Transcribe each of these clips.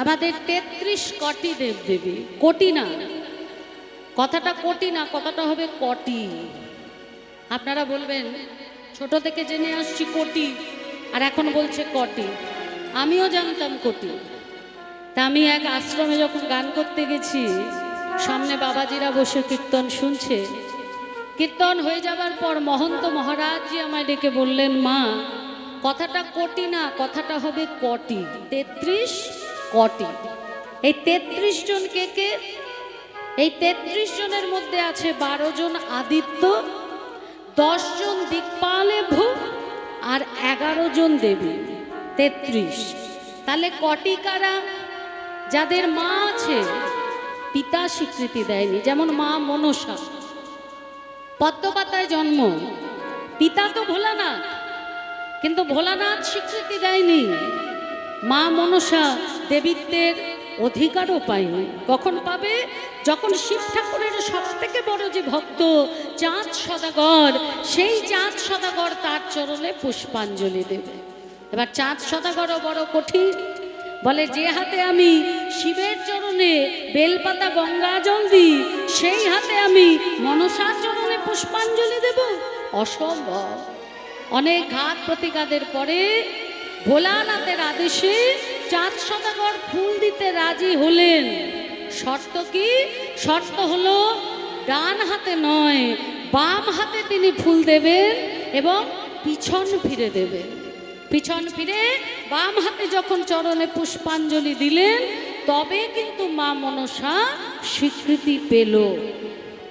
আমাদের 33 কোটি দেবদেবী, কোটি না, কথাটা কোটি না, কথাটা হবে কোটি। আপনারা বলবেন ছোট থেকে জেনে আসছি কোটি, আর এখন বলছে কোটি। আমিও জানতাম কোটি। তা আমি এক আশ্রমে যখন গান করতে গেছি, সামনে বাবাজিরা বসে কীর্তন শুনছে। কীর্তন হয়ে যাবার পর মহন্ত মহারাজজি আমায় ডেকে বললেন, মা কথাটা কোটি না, কথাটা হবে কোটি, 33 কোটি। এই 33 জন কে কে? এই 33 জনের মধ্যে আছে 12 জন আদিত্য, 10 জন দিকপালেভ্য আর 11 জন দেবী। 33। তাহলে কোটি কারা? যাদের মা আছে পিতা স্বীকৃতি দেয়নি, যেমন মা মনসা, পদ্মপাতায় জন্ম, পিতা তো ভোলানাথ, কিন্তু ভোলানাথ স্বীকৃতি দেয়নি। মা মনসা দেবীত্বের অধিকারও পায়নি। কখন পাবে? যখন শিব ঠাকুরের সব থেকে বড় যে ভক্ত চাঁদ সদাগর, সেই চাঁদ সদাগর তার চরণে পুষ্পাঞ্জলি দেবে। এবার চাঁদ সদাগরও বড় কঠিন, বলে যে হাতে আমি শিবের চরণে বেলপাতা গঙ্গা জল দিই, সেই হাতে আমি মনসার চরণে পুষ্পাঞ্জলি দেব? অসম্ভব। অনেক ঘাত প্রতিঘাতের পরে ভোলানাথের আদেশে চাঁদ সদাগর ফুল দিতে রাজি হলেন। শর্ত কি? শর্ত হলো ডান হাতে নয়, বাম হাতে তিনি ফুল দেবেন এবং পিছন ফিরে দেবেন। পিছন ফিরে বাম হাতে যখন চরণে পুষ্পাঞ্জলি দিলেন, তবে কিন্তু মা মনসা স্বীকৃতি পেল।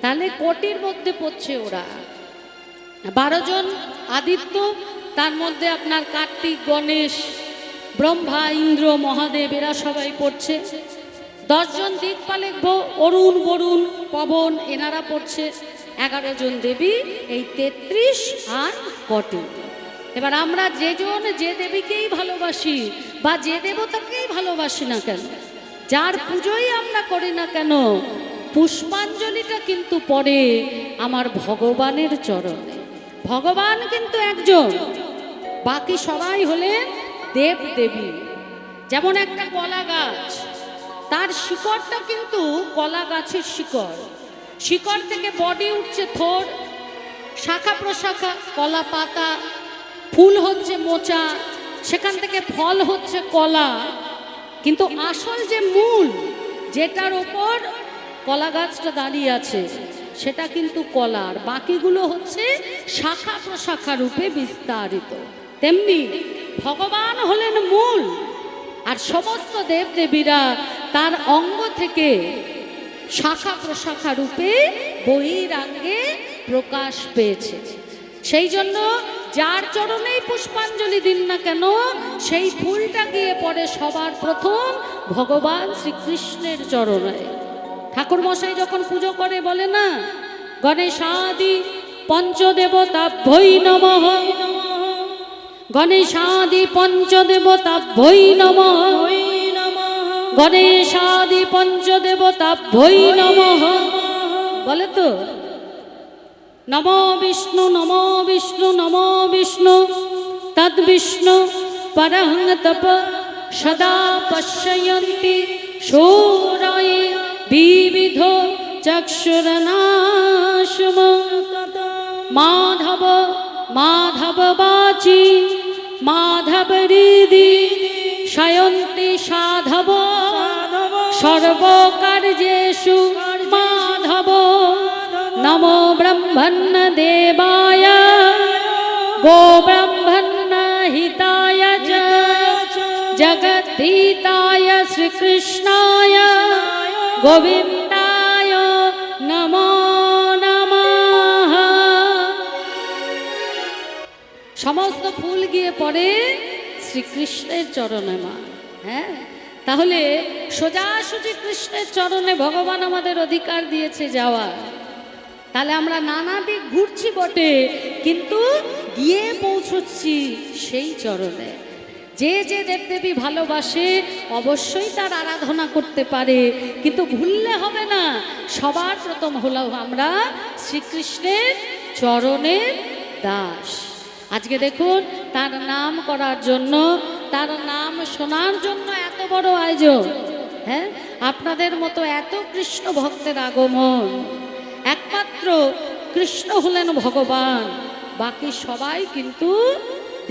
তাহলে কোটির মধ্যে পড়ছে ওরা। 12 জন আদিত্য, তার মধ্যে আপনার কার্তিক, গণেশ, ব্রহ্মা, ইন্দ্র, মহাদেব, এরা সবাই পড়ছে। 10 জন দিকপালেভ্য, অরুণ, বরুণ, পবন, এনারা পড়ছে। 11 জন দেবী, এই 33 আর কোটি। এবার আমরা যেজন যে দেবীকেই ভালোবাসি বা যে দেবতাকেই ভালোবাসি না কেন, যার পুজোই আমরা করি না কেন, পুষ্পাঞ্জলিটা কিন্তু পড়ে আমার ভগবানের চরণে। ভগবান কিন্তু একজন, বাকি সবাই হলেন দেব দেবী। যেমন একটা কলা গাছ, তার শিকড়টা কিন্তু কলা গাছের শিকড়, শিকড় থেকে বডি উঠছে থোড়, শাখা প্রশাখা, কলা পাতা, ফুল হচ্ছে মোচা, সেখান থেকে ফল হচ্ছে কলা। কিন্তু আসল যে মূল, যেটার ওপর কলা গাছটা দাঁড়িয়ে আছে, সেটা কিন্তু কলার, বাকিগুলো হচ্ছে শাখা প্রশাখা রূপে বিস্তারিত। তেমনি ভগবান হলেন মূল, আর সমস্ত দেবদেবীরা তার অঙ্গ থেকে শাখা প্রশাখা রূপে বহিরাঙ্গে প্রকাশ পেয়েছে। সেই জন্য যার চরণেই পুষ্পাঞ্জলি দিন না কেন, সেই ফুলটা গিয়ে পড়ে সবার প্রথম ভগবান শ্রীকৃষ্ণের চরণে। ঠাকুর মশাই যখন পুজো করে বলে না, গণেশাদি পঞ্চদেবতাভ্যৈ নমঃ, গণেশাদি পঞ্চদেবতাভ্যৈ নমঃ, গণেশাদি পঞ্চদেবতাভ্যৈ নমঃ। বলে তো, নমো বিষ্ণু, নমো বিষ্ণু, নমো বিষ্ণু, তদ বিষ্ণু পরং তপ সদা পশ্যন্তি শূরায় বিবিধ চক্ষুরনাশম। মাধব মাধব বাচি মাধব হৃদি শয়ন্তি সাধব সর্বকার্যেষু মাধব। নমো ব্রহ্মণ্য দেবায় গো ব্রহ্মণ্য হিতায় চ জগদ্ধিতায় শ্রীকৃষ্ণায় গোবিন্দায় নমো নমঃ। সমস্ত ফুল গিয়ে পড়ে শ্রীকৃষ্ণের চরণে মা। হ্যাঁ, তাহলে সোজাসুজি কৃষ্ণের চরণে ভগবান আমাদের অধিকার দিয়েছে যাওয়া। তাহলে আমরা নানা দিক ঘুরছি বটে, কিন্তু গিয়ে পৌঁছচ্ছি সেই চরণে। যে যে দেবদেবী ভালোবাসে অবশ্যই তার আরাধনা করতে পারে, কিন্তু ভুললে হবে না, সবার প্রথম হলো আমরা শ্রীকৃষ্ণের চরণের দাস। আজকে দেখুন, তার নাম করার জন্য তার নাম শোনার জন্য এত বড় আয়োজন। হ্যাঁ, আপনাদের মতো এত কৃষ্ণ ভক্তের আগমন। একমাত্র কৃষ্ণ হলেন ভগবান, বাকি সবাই কিন্তু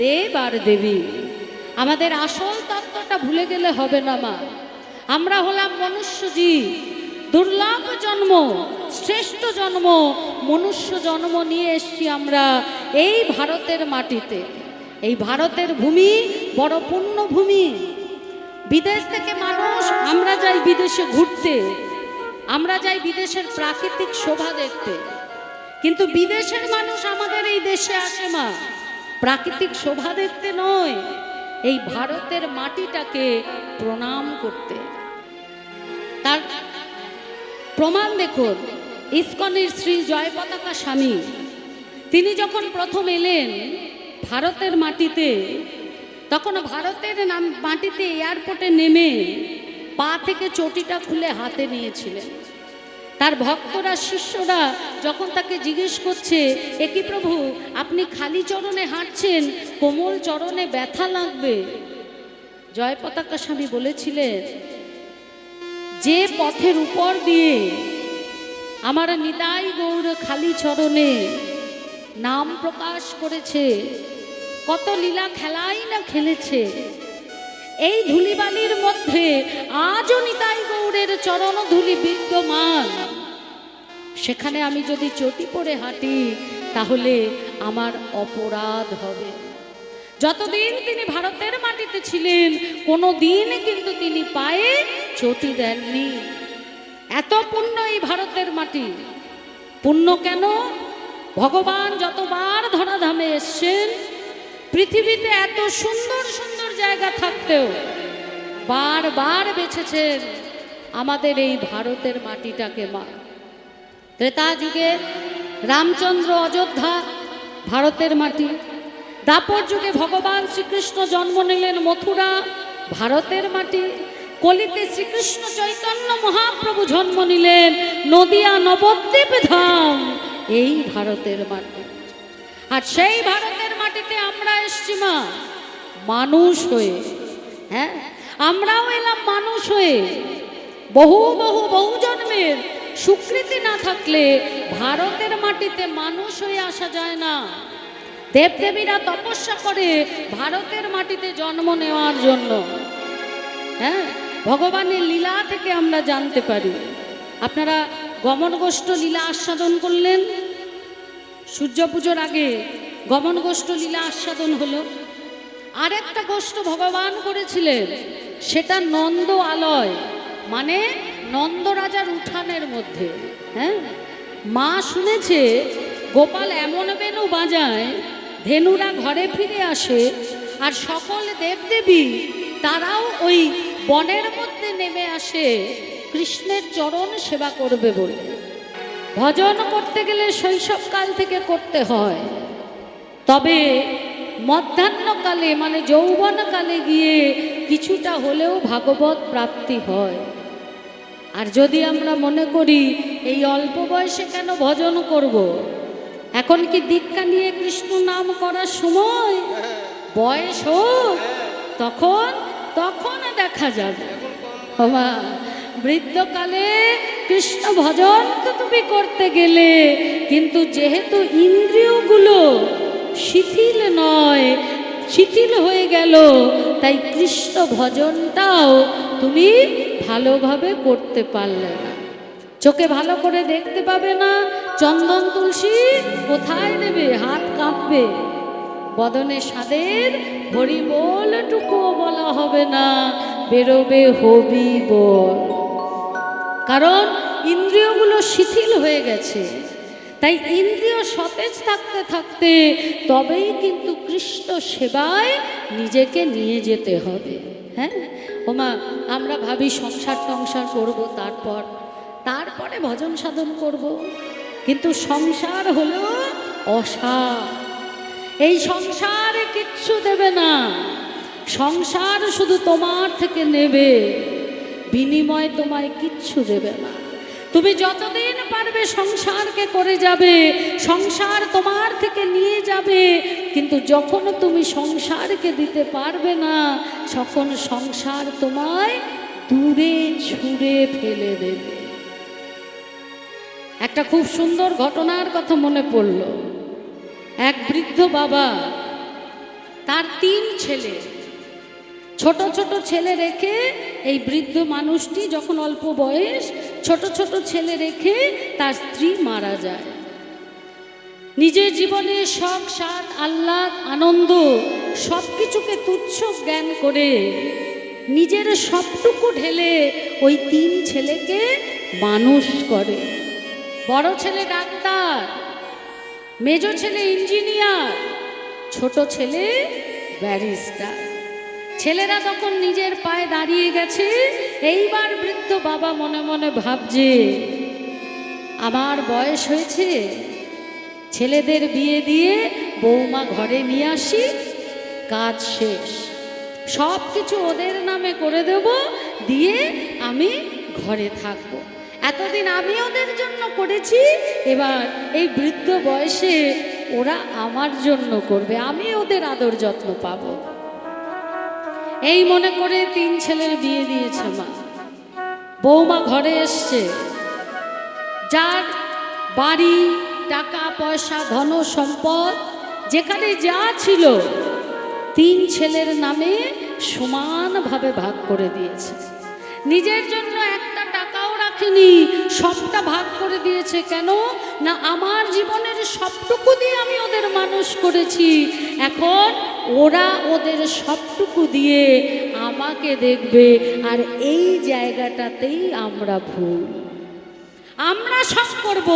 দেব আর দেবী। আমাদের আসল তত্ত্বটা ভুলে গেলে হবে না মা। আমরা হলাম মনুষ্য জীব, দুর্লভ জন্ম, শ্রেষ্ঠ জন্ম, মনুষ্য জন্ম নিয়ে এসছি আমরা এই ভারতের মাটিতে। এই ভারতের ভূমি বড় পুণ্যভূমি। বিদেশ থেকে মানুষ, আমরা যাই বিদেশে ঘুরতে, আমরা যাই বিদেশের প্রাকৃতিক শোভা দেখতে, কিন্তু বিদেশের মানুষ আমাদের এই দেশে আসে মা প্রাকৃতিক শোভা দেখতে নয়, এই ভারতের মাটিটাকে প্রণাম করতে। তার প্রমাণ দেখুন, ইস্কনের শ্রী জয়পতাকা স্বামী, তিনি যখন প্রথম এলেন ভারতের মাটিতে, তখন ভারতের মাটিতে এয়ারপোর্টে নেমে পা থেকে চটিটা খুলে হাতে নিয়েছিলেন। তার ভক্তরা, শিষ্যরা যখন তাকে জিজ্ঞেস করছে, এ কি প্রভু, আপনি খালি চরণে হাঁটছেন, কোমল চরণে ব্যথা লাগবে? জয়পতাকা স্বামী বলেছিলেন, যে পথের উপর দিয়ে আমার নিতাই গৌর খালি চরণে নাম প্রকাশ করেছে, কত লীলা খেলাই না খেলেছে, এই ধুলিবালির মধ্যে আজও নিতাই গৌরের চরণ ধুলি বিদ্যমান। সেখানে আমি যদি চটি পরে হাঁটি তাহলে আমার অপরাধ হবে। যতদিন তিনি ভারতের মাটিতে ছিলেন কোনো দিন কিন্তু তিনি পায়ে চটি দেননি। এত পুণ্য এই ভারতের মাটি। পুণ্য কেন? ভগবান যতবার ধরাধামে এসছেন, পৃথিবীতে এত সুন্দর সুন্দর জায়গা থাকতেও বারবার বেছেছেন আমাদের এই ভারতের মাটিটাকে মা। ত্রেতা যুগে রামচন্দ্র অযোধ্যা, ভারতের মাটি। দ্বাপর যুগে ভগবান শ্রীকৃষ্ণ জন্ম নিলেন মথুরা, ভারতের মাটি। কলিতে শ্রীকৃষ্ণ চৈতন্য মহাপ্রভু জন্ম নিলেন নদিয়া নবদ্বীপ ধাম, এই ভারতের মাটি। আর সেই ভারতের মাটিতে আমরা এসছি মা মানুষ হয়ে। হ্যাঁ, আমরাও এলাম মানুষ হয়ে। বহু বহু বহু জন্মের স্বীকৃতি না থাকলে ভারতের মাটিতে মানুষ হয়ে আসা যায় না। দেবদেবীরা তপস্যা করে ভারতের মাটিতে জন্ম নেওয়ার জন্য। হ্যাঁ, ভগবানের লীলা থেকে আমরা জানতে পারি। আপনারা গমন গোষ্ঠ লীলা আস্বাদন করলেন, সূর্য পুজোর আগে গমন গোষ্ঠ লীলা আস্বাদন হলো। আরেকটা গোষ্ঠ ভগবান করেছিলেন, সেটা নন্দ আলয়, মানে নন্দ রাজার উঠানের মধ্যে। হ্যাঁ, মা শুনেছে গোপাল এমন বেনু বাজায়, ধেনুরা ঘরে ফিরে আসে, আর সকল দেবদেবী তারাও ওই বনের মধ্যে নেমে আসে কৃষ্ণের চরণ সেবা করবে বলে। ভজন করতে গেলে শৈশবকাল থেকে করতে হয়, তবে মধ্যাহ্নকালে মানে যৌবনকালে গিয়ে কিছুটা হলেও ভাগবত প্রাপ্তি হয়। আর যদি আমরা মনে করি এই অল্প বয়সে কেন ভজন করব, এখন কি দীক্ষা নিয়ে কৃষ্ণ নাম করার সময়? বয়স হোক তখন তখন দেখা যাবে। বাবা, বৃদ্ধকালে কৃষ্ণ ভজন তো তুমি করতে গেলে, কিন্তু যেহেতু ইন্দ্রিয়গুলো শিথিল নয়, শিথিল হয়ে গেল, তাই কৃষ্ণ ভজনটাও তুমি ভালোভাবে করতে পারলে না। চোখে ভালো করে দেখতে পাবে না, চন্দন তুলসী কোথায় নেবে, হাত কাঁপবে। বদনে সাদের হরি বল টুকুও বলা হবে না, বেরোবে হবি বল। কারণ ইন্দ্রিয়গুলো শিথিল হয়ে গেছে। তাই ইন্দ্রিয় সতেজ থাকতে থাকতে তবেই কিন্তু কৃষ্ণ সেবায় নিজেকে নিয়ে যেতে হবে। হ্যাঁ ওমা, আমরা ভাবি সংসার টংসার করবো, তারপরে ভজন সাধন করব, কিন্তু সংসার হলো অসার। এই সংসারে কিচ্ছু দেবে না, সংসার শুধু তোমার থেকে নেবে, বিনিময় তোমায় কিচ্ছু দেবে না। তুমি যতদিন পারবে সংসারকে করে যাবে, সংসার তোমার থেকে নিয়ে যাবে, কিন্তু যখন তুমি সংসারকে দিতে পারবে না, তখন সংসার তোমায় দূরে ছুঁড়ে ফেলে দেবে। একটা খুব সুন্দর ঘটনার কথা মনে পড়ল। এক বৃদ্ধ বাবা, তার 3 ছেলে, ছোট ছোট ছেলে রেখে, এই বৃদ্ধ মানুষটি যখন অল্প বয়স, ছোট ছোট ছেলে রেখে তার স্ত্রী মারা যায়। নিজের জীবনে শখ সাধ আহ্লাদ আনন্দ সব কিছুকে তুচ্ছ জ্ঞান করে নিজের সবটুকু ঢেলে ওই 3 ছেলেকে মানুষ করে। বড় ছেলে ডাক্তার, মেজ ছেলে ইঞ্জিনিয়ার, ছোট ছেলে ব্যারিস্টার। ছেলেরা তখন নিজের পায়ে দাঁড়িয়ে গেছে। এইবার বৃদ্ধ বাবা মনে মনে ভাবছে, আমার বয়স হয়েছে, ছেলেদের বিয়ে দিয়ে বৌমা ঘরে নিয়ে আসি, কাজ শেষ, সব কিছু ওদের নামে করে দেব, দিয়ে আমি ঘরে থাকবো। এতদিন আমি ওদের জন্য করেছি, এবার এই বৃদ্ধ বয়সে ওরা আমার জন্য করবে, আমি ওদের আদর যত্ন পাবো। এই মনে করে 3 ছেলের বিয়ে দিয়েছে মা। বৌমা ঘরে এসছে, যার বাড়ি, টাকা পয়সা, ধন সম্পদ যেখানে যা ছিল 3 ছেলের নামে সমানভাবে ভাগ করে দিয়েছে। নিজের জন্য একটা টাকাও রাখেনি, সবটা ভাগ করে দিয়েছে। কেন না, আমার জীবনের সবটুকু দিয়ে আমি ওদের মানুষ করেছি, এখন ওরা ওদের সবটুকু দিয়ে আমাকে দেখবে, আর এই জায়গাটাতেই আমরা ভুল। আমরা সব করব,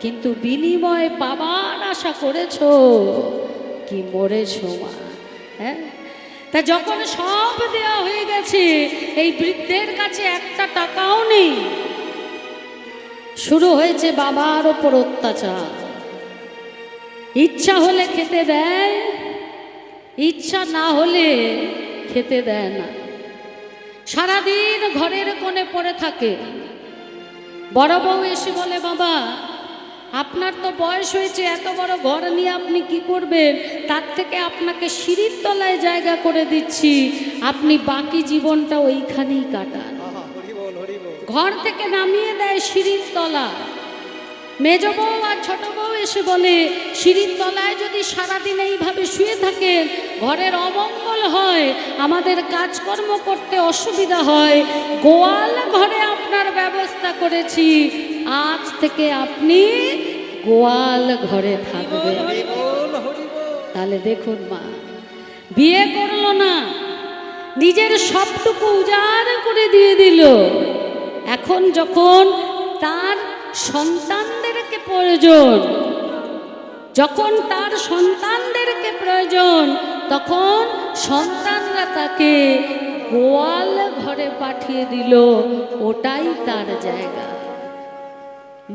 কিন্তু বিনিময়ে পাবার আশা করেছো কি মরেছো মা? হ্যাঁ, তা যখন সব দেওয়া হয়ে গেছে, এই বৃদ্ধের কাছে একটা টাকাও নেই, শুরু হয়েছে বাবার ওপর অত্যাচার। ইচ্ছা হলে খেতে দেয়, ইচ্ছা না হলে খেতে দেয় না। সারাদিন ঘরের কোণে পড়ে থাকে। বড় বউ এসে বলে, বাবা আপনার তো বয়স হয়েছে, এত বড় ঘর নিয়ে আপনি কি করবেন? তার থেকে আপনাকে সিঁড়ির তলায় জায়গা করে দিচ্ছি, আপনি বাকি জীবনটা ওইখানেই কাটান। ঘর থেকে নামিয়ে দেয় সিঁড়ির তলা। মেজ বউ আর ছোট বউ এসে বলে, সিঁড়ির তলায় যদি সারাদিন এইভাবে শুয়ে থাকেন, ঘরের অমঙ্গল হয়, আমাদের কাজকর্ম করতে অসুবিধা হয়, গোয়াল ঘরে আপনার ব্যবস্থা করেছি, আজ থেকে আপনি গোয়াল ঘরে থাকবেন। তাহলে দেখুন মা, বিয়ে করলো না, নিজের সবটুকু উজাড় করে দিয়ে দিল। এখন যখন তার সন্তানদেরকে প্রয়োজন, যখন তার সন্তানদেরকে প্রয়োজন, তখন সন্তানরা তাকে গোয়াল ঘরে পাঠিয়ে দিল, ওটাই তার জায়গা।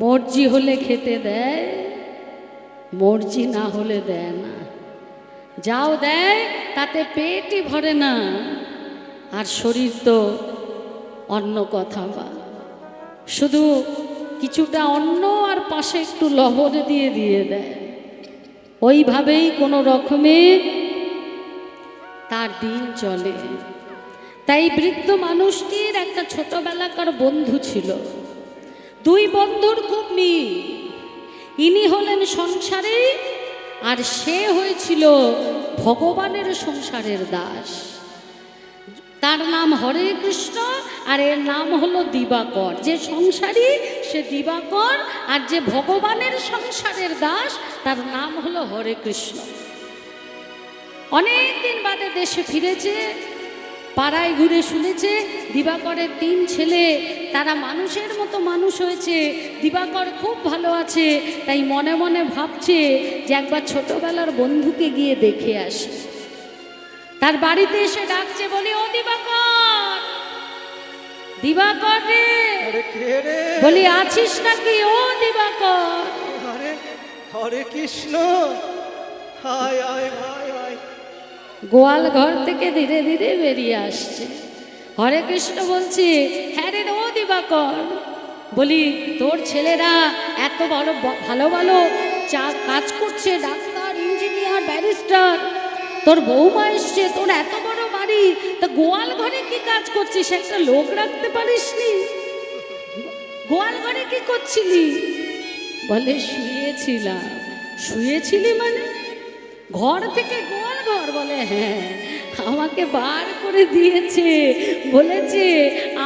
মর্জি হলে খেতে দেয়, মর্জি না হলে দেয় না। যাও দেয় তাতে পেটই ভরে না, আর শরীর তো অন্য কথা, বা শুধু কিছুটা অন্ন আর পাশে একটু লবণ দিয়ে দিয়ে দেয়। ওইভাবেই কোনো রকমে তার দিন চলে। তাই বৃদ্ধ মানুষটির একটা ছোটবেলাকার বন্ধু ছিল। 2 বন্ধুর খুব মিল। ইনি হলেন সংসারে, আর সে হয়েছিল ভগবানের সংসারের দাস। তার নাম হরে কৃষ্ণ, আর এর নাম হলো দিবাকর। যে সংসারী সে দিবাকর, আর যে ভগবানের সংসারের দাস তার নাম হলো হরে কৃষ্ণ। অনেক দিন বাদে দেশে ফিরেছে, পাড়ায় ঘুরে শুনেছে দিবাকরের 3 ছেলে, তারা মানুষের মতো মানুষ হয়েছে, দিবাকর খুব ভালো আছে। তাই মনে মনে ভাবছে যে একবার ছোটবেলার বন্ধুকে গিয়ে দেখে আসে। তার বাড়িতে এসে ডাকছে, বলি, ও দিবাকর, দিবাকর রে, বলি আছিস নাকি? ও দিবাকর। হরে কৃষ্ণ। হায় হায় হায় হায়। গোয়াল ঘর থেকে ধীরে ধীরে বেরিয়ে আসছে। হরে কৃষ্ণ বলছে, হ্যাঁ রে ও দিবাকর, বলি তোর ছেলেরা এত ভালো ভালো ভালো কাজ করছে, ডাক্তার, ইঞ্জিনিয়ার, ব্যারিস্টার, তোর বৌমা এসছে, তোর এত বড় বাড়ি, তা গোয়াল ঘরে কি কাজ করছিস? একটা লোক রাখতে পারিসনি? গোয়াল ঘরে কি করছিলি? বলে শুয়েছিলাম। শুয়েছিলি মানে? ঘর থেকে গোয়াল ঘর? বলে হ্যাঁ, আমাকে বার করে দিয়েছে, বলেছে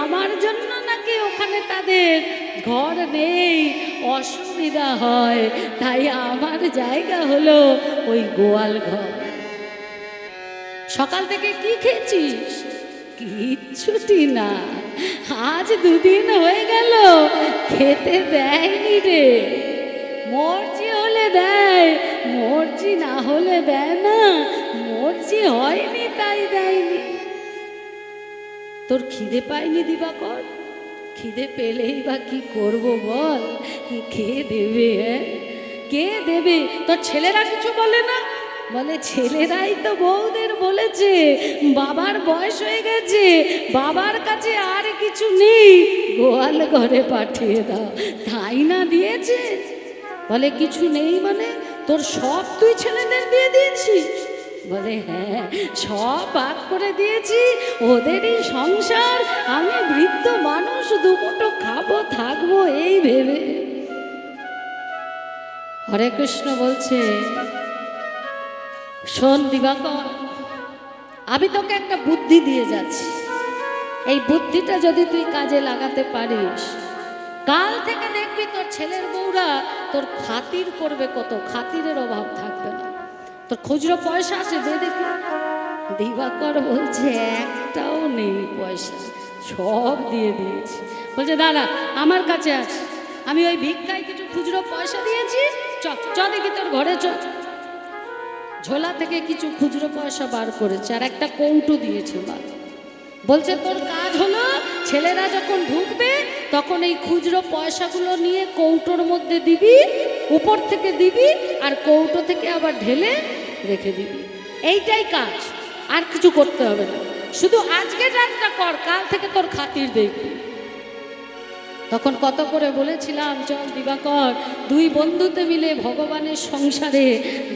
আমার জন্য নাকি ওখানে তাদের ঘর নেই, অসুবিধা হয়, তাই আমার জায়গা হলো ওই গোয়াল ঘর। সকাল থেকে কি খেয়েছিস? কিচ্ছুটি না, আজ 2 দিন হয়ে গেল খেতে দেয়নি রে। মর্জি হলে দেয়, মর্জি না হলে দেয় না, মর্জি হয়নি তাই দেয়নি। তোর খিদে পায়নি দিবাকর? খিদে পেলেই বা কি করব বল? কে দেবে? হ্যাঁ, কে দেবে? তোর ছেলেরা কিছু বলে না? বলে ছেলেরাই তো বউদের বলেছে বাবার বয়স হয়ে গেছে, বাবার কাছে আর কিছু নেই, গোয়াল ঘরে পাঠিয়ে দাও, তাই না দিয়েছে। বলে কিছু নেই মানে? তোর সব তুই ছেলেদের দিয়ে দিয়েছিস? বলে হ্যাঁ, সব ভাগ করে দিয়েছি, ওদেরই সংসার, আমি বৃদ্ধ মানুষ, 2 মুঠো খাবো থাকবো এই ভেবে। হরে কৃষ্ণ বলছে, শোন দিবাকর, আমি তোকে একটা বুদ্ধি দিয়ে যাচ্ছি, এই বুদ্ধিটা যদি তুই কাজে লাগাতে পারিস, কাল থেকে দেখবি তোর ছেলের বউরা তোর খাতির করবে, কত খাতিরের অভাব থাকবে না। তোর খুচরো পয়সা আছে দে দেখি। দিবাকর বলছে একটাও নেই পয়সা, সব দিয়ে দিয়েছি। বলছে দাদা আমার কাছে আছে, আমি ওই ভিক্ষায় কিছু খুচরো পয়সা দিয়েছি, চ দেখি তোর ঘরে চ। ঝোলা থেকে কিছু খুচরো পয়সা বার করেছে আর একটা কৌটো দিয়েছে। বলছে তোর কাজ হলো ছেলেরা যখন ঢুকবে তখন এই খুচরো পয়সাগুলো নিয়ে কৌটোর মধ্যে দিবি, উপর থেকে দিবি, আর কৌটো থেকে আবার ঢেলে রেখে দিবি। এইটাই কাজ, আর কিছু করতে হবে না। শুধু আজকে রাতটা কর, কাল থেকে তোর খাতির দেখবি। তখন কত করে বলেছিলাম চল দিবাকর, 2 বন্ধুতে মিলে ভগবানের সংসারে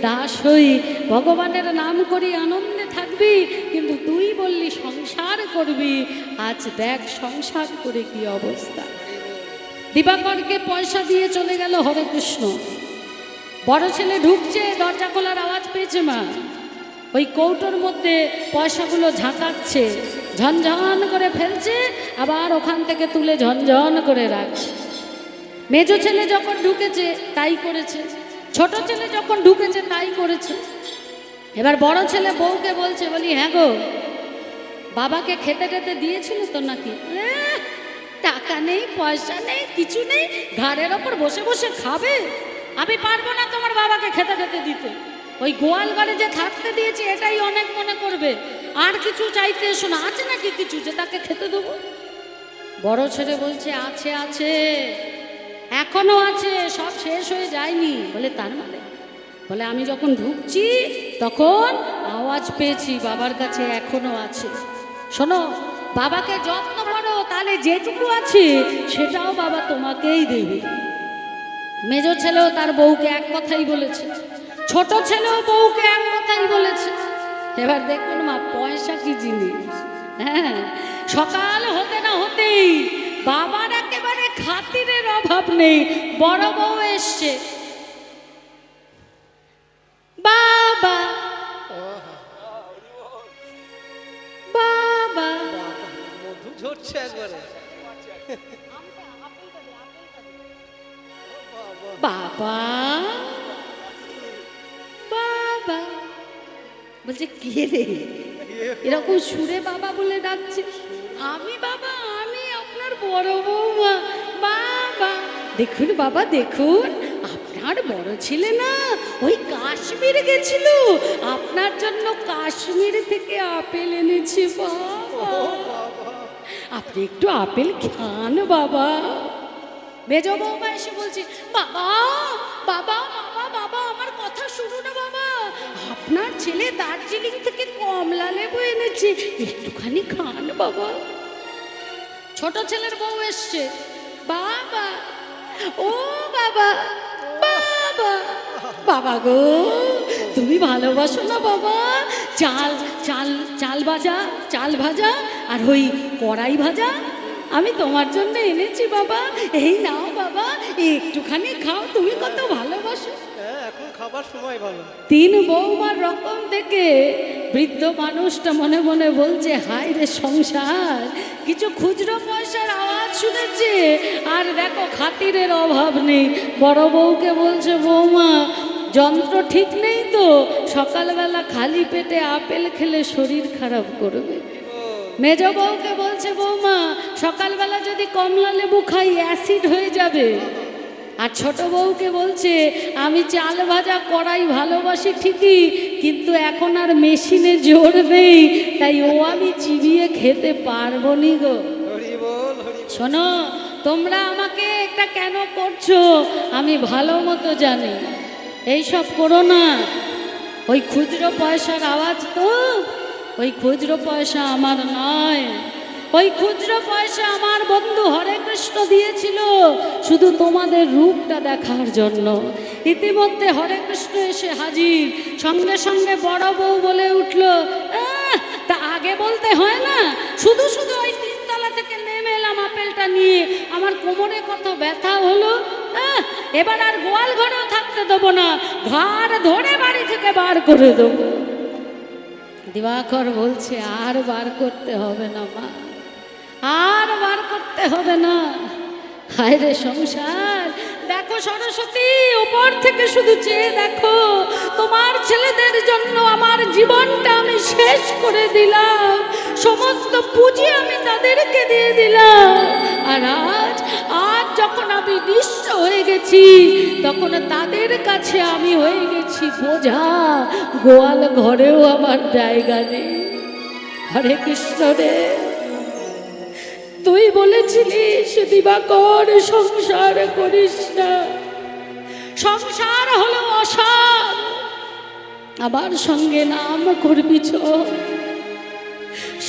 দাস হই, ভগবানের নাম করি, আনন্দে থাকবি, কিন্তু তুই বললি সংসার করবি, আজ দেখ সংসার করে কি অবস্থা। দিবাকরকে পয়সা দিয়ে চলে গেল হরে কৃষ্ণ। বড় ছেলে ঢুকছে, দরজা খোলার আওয়াজ পেয়েছে মা, ওই কৌটোর মধ্যে পয়সাগুলো ঝাঁকাচ্ছে, ঝনঝন করে ফেলছে, আবার ওখান থেকে তুলে ঝনঝন করে রাখছে। মেজো ছেলে যখন ঢুকেছে তাই করেছে, ছোট ছেলে যখন ঢুকেছে তাই করেছে। এবার বড় ছেলে বউকে বলছে, বলি হ্যাঁ গো, বাবাকে খেতে টেতে দিয়েছিল তো নাকি? টাকা নেই, পয়সা নেই, কিছু নেই, ঘাড়ের ওপর বসে বসে খাবে? আমি পারবো না তোমার বাবাকে খেতে টেতে দিতে, ওই গোয়াল ঘরে যে থাকতে দিয়েছি এটাই অনেক মনে করবে, আর কিছু চাইতে এসো না। আছে নাকি কিছু যে তাকে খেতে দেবো? বড় ছেলে বলছে আছে আছে, এখনো আছে, সব শেষ হয়ে যায়নি। বলে তার মানে? বলে আমি যখন ঢুকছি তখন আওয়াজ পেয়েছি বাবার কাছে এখনো আছে। শোনো, বাবাকে যত্ন করো, তাহলে যেটুকু আছে সেটাও বাবা তোমাকেই দেবে। মেজো ছেলেও তার বউকে এক কথাই বলেছে, ছোট ছেলেও বউকে এক কথাই বলেছে। এবার দেখুন মা, পয়সা কি জিনিস। হ্যাঁ, সকাল হতে না হতেই বাবার একেবারে খাতিরের অভাব নেই। বড় বউ এসছে, বাবা বাবা, মধু ঝরছে একবারে। বাবা বাবা বলছে কে রে, এরকম সুরে বাবা বলে ডাকছে? আমি বাবা, আমি আপনার বড় বৌমা। বাবা দেখুন, বাবা দেখুন, আপনার বড় ছেলে না ওই কাশ্মীর গেছিল, আপনার জন্য কাশ্মীর থেকে আপেল এনেছি। বাবা আপনি একটু আপেল খান বাবা। মেজো বৌমা এসে বলছে, বাবা বাবা বাবা বাবা, আমার কথা শুনো না বাবা, আপনার ছেলে দার্জিলিং থেকে কমলা লেবু এনেছে, একটুখানি খান বাবা। ছোট ছেলের বউ এসছে, বাবা, ও বাবা, বাবা, বাবা গো, তুমি ভালোবাসো না বাবা? চাল চাল চাল ভাজা, চাল ভাজা আর ওই কড়াই ভাজা আমি তোমার জন্য এনেছি বাবা। এই নাও বাবা, একটুখানি খাও, তুমি কত ভালোবাসো। হ্যাঁ, এখন খাবার সময় ভালো। তিন বৌমার রকম দেখে বৃদ্ধ মানুষটা মনে মনে বলছে, হায় রে সংসার, কিছু খুচরো পয়সার আওয়াজ শুনেছে আর দেখো খাতিরের অভাব নেই। বড় বউকে বলছে, বৌমা যন্ত্র ঠিক নেই তো, সকালবেলা খালি পেটে আপেল খেলে শরীর খারাপ করবে। মেজ বউকে বলছে, বৌমা সকালবেলা যদি কমলা লেবু খাই অ্যাসিড হয়ে যাবে। আর ছোট বউকে বলছে, আমি চাল ভাজা কড়াই ভালোবাসি ঠিকই, কিন্তু এখন আর মেশিনে জোর নেই, তাই ও আমি চিবিয়ে খেতে পারবো নি গো। হরি বল, হরি বল। শোনো, তোমরা আমাকে একটা কেন করছো আমি ভালো মতো জানি। এইসব করো না। ওই খুচরো পয়সার আওয়াজ তো, ওই খুচরো পয়সা আমার নয়। ওই খুচরো পয়সা আমার বন্ধু হরে কৃষ্ণ দিয়েছিল শুধু তোমাদের রূপটা দেখার জন্য। ইতিমধ্যে হরে কৃষ্ণ এসে হাজির। সঙ্গে সঙ্গে বড় বউ বলে উঠল, তা আগে বলতে হয় না? শুধু শুধু ওই তিনতলা থেকে নেমে এলাম আপেলটা নিয়ে, আমার কোমরে কত ব্যথা হলো। এবার আর গোয়াল ঘরেও থাকতে দেবো না, ঘাড় ধরে বাড়ি থেকে বার করে দেবো। দিবাকর বলছে, আর বার করতে হবে না মা, আর বার করতে হবে না। হায় রে সংসার, দেখো সরস্বতী, উপর থেকে শুধু চেয়ে দেখো, তোমার ছেলেদের জন্য আমার জীবনটা আমি শেষ করে দিলাম, সমস্ত পুঁজি আমি তাদেরকে দিয়ে দিলাম। আর আজ আজ যখন আমি নিঃস্ব হয়ে গেছি, তখন তাদের কাছে আমি হয়ে গেছি বোঝা, গোয়াল ঘরেও আমার জায়গা নেই। হরে কৃষ্ণ রে, তুই বলেছিলিস দিবাকর সংসার করিস না, সংসার হলো অসার, আমার সঙ্গে নাম করবি চল।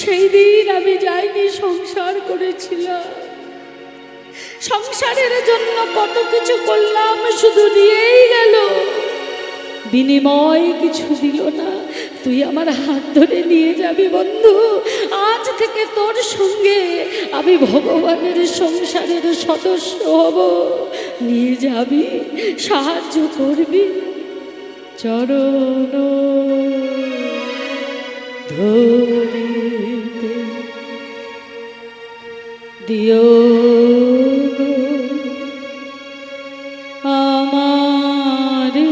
সেই দিন আমি যাইনি, সংসার করেছিলাম। সংসারের জন্য কত কিছু করলাম, শুধু নিয়েই গেল, বিনিময় কিছু দিল না। তুই আমার হাত ধরে নিয়ে যাবি বন্ধু, আজ থেকে তোর সঙ্গে আমি ভগবানের সংসারের সদস্য হব। নিয়ে যাবি, সাহায্য করবি। চরণ ধরিতে দিও আমারে,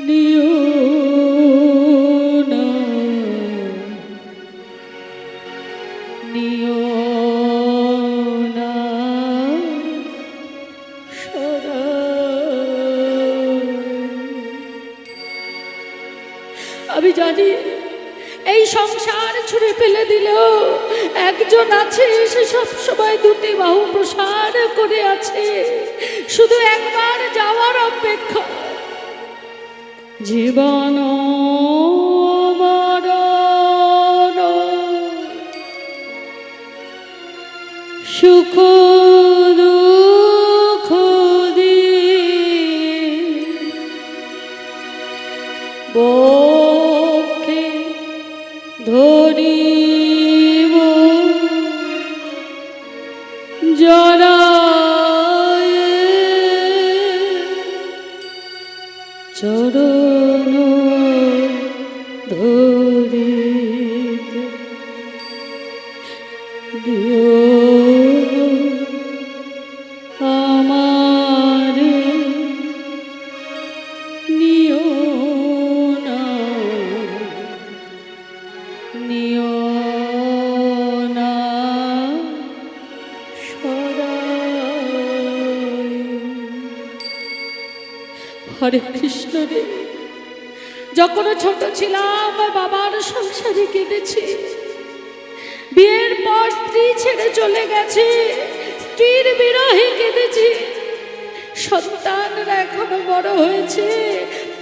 নিও না, নিও না সদাই। আমি জানি এই সংসার ছুঁড়ে ফেলে দিলেও একজন আছে, সে সব সময় দুটি বাহু প্রসার করে আছে, শুধু একবার যাওয়ার অপেক্ষা। জীবন মরণ সুখ দুঃখ বক্ষে ধরিব জড়ায়, চরণ ধরিতে দিও আমারে, নিও না, নিও না সদাই। হরে কৃষ্ণ রে, যখন ছোট ছিলাম বাবার সংসারে কেঁদেছি, বিয়ের পর স্ত্রী ছেড়ে চলে গেছে, স্ত্রীর বিরহে কেঁদেছি। সন্তানরা এখনো বড় হয়েছে,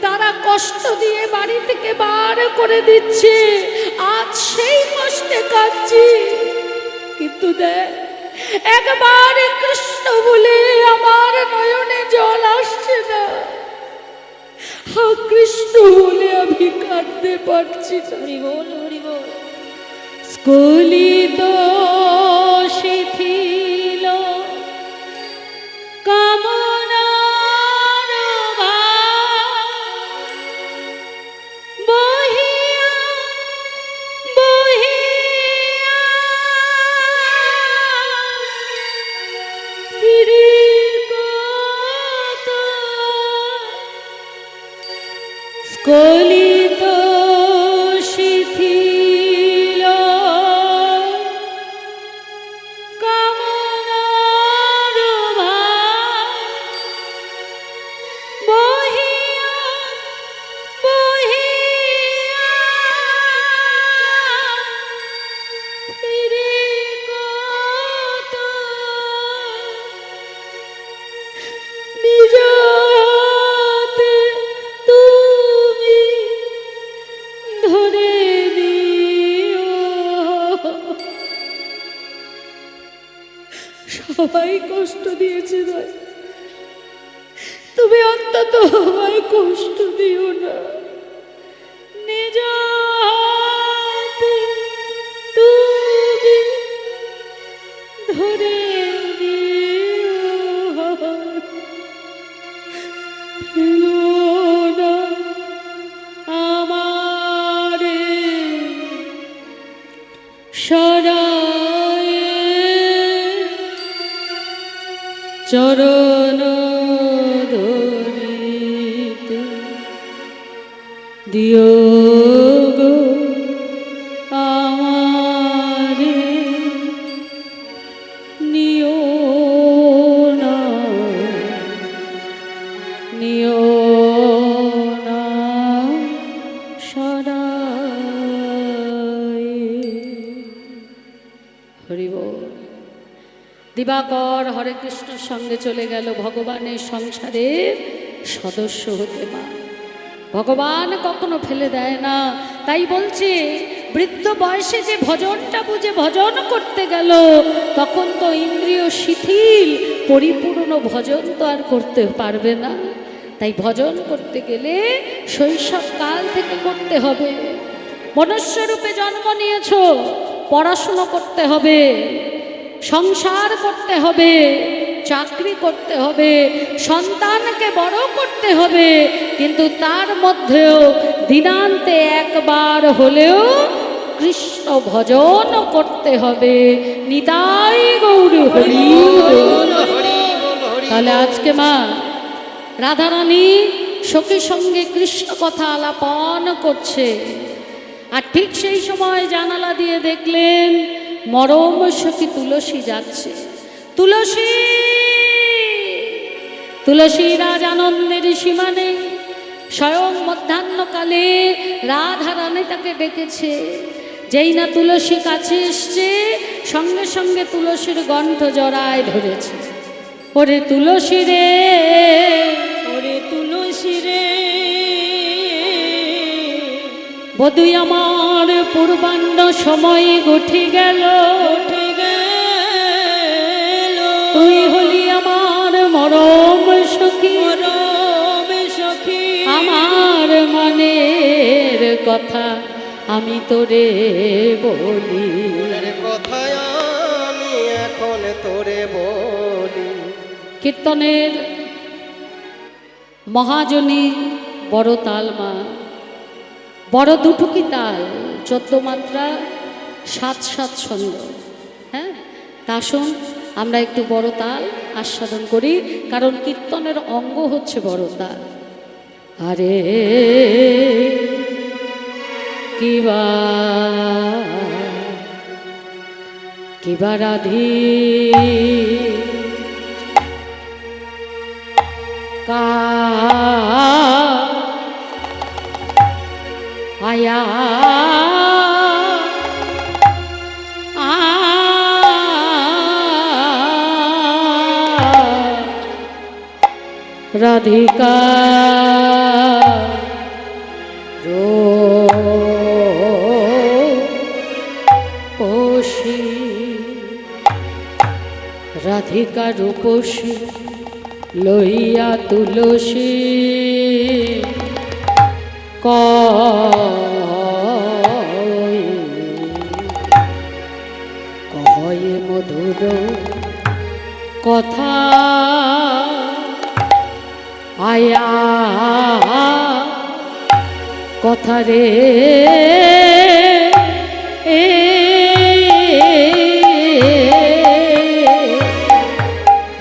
তারা কষ্ট দিয়ে বাড়ি থেকে বার করে দিচ্ছে, আজ সেই কষ্টে কাঁদছি। কিন্তু কিন্তু দেখ একবার কৃষ্ণ বলে আমার নয়নে জল আসছে না, কৃষ্ণ বলে আমি কাঁদতে পারছি না। হরি বল হরি বল। স্খলিত শিথিল কামনার ভার, বহিয়া বহিয়া ফিরে কত স্খলিত শিথিল কামনার ভার, বহিয়া বহিয়া ফিরে কত নিজ হাতে তুমি ধরে নিও। সবাই কষ্ট দিয়েছে ভাই, তুমি অন্তত আমায় কষ্ট দিও না। নিজ হাতে তুমি ধরে নিও, ফেলো না আমারে সরায়ে চরণ ধরিতে দিও গো আমারে নিও না, নিও না সরায়ে। হরি বল। দিবাকর হরে কৃষ্ণর সঙ্গে চলে গেল ভগবানের সংসারের সদস্য হতে। মা ভগবান কখনো ফেলে দেয় না, তাই বলছে বৃদ্ধ বয়সে যে ভজনটা বুঝে ভজন করতে গেল, তখন তো ইন্দ্রিয় শিথিল, পরিপূর্ণ ভজন তো আর করতে পারবে না। তাই ভজন করতে গেলে শৈশবকাল থেকে করতে হবে। মনুষ্যরূপে জন্ম নিয়েছ, পড়াশুনো করতে হবে, সংসার করতে হবে, চাকরি করতে হবে, সন্তানকে বড় করতে হবে, কিন্তু তার মধ্যেও দিনান্তে একবার হলেও কৃষ্ণ ভজন করতে হবে। নিতাই গৌর হরি বল। তাহলে আজকে মা রাধারানী সখীর সঙ্গে কৃষ্ণ কথা আলাপন করছে, আর ঠিক সেই সময় জানালা দিয়ে দেখলেন মরম সখী তুলসী যাচ্ছে। তুলসী তুলসী রাজ আনন্দের সীমা নেই। স্বয়ং মধ্যাহ্নকালে রাধা রানী তাকে ডেকেছে। যেই না তুলসী কাছে এসছে, সঙ্গে সঙ্গে তুলসীর গণ্ঠ জড়ায় ধরেছে। ওরে তুলসী রে, ওরে তুলসী রে, বধুই আমার পূর্বাহ্ন সময় গঠি গেল, উঠে গেল, তুই হলি আমার মরম সখী, পরম সখী, আমার মনের কথা আমি তোরে বলি। মনের কথায় আমি এখন তোরে বলি। কীর্তনের মহাজনী বড় তাল মা, বড় দুটুকি তাল, 14 মাত্রা, 7 ছন্দ। হ্যাঁ, তা আসুন আমরা একটু বড় তাল আস্বাদন করি, কারণ কীর্তনের অঙ্গ হচ্ছে বড় তাল। আরে কিবা রাধি কা আয়া রাধিকা রূপসী রাধিকা রূপসী লইয়া তুলসী কয়ে মধুর কথা আয়া কথা রে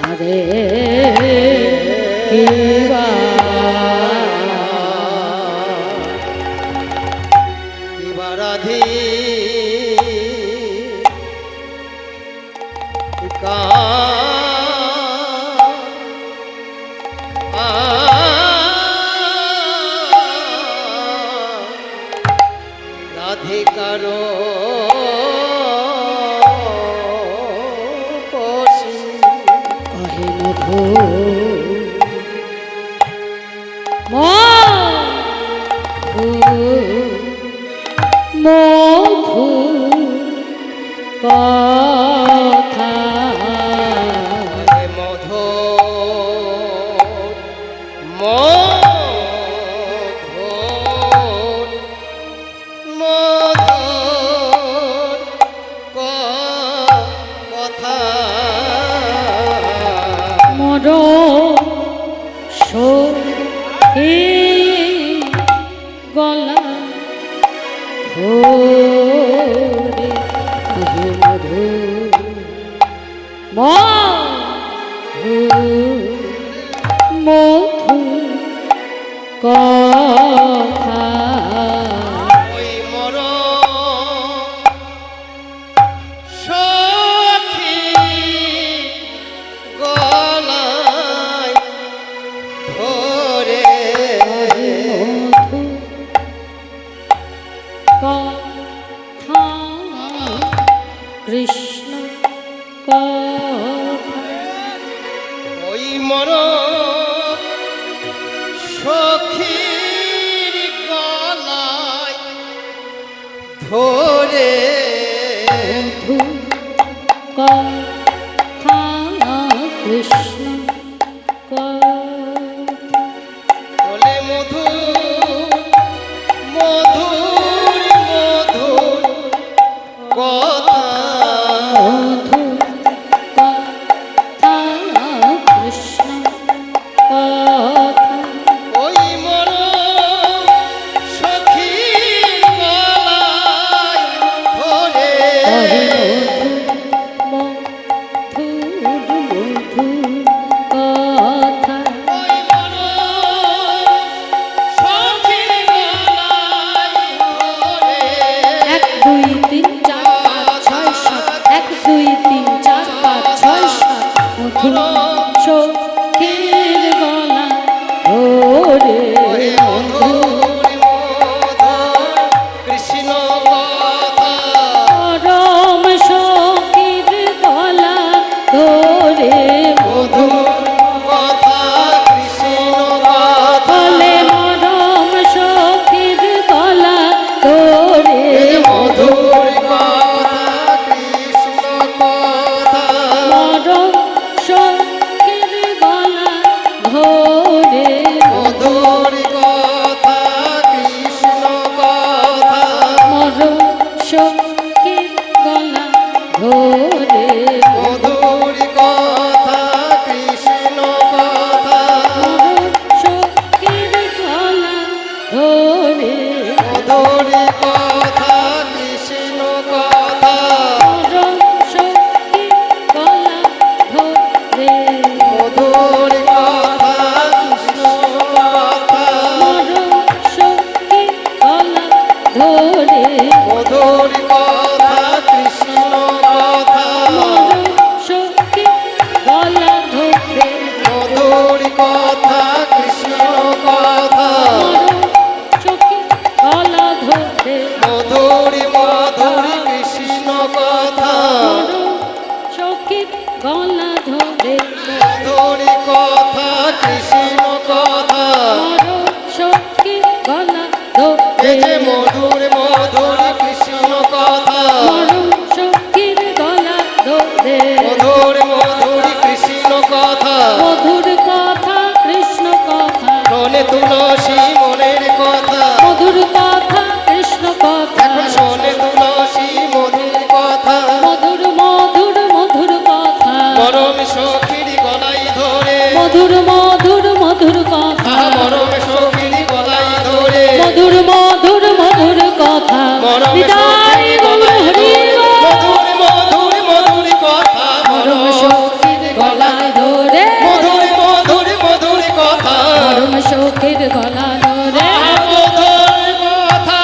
আরে কিবা রাধি রাধিকারো কহে মধু মধু কথা মধু কথা মর সখী গলা ধরে কহে মধু মধু মধু কথা ওই মর সখী গলায় ধরে মধু কথা কৃষ্ণ কথা ওই মর সখীর গলায় ধরে মধু কথা কৃষ্ণ কথা বলে মধু মধুর মধুর কথা মধু কথা কৃষ্ণ কথা ওই মর সখীর গলায় ধরে কহে মধুর কথা ওই মর সখীর গলায় ধরে 1 2 3 4 5 6 7 1 2 3 4 5 6 7 মধু সখীর গলা ধরে ওরে মধু মধুর মধুর কৃষ্ণ কথা পরম সখীর গলা ধরে মধু কথা কৃষ্ণ কথা বলে মরম সখীর গলা ধরে মধু মধুর কথা কৃষ্ণ কথা মরম সখীর মধুর মধুর মধুর কথা মরম সখিনী গলায় ধরে মধুর মধুর মধুর কথা মরম বিদায় সখিনী বল গলায় হরি ধরে বল। মধুর মধুর মধুর কথা মরম সখীর গলায় ধরে মধুর মধুর মধুর কথা মরম সখীর গলা ধরে মধুর কথা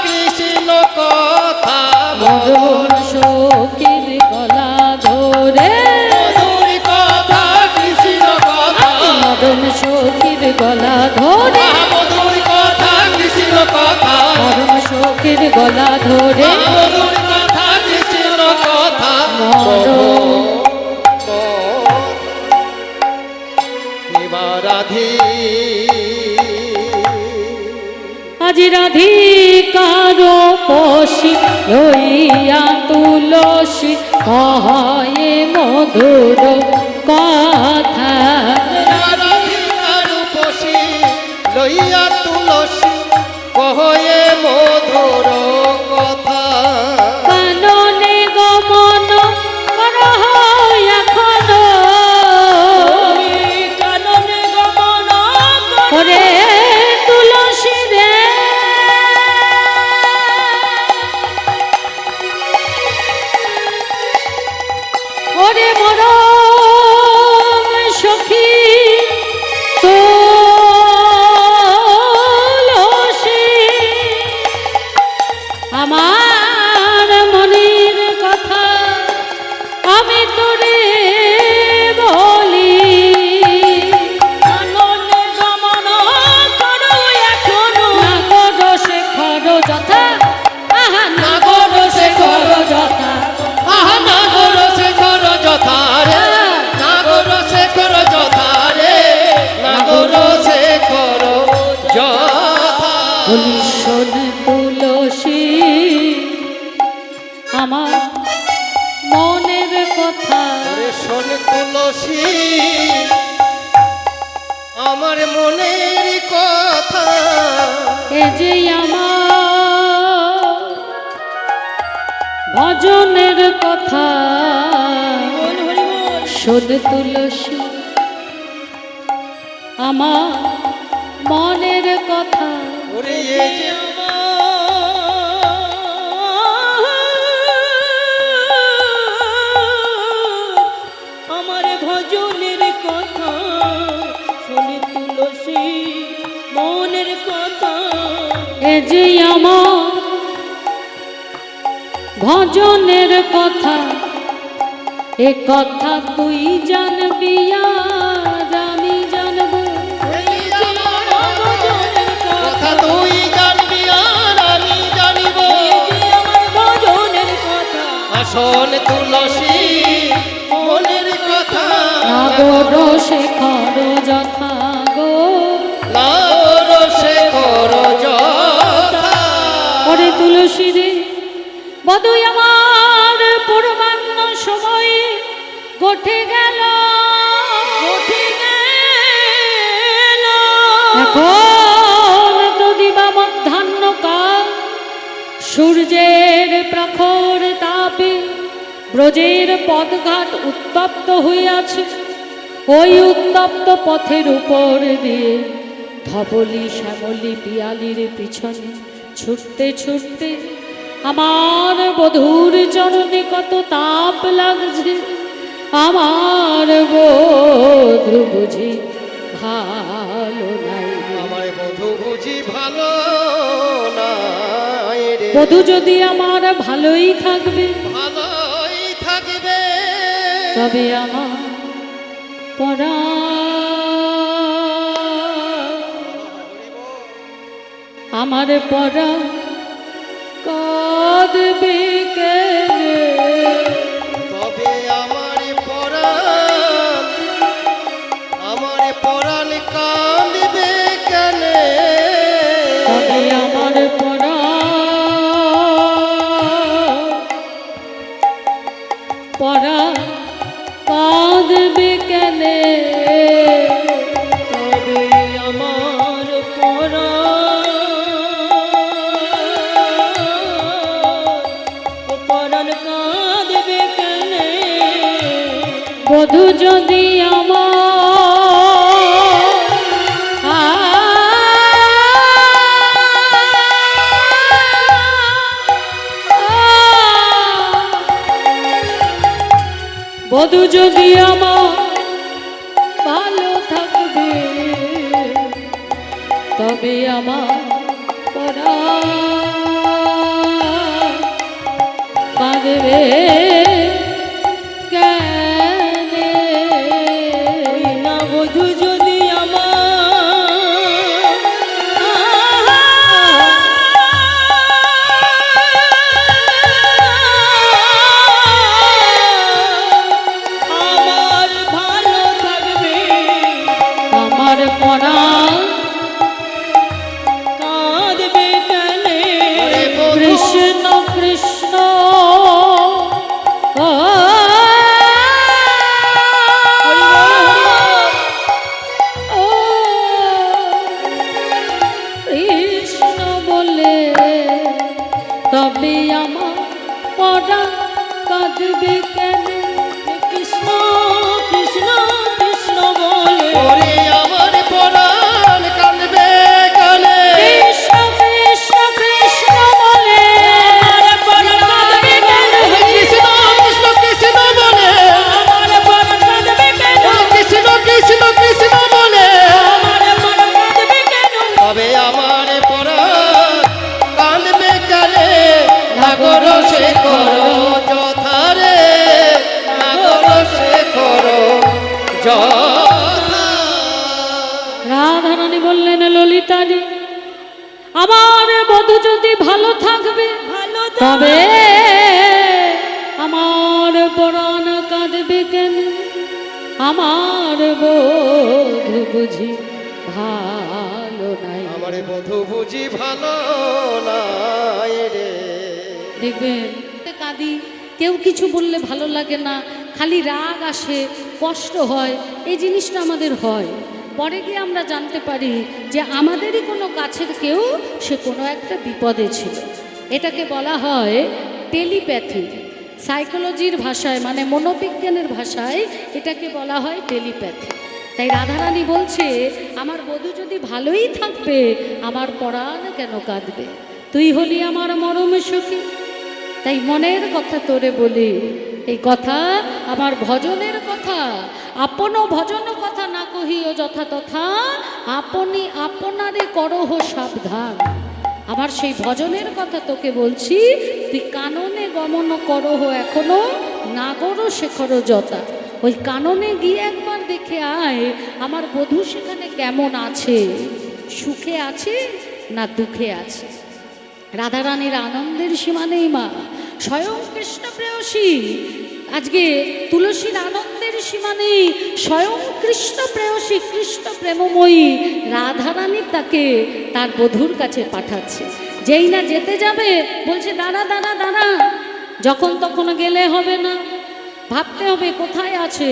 কৃষ্ণ কথা মরম সখীর গলা ধরে মধুর কথা কৃষ্ণ কথা মরম সখীর গলা ধরে মধুর কথা কৃষ্ণ কথা মরম সখীর গলা ধরে মধুর কথা কৃষ্ণ কথা মরম রাধে আজি রাধিকার পশি লইয়া তুলসী কহে মধুর কথা রাধিকার উপসী লইয়া তুলসী কহয়ে মধুর কথা কাননে গমন করহ এখন কাননে গমন করে তুলসী রে ওরে মরম সখী তুলসী আমার মনের কথা আমি তোরে বলি কাননে গমন করো এখনো নাগর শেখর যথা আহা নাগর শেখর যথা আহা নাগর শেখর যথা রে নাগর শেখর যথা রে নাগর শেখর যথা বলি শোন তুলসী আমার মনের কথা ওরে শোন তুলসী আমার মনের কথা এ যে আমার ভজনের কথা বল হরি বল শোন তুলসী আমার মনের কথা ওরে এই যে আমার ভজনের কথা শুনি তুলসী মনের কথা এ যে আমার ভজনের কথা এ কথা তুই জানবি আর আমি জানবো এই যে আমার ভজনের কথা তুই জানবি আর আমি জানিব এই যে আমার ভজনের কথা আসন তুলসী মনের কথা নাগর শেখর যথা গো নাগর শেখর যথা ওরে তুলসী রে বধুই আমার পূর্বাহ্ন সময় গঠে গেল উঠে গেল এখন তো দিবা মধ্যাহ্ন কাল সূর্যের প্রখর তাপে ব্রজের পথঘাট উত্তপ্ত হইয়াছে ওই উত্তপ্ত পথের উপর দিয়ে ধবলি শ্যামলি পিয়ালির পিছনে ছুটতে ছুটতে আমার বধূর চরণে কত তাপ লাগছে আমার বধূ বুঝি ভালো নাই আমার বধূ বুঝি ভালো নাই রে বধূ যদি আমার ভালোই থাকবে ভালোই থাকবে তবে আমার পরা আমার পরা কাঁদবে কেনে তবে আমার পরাণ কাঁদবে কেন তবে আমার পরা পরা কাঁদবে কেনে তবে আমার পরাণ কাঁদবে কেনে বধূ যদি আমার বধূ যদি আমার ভালো থাকবে তবে আমার পরাণ কাঁদবে কেনে? ওই না বধূ যদি আমার ভালো থাকবে, আমার পরাণ কাঁদবে কেনে? ওরে বধূ কৃষ্ণ কৃষ্ণ ও ও কৃষ্ণ বলে তবে আমার পরাণ কাঁদবে কেন? কৃষ্ণ কৃষ্ণ কৃষ্ণ বলে ওরে আমার পরাণ কাঁদবে কালে কৃষ্ণ কৃষ্ণ কৃষ্ণ বলে আমার পরাণ কাঁদবে কেন? কৃষ্ণ কৃষ্ণ কৃষ্ণ বলে আমার পরাণ কাঁদবে কেন? কৃষ্ণ কৃষ্ণ কৃষ্ণ বলে আমার পরাণ কাঁদবে কেন? তবে আমার পরাণ কাঁদবে কালে নাগর সে করো যথারে নাগর সে করো যথা রাধারানী বললেন ললিতারি আমার বধূ যদি ভালো থাকবে ভালো তবে আমার পরাণ কাঁদবে কেন? আমার বধূ বুঝি ভালো নাই। আমার বধূ বুঝি ভালো নাই রে দেখবেন কাঁদি, কেউ কিছু বললে ভালো লাগে না, খালি রাগ আসে, কষ্ট হয়, এই জিনিসটা আমাদের হয়। পরে গিয়ে আমরা জানতে পারি যে আমাদেরই কোনো কাছের কেউ সে কোনো একটা বিপদে ছিল। এটাকে বলা হয় টেলিপ্যাথি। সাইকোলজির ভাষায় মানে মনোবিজ্ঞানের ভাষায় এটাকে বলা হয় টেলিপ্যাথি। তাই রাধারানী বলছে আমার বধূ যদি ভালোই থাকবে আমার পরাণ কেন কাঁদবে? তুই হলি আমার মরম সখী। তাই মনের কথা তোরে বলি, এই কথা আমার ভজনের কথা। আপন ভজন কথা না কহিও যথা তথা, আপনি আপনারে করহ সাবধান। আমার সেই ভজনের কথা তোকে বলছি, তুই কাননে গমন করহ এখনো নাগর শেখর যথা। ওই কাননে গিয়ে একবার দেখে আয় আমার বধূ সেখানে কেমন আছে, সুখে আছে না দুঃখে আছে। রাধারানীর আনন্দের সীমা নেই মা, স্বয়ং কৃষ্ণ প্রেয়সী। আজকে তুলসীর আনন্দের সীমা নেই, স্বয়ং কৃষ্ণ প্রেয়সী কৃষ্ণ প্রেমময়ী রাধারানী তাকে তার বধূর কাছে পাঠাচ্ছে। যেই না যেতে যাবে বলছে দাঁড়া দাঁড়া দাঁড়া, যখন তখন গেলে হবে না, ভাবতে হবে কোথায় আছে।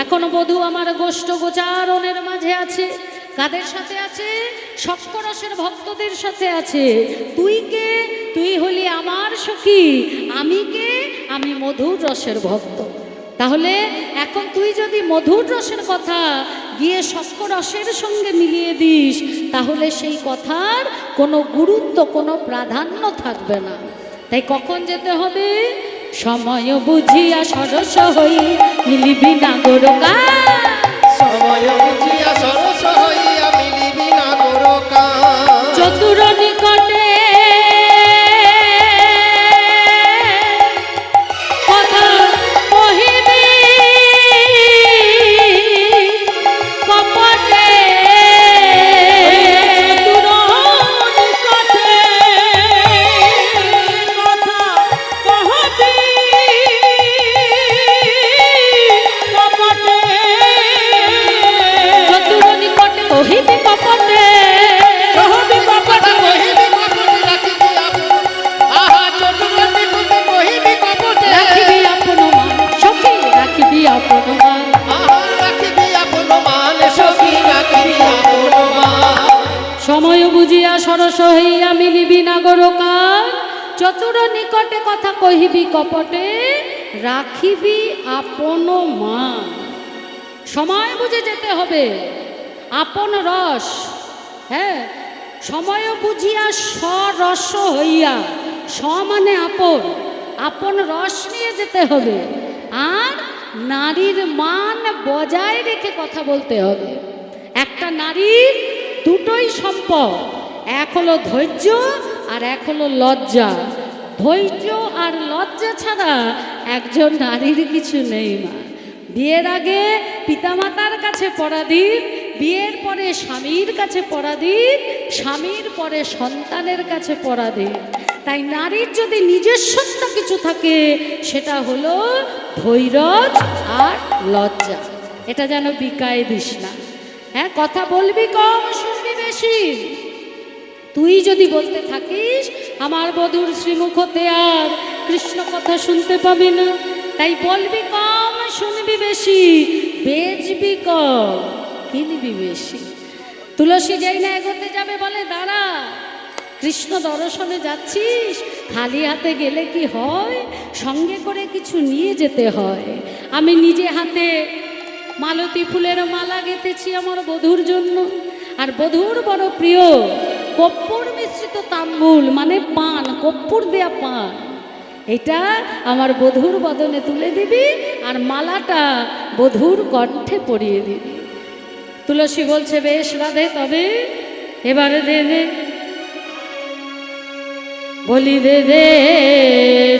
এখনো বধূ আমার গোষ্ঠ গোচারণের মাঝে আছে। কাদের সাথে আছে? শক্করসের ভক্তদের সাথে আছে। তুই কে? তুই হলি আমার সখী। আমি কে? আমি মধুর রসের ভক্ত। তাহলে এখন তুই যদি মধুর রসের কথা গিয়ে শক্করসের সঙ্গে মিলিয়ে দিস, তাহলে সেই কথার কোনো গুরুত্ব কোনো প্রাধান্য থাকবে না। তাই কখন যেতে হবে? সময় বুঝিয়া সরস হই মিলিবি নাগর গান। সময় বুঝিয়া সরস হইয়া মিলিবি নাগর গান। চতুর নিকটে কথা কহিবি কপটে। চতুর নিকটে কহিবি কপটে। কহিবি কপটে রাখিবি আপন। আহা চতুর নিকটে কহিবি কপটে রাখিবি আপন মান সখী রাখিবি আপন মান। আহা রাখিবি আপন মান সখী রাখিবি আপন মান। সময় বুঝিয়া সরস হইয়া মিলিবি নাগর কান। চতুর নিকটে কথা কহিবি কপটে রাখিবি আপন মান। সময় বুঝে যেতে হবে। আপন রস, হ্যাঁ, সময় বুঝিয়া সরস হইয়া, স মানে আপন, আপন রস নিয়ে যেতে হবে। আর নারীর মান বজায় রেখে কথা বলতে হবে। একটা নারীর দুটোই সম্পদ, এক হলো ধৈর্য আর এক হলো লজ্জা। ধৈর্য আর লজ্জা ছাড়া একজন নারীর কিছু নেই মা। বিয়ের আগে পিতামাতার কাছে পরাধীন, বিয়ের পরে স্বামীর কাছে পরাধীন, স্বামীর পরে সন্তানের কাছে পরাধীন। তাই নারীর যদি নিজস্বত্ব কিছু থাকে সেটা হলো ধৈর্য আর লজ্জা। এটা যেন বিকায় দিস না। হ্যাঁ, কথা বলবি কম, শুনবি বেশি। তুই যদি বলতে থাকিস আমার বধূর শ্রীমুখতে আর কৃষ্ণ কথা শুনতে পাবি না, তাই বলবি কম, শুনবি বেশি, বেচবি কম, কিনবি বেশি। তুলসী যেই না এগোতে যাবে বলে দাঁড়া, কৃষ্ণ দর্শনে যাচ্ছিস, খালি হাতে গেলে কি হয়, সঙ্গে করে কিছু নিয়ে যেতে হয়। আমি নিজে হাতে মালতী ফুলের মালা গেঁথেছি আমার বধূর জন্য। আর বধূর বড় প্রিয় কর্পূর মিশ্রিত তাম্বুল, মানে পান, কর্পূর দেয়া পান, এটা আমার বধূর বদনে তুলে দিবি আর মালাটা বধূর কণ্ঠে পরিয়ে দিবি। তুলসী বলছে বেশ রাধে, তবে এবারে দে দে, বলি দে দে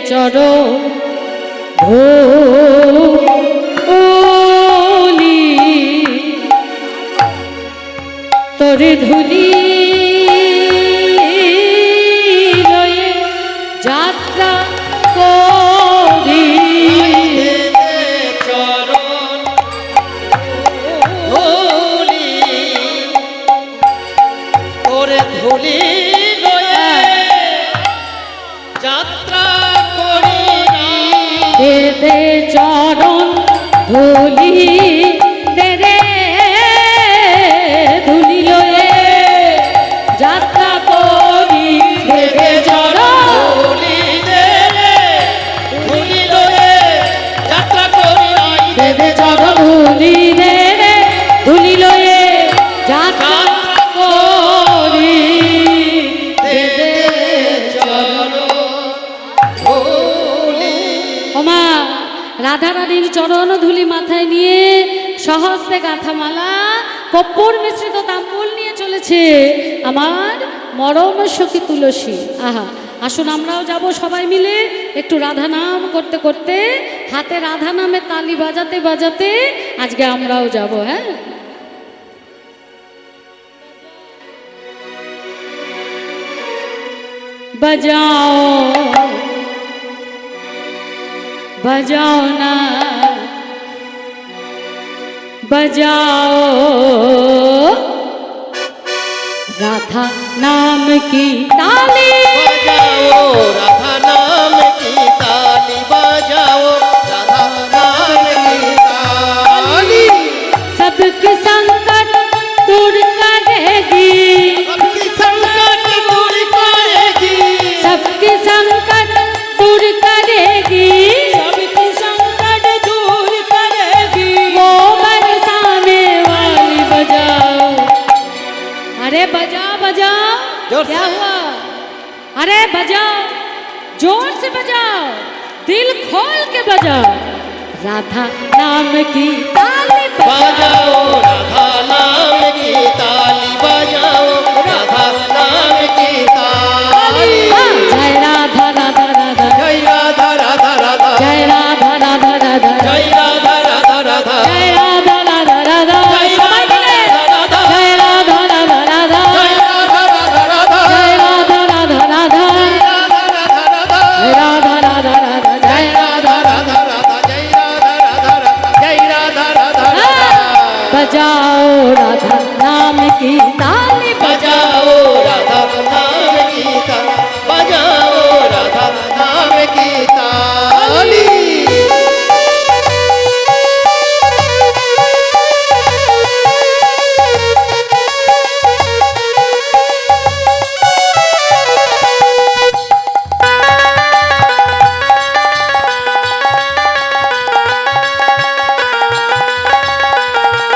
চড়ো ধুলি, তোরে ধুলি লয়ে যাত্রা করি। চরণ ধুলি, তোরে ধুলি লয়ে যাত্রা করি। দে দে চরণ ধুলি, দে রে ধুলি লয়ে যাত্রা করি। দে দে চরণ ধুলি দে রে, ধুলি লয়ে যাত্রা করি। দে দে চরণ ধুলি, দে রে ধুলি লয়ে যাত্রা করি। দে দে চরণ ধুলি। ওমা রাধারানীর চরণ ধুলি মাথায় নিয়ে সহস্তে গাঁথা মালা, কর্পূর মিশ্রিত তাম্বুল নিয়ে চলেছে আমার মরম সখী তুলসী। আহা, আসুন আমরাও যাব সবাই মিলে একটু রাধা নাম করতে করতে, হাতে রাধা নামে তালি বাজাতে বাজাতে আজকে আমরাও যাব। হ্যাঁ, বাজাও बजाओ ना बजाओ राधा नाम की ताली, बजाओ राधा नाम की ताली, बजाओ राधा नाम की ताली। सबके संकट दूर करेगी, सबकी संकट दूर करेगी, सबके संकट दूर करेगी, सबकी संकट दूर करेगी। वो बरसाने वाली। बजाओ, अरे बजाओ बजाओ, जोर क्या से। हुआ? अरे बजाओ, जोर से बजाओ, दिल खोल के बजाओ, राधा नाम की ताली बजाओ राधा नाम की ताली, बजाओ राधा नाम की ताली। जय राधा राधा राधा, जय राधा राधा राधा, जय राधा राधा राधा, जय राधा राधा राधा, जय राधा राधा राधा, जय राधा राधा, जय राधा राधा राधा, जय राधा राधा राधा, जय राधा राधा राधा, जय राधा राधा राधा, जय राधा राधा राधा, जय राधा राधा राधा, जय राधा राधा राधा, जय राधा राधा राधा। बजाओ राधा नाम की ताली, बजाओ राधा नाम की ताली, बजाओ राधा नाम की ताली।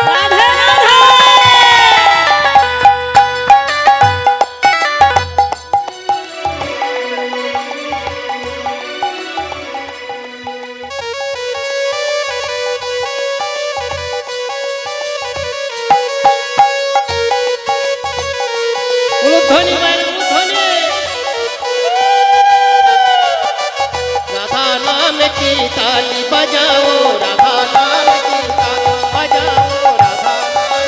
राधे राधे। ताली बजाओ राधा नाम की ताली बजाओ राधा नाम की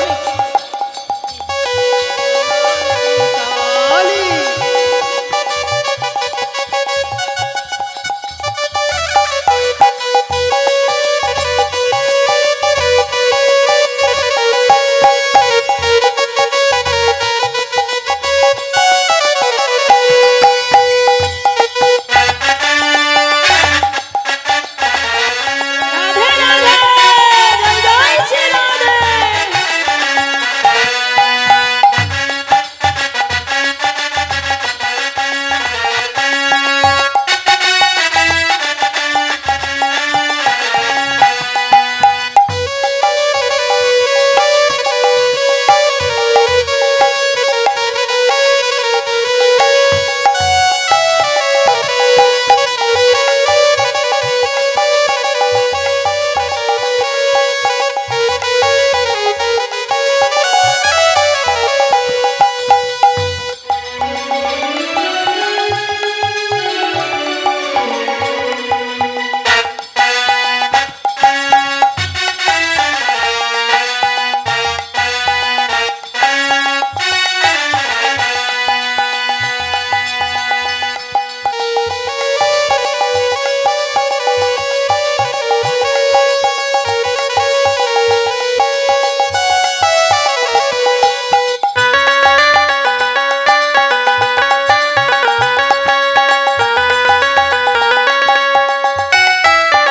ताली। राधे राधे जय श्री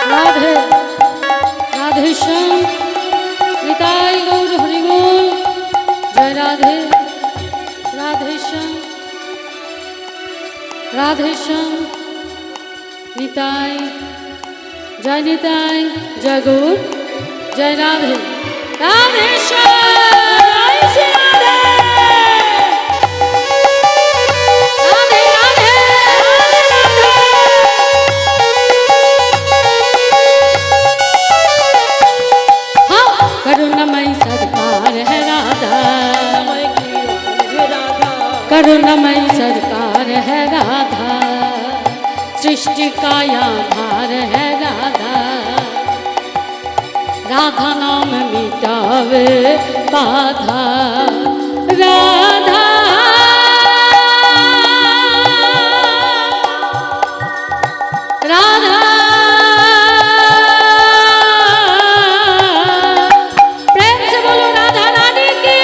राधे। राधे राधे श्याम निताई गौर हरिबोल जय राधे राधे श्याम निताई जय गौर जय राधे राधे श्याम जय श्री राधे। राधे राधे हाँ करुणामयी सरकार है राधा समय की राधे राधा। करुणामयी सरकार है राधा सृष्टि का आधार है राधा राधा नाम मिटावे बाधा राधा राधा प्रेम से बोलो राधा रानी की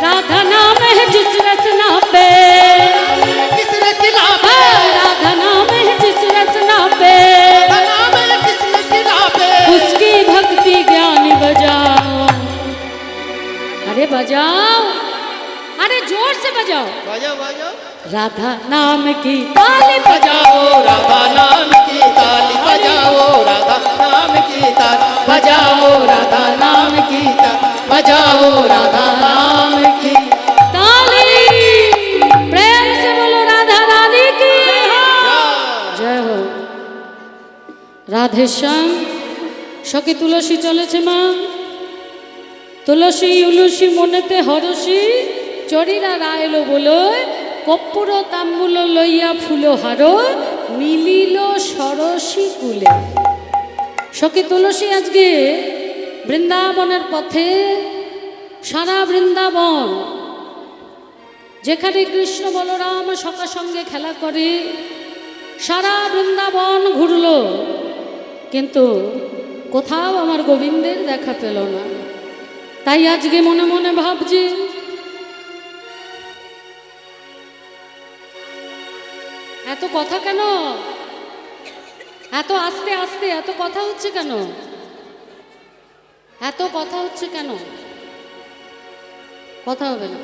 राधा नाम है जिस रचना पे किस रचना पे राधा नाम है जिस रचना पे नाम है किस रचना पे उसकी भक्ति ज्ञान बजाओ अरे बजाओ अरे जोर से बजाओ बजाओ बजाओ राधा नाम की ताली बजाओ राधा नाम की ताली बजाओ राधा नाम की ताली बजाओ राधा नाम की ताली बजाओ राधा नाम की ताली प्रेम से बोलो राधा रानी की जय हो राधे श्याम সখী তুলসী চলেছে মা তুলসী উলসী মনেতে হরসী চরিরা রায়লো বলো কর্পূর তাম্বুল লইয়া ফুল হার মিলিল সরসী কুলে সখী তুলসী আজকে বৃন্দাবনের পথে সারা বৃন্দাবন যেখানে কৃষ্ণ বলরাম সখা সঙ্গে খেলা করে সারা বৃন্দাবন ঘুরল কিন্তু কোথাও আমার গোবিন্দের দেখা পেল না তাই আজকে মনে মনে ভাবছি এত কথা কেন এত আস্তে আস্তে এত কথা হচ্ছে কেন এত কথা হচ্ছে কেন কথা হবে না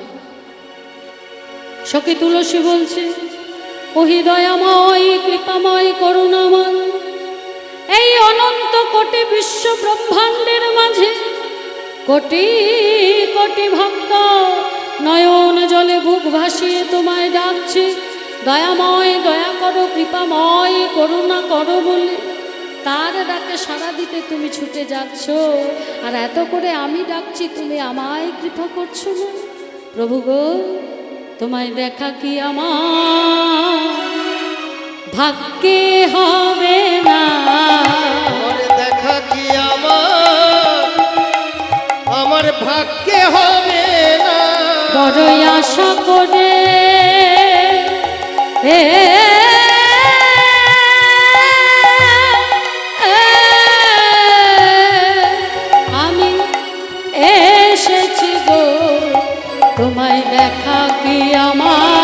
সখী তুলসী বলছে ওহি দয়াময় কৃপাময় করুণাময় এই অনন্ত কোটি বিশ্ব ব্রহ্মাণ্ডের মাঝে কোটি কোটি ভক্ত নয়ন জলে বুক ভাসিয়ে তোমায় ডাকছে দয়াময় দয়া করো কৃপাময় করুণা করো বলে তার ডাকে সাড়া দিতে তুমি ছুটে যাচ্ছ আর এত করে আমি ডাকছি তুমি আমায় কৃপা করছো না প্রভু গো তোমায় দেখা কি আমার ভাগ্যে হবে না তোর দেখা কি আমার ভাগ্যে হবে না। বড়ই আশা করে আমি এসেছি গো, তোমায় দেখা কি আমার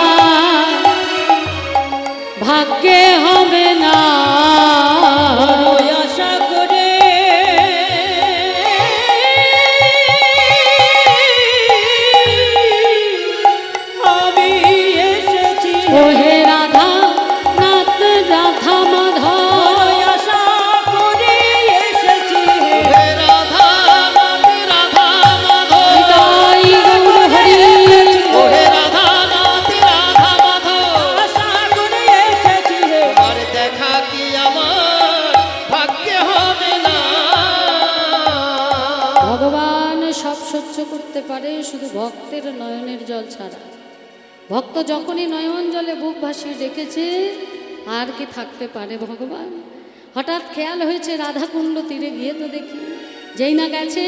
ভাগ্যে হবে না। ওই আশা করে আমি এসেছি ওহে রাধা নাথ রাধা মাধব, ওই আশা করে এসেছি হে রাধা নাথ রাধা মাধব, হৃদয় গৌর হরি। ওহে রাধা নাথ রাধা মাধব, আশা করে এসেছি তোমার দেখা কি আমার ভাগ্যে হবে না। ভগবান সব সহ্য করতে পারে, শুধু ভক্তের নয়নের জল ছাড়া। ভক্ত যখনই নয়ন জলে বুক ভাসিয়ে ডেকেছে, আর কি থাকতে পারে ভগবান। হঠাৎ খেয়াল হয়েছে রাধাকুণ্ড তীরে গিয়ে তো দেখি, যেই না গেছে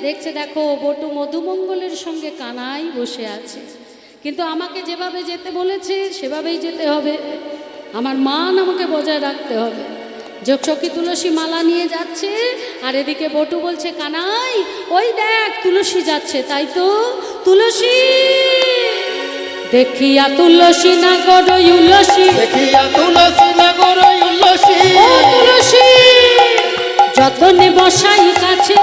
দেখছে দেখো বটু মধুমঙ্গলের সঙ্গে কানাই বসে আছে। কিন্তু আমাকে যেভাবে যেতে বলেছে সেভাবেই যেতে হবে, আমার মান আমাকে বজায় রাখতে হবে। যোগসখী তুলসী মালা নিয়ে যাচ্ছে, আর এদিকে বটু বলছে কানাই ওই দেখ তুলসী যাচ্ছে, তাই তো তুলসী দেখিয়া তুলসী না গড় উলসী, দেখিয়া তুলসী নগর উল্লসী, ও তুলসী যতনে বসাই কাছে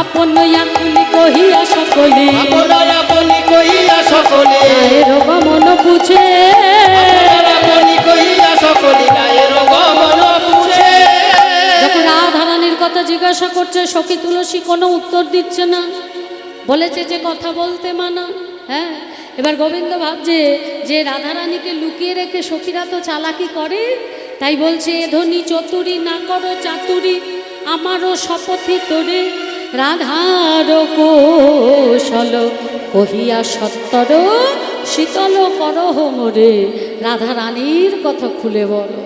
আপন আকুলি কহিয়া সকলে, আপনার আপনি কইয়া সকলে, আয়ের মন বুঝে আপনার আপনি কইয়া সকলে, গায়ের গমন পুছে। যখন রাধারানীর কথা জিজ্ঞাসা করছে সখী তুলসী কোনো উত্তর দিচ্ছে না, বলেছে যে কথা বলতে মানা। হ্যাঁ, এবার গোবিন্দ ভাবছে যে রাধারানীকে লুকিয়ে রেখে সখীরা তো চালাকি করে, তাই বলছে এ ধনী চতুরি না করো চাতুরি, আমারও শপথি তোরে রাধার কৌশল কহিয়া সত্তর শীতল করহ মোরে। রাধারানীর কথা খুলে বলো।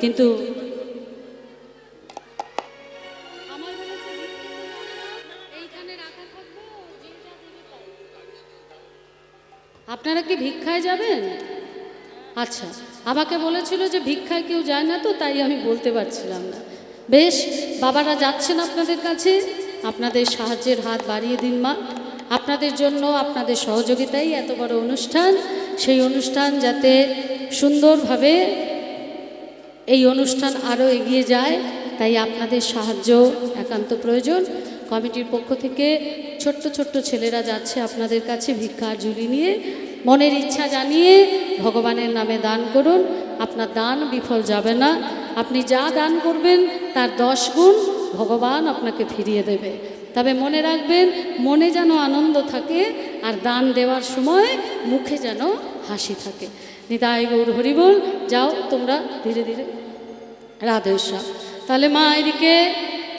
কিন্তু আপনারা কি ভিক্ষায় যাবেন? আচ্ছা, আমাকে বলেছিল যে ভিক্ষায় কেউ যায় না, তো তাই আমি বলতে পারছিলাম না। বেশ, বাবারা যাচ্ছেন আপনাদের কাছে, আপনাদের সাহায্যের হাত বাড়িয়ে দিন মা। আপনাদের জন্য আপনাদের সহযোগিতাই এত বড় অনুষ্ঠান, সেই অনুষ্ঠান যাতে সুন্দরভাবে এই অনুষ্ঠান আরও এগিয়ে যায়, তাই আপনাদের সাহায্য একান্ত প্রয়োজন। কমিটির পক্ষ থেকে ছোট্ট ছোট্ট ছেলেরা যাচ্ছে আপনাদের কাছে ভিক্ষার ঝুলি নিয়ে। মনের ইচ্ছা জানিয়ে ভগবানের নামে দান করুন, আপনার দান বিফল যাবে না। আপনি যা দান করবেন তার 10 গুণ ভগবান আপনাকে ফিরিয়ে দেবে। তবে মনে রাখবেন, মনে যেন আনন্দ থাকে, আর দান দেওয়ার সময় মুখে যেন হাসি থাকে। নিতাই গৌর হরিবোল। যাও তোমরা ধীরে ধীরে রাধেশ্বর। তাহলে মা এদিকে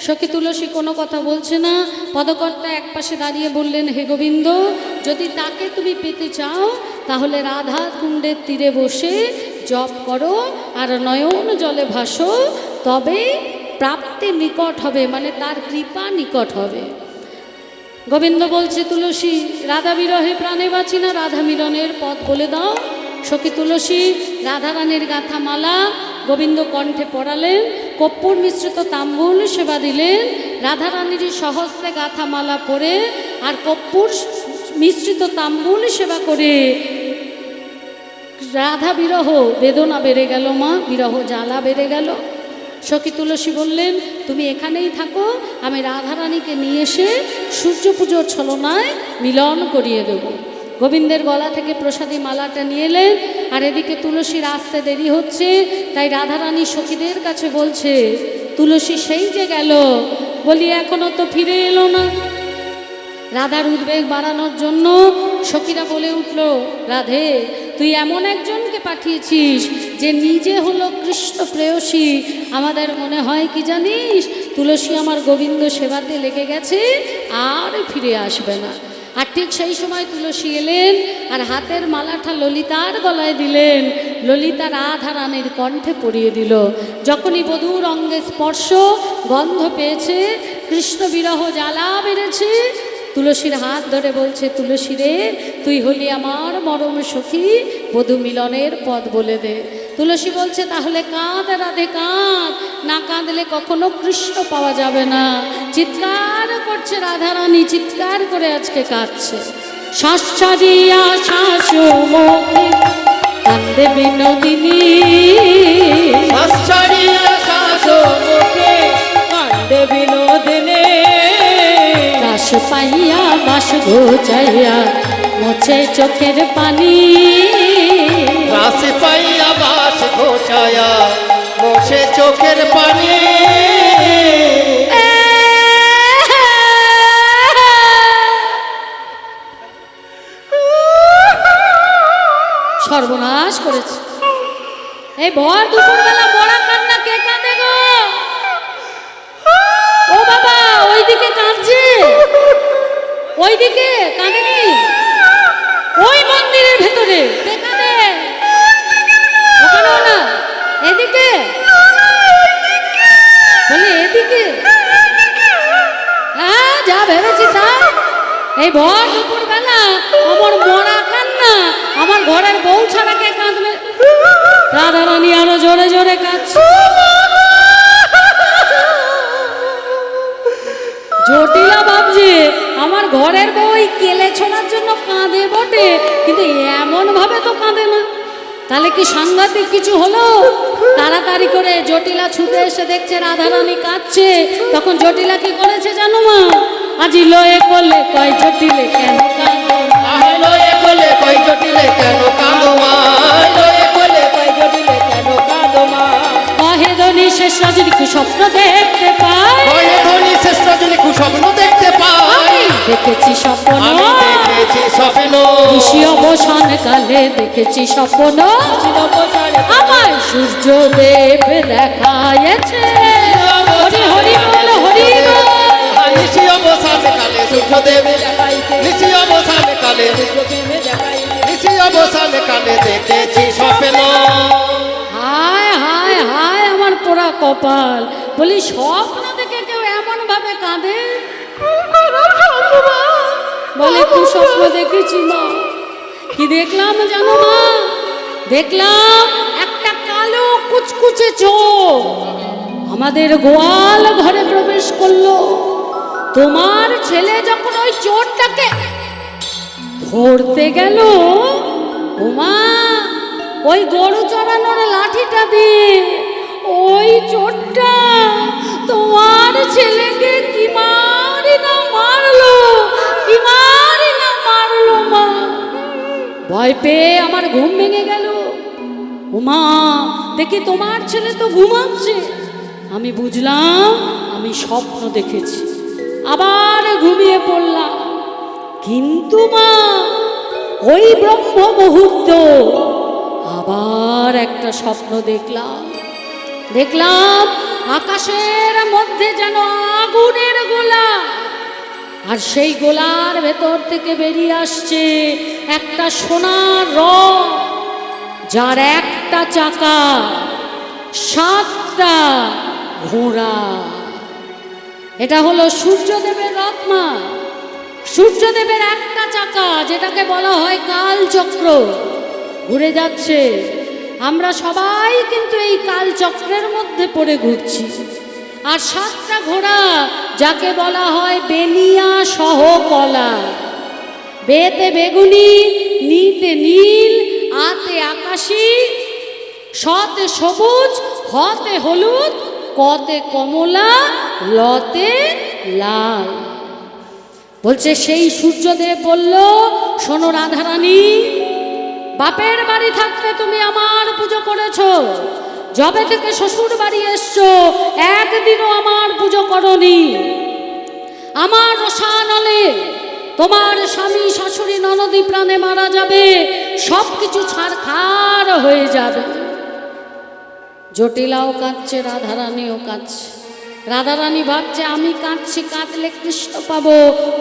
সখী তুলসী কোনো কথা বলছে না। পদকর্তা এক পাশে দাঁড়িয়ে বললেন, হে গোবিন্দ, যদি তাকে তুমি পেতে চাও তাহলে রাধা কুণ্ডের তীরে বসে জপ করো আর নয়ন জলে ভাসো, তবে প্রাপ্তি নিকট হবে, মানে তার কৃপা নিকট হবে। গোবিন্দ বলছে, তুলসী রাধা বিরহে প্রাণে বাঁচি না, রাধা মিলনের পথ বলে দাও। সখী তুলসী রাধারানীর গাঁথা মালা গোবিন্দ কণ্ঠে পড়ালেন, কর্পূর মিশ্রিত তাম্বুল সেবা দিলেন। রাধারানীর সহস্রে গাঁথা মালা পরে আর কর্পূর মিশ্রিত তাম্বুল সেবা করে রাধা বিরহ বেদনা বেড়ে গেল মা, বিরহ জ্বালা বেড়ে গেল। সখী তুলসী বললেন, তুমি এখানেই থাকো, আমি রাধারানীকে নিয়ে এসে সূর্য পুজোর ছলনায় মিলন করিয়ে দেব। গোবিন্দের গলা থেকে প্রসাদী মালাটা নিয়ে এলেন, আর এদিকে তুলসীর আসতে দেরি হচ্ছে, তাই রাধারানী সখীদের কাছে বলছে, তুলসী সেই যে গেল, বলি এখনো তো ফিরে এলো না। রাধার উদ্বেগ বাড়ানোর জন্য সখীরা বলে উঠল, রাধে তুই এমন একজনকে পাঠিয়েছিস যে নিজে হলো কৃষ্ণ প্রেয়সী। আমাদের মনে হয় কি জানিস, তুলসী আমার গোবিন্দ সেবাতে লেগে গেছে, আর ফিরে আসবে না। আর ঠিক সেই সময় তুলসী এলেন আর হাতের মালাটা ললিতার গলায় দিলেন, ললিতা রাধা রানীর কণ্ঠে পরিয়ে দিল। যখনই বধূর অঙ্গে স্পর্শ গন্ধ পেয়েছে, কৃষ্ণ বিরহ জ্বালা বেড়েছে, তুলসীর হাত ধরে বলছে, তুলসী রে তুই হলি আমার মরম সখী, বধূ মিলনের পথ বলে দে। তুলসী বলছে, তাহলে কাঁদ রাধে কাঁদ, না কাঁদলে কখনো কৃষ্ণ পাওয়া যাবে না। চিৎকার করছে রাধারানী, চিৎকার করে আজকে কাঁদছে। শ্বাস ছাড়িয়া শ্বাস মুখে কান্দে বিনোদিনী, শ্বাস ছাড়িয়া শ্বাস মুখে কান্দে বিনোদিনী, রাস পাইয়া বাস ঘোচাইয়া মোছে চোখের পানি, রাস পাইয়া বাস ঘোচায়া মোছে চোখের পানি। সর্বনাশ করেছে। এই ভর দুপুরবেলা বড়া কান্না কে কাঁদে গো? ও বাবা, ওইদিকে কাঁদছে, ওইদিকে কাঁদেনি, ওই মন্দিরের ভেতরে কে কাঁদে? ওখানেও না, এদিকে বলে, এদিকে। হ্যাঁ, যা ভেবেছি তা। এই ভর দুপুরবেলা আমার মরা কান্না, আমার ঘরের বউ ছাড়া কে কাঁদবে? রাধারানী আরো জোরে জোরে কাঁদছে। জটিলা ভাবছে আমার ঘরের বউ ওই কেলে ছোড়ার জন্য কাঁদে বটে, কিন্তু এমন ভাবে তো কাঁদে না। তাহলে কি সাংঘাতিক কিছু হলো? তাড়াতাড়ি করে জটিলা ছুটে এসে দেখছে রাধারানী কাঁদছে। তখন জটিলা কি করেছে জানো মা? আজি লয়ে করলে কয় জটিলে কেন কাঁদো? আহে লয়ে কোলে কই জটিলে কেন কাঁদো মা? লয়ে কোলে কই জটিলে কেন কাঁদো মা? কহে ধনী শেষ রজনী স্বপ্ন দেখতে পায়, কয়ে ধনী শেষ রজনী স্বপ্ন দেখতে পাই। দেখেছি স্বপ্ন, আমি দেখেছি স্বপ্ন, ঋষি অবসান কালে দেখেছি স্বপ্ন, আমার সূর্য দেব দেখায়েছে। হরি হরি বল, হরি বল। ঋষি অবসান কালে সূর্যদেব, ঋষি অবসান কালে, ঋষি অবসান কালে দেখেছি স্বপ্ন। হায় হায় হায় আমার পোড়া কপাল। বলি স্বপ্ন দেখে কেউ এমন ভাবে কাঁদে? বলে তুই স্বপ্ন দেখেছি মা। কি দেখলাম জানো মা? দেখলাম একটা কালো কুচকুচে চোর আমাদের গোয়াল ঘরে প্রবেশ করলো। তোমার ছেলে যখন ওই চোরটাকে ধরতে গেল, ওমা ওই গরু চড়ানোর লাঠিটা দিয়ে ওই চোরটা তোমার ছেলেকে কি মারি না মারলো, কি মারি না মারলো মা। ভয় পেয়ে আমার ঘুম ভেঙে গেল। ওমা দেখি তোমার ছেলে তো ঘুমাচ্ছে। আমি বুঝলাম আমি স্বপ্ন দেখেছি, আবার ঘুমিয়ে পড়লাম। কিন্তু মা ওই ব্রহ্ম মুহূর্ত আবার একটা স্বপ্ন দেখলাম। দেখলাম আকাশের মধ্যে যেন আগুনের গোলা, আর সেই গোলার ভেতর থেকে বেরিয়ে আসছে একটা সোনার রথ, যার একটা চাকা, 7টা ঘোড়া। এটা হলো সূর্যদেবের রথ মা। সূর্যদেবের একটা চাকা, যেটাকে বলা হয় কালচক্র, ঘুরে যাচ্ছে। আমরা সবাই কিন্তু এই কালচক্রের মধ্যে পড়ে ঘুরছি। আর 7টা ঘোড়া, যাকে বলা হয় বেনিয়া সহ কলা। বেতে বেগুনি, নীতে নীল, আতে আকাশী, শতে সবুজ, হতে হলুদ, কতে কমলা, লতে লাল। বলছে সেই সূর্যদেব বলল, শোনো রাধারানী, বাপের বাড়ি থাকতে তুমি আমার পুজো করেছো, যবে থেকে শ্বশুর বাড়ি এসছো একদিনও আমার পুজো করনি। আমার রসানলে তোমার স্বামী শাশুড়ি ননদী প্রাণে মারা যাবে, সব কিছু ছাড়খাড় হয়ে যাবে। জটিলাও কাঁদছে, রাধারানীও কাঁদছে। রাধারানী ভাবছে আমি কাঁদছি, কাঁদলে কৃষ্ণ পাবো,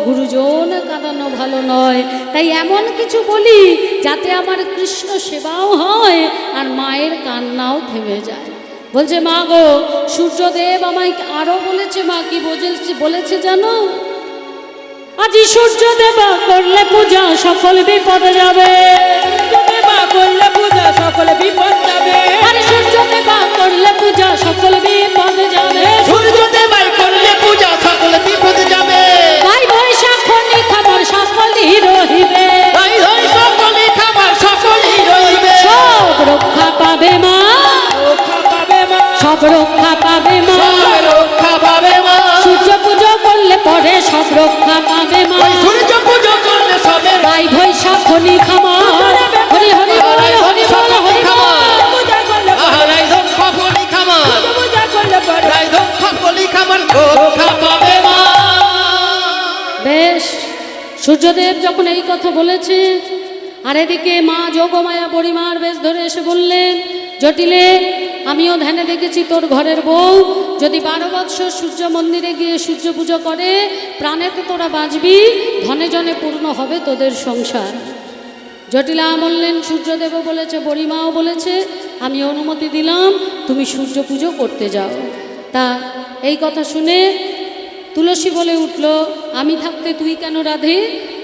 গুরুজন কাঁদানো ভালো নয়, তাই এমন কিছু বলি যাতে আমার কৃষ্ণ সেবাও হয় আর মায়ের কান্নাও থেমে যায়। বলছে মা গো, সূর্যদেব আমায় আরো বলেছে, মা কি বলেছে জানো? আজি সূর্যদেবা করলে পূজা সকল বিপদ যাবে, সূর্যদেবা করলে পূজা সকল বিপদ যাবে, আরে সূর্যদেবা করলে পূজা সকল বিপদ যাবে, সূর্যদেবাই করলে পূজা সকল বিপদ যাবে, ভাই বৈশাখ খনি খাবার সকলই রহিবে, তাই হয় সকলে খাবার সকলেই রইবে, সব রক্ষা পাবে মা, রক্ষা পাবে মা, সব রক্ষা পাবে মা, সব রক্ষা পাবে মা, সূর্য পুজো করলে পরে সব রক্ষা পাবে মা, ওই সূর্য পুজো করলে সবে ভাই বৈশাখ খনি খাবার, হরি হরি বল, হরি বল, হরি বল। পূজা করলে পরে, রাইধন খপলি খামার, পূজা করলে পরে, রাইধন খপলি খামার রক্ষা পাবে মা। বেশ, সূর্যদেব যখন এই কথা বলেছে, আর এদিকে মা যোগমায়া বুড়িমার বেশ ধরে এসে বললেন, জটিলে আমিও ধ্যানে দেখেছি তোর ঘরের বউ যদি 12 বৎসর সূর্য মন্দিরে গিয়ে সূর্য পুজো করে, প্রাণেতে তোরা বাঁচবি, ধনে জনে পূর্ণ হবে তোদের সংসার। জটিলা বললেন, সূর্যদেবও বলেছে, বুড়িমাও বলেছে, আমি অনুমতি দিলাম, তুমি সূর্য পুজো করতে যাও। তা এই কথা শুনে তুলসী বলে উঠল, আমি থাকতে তুই কেন রাধে,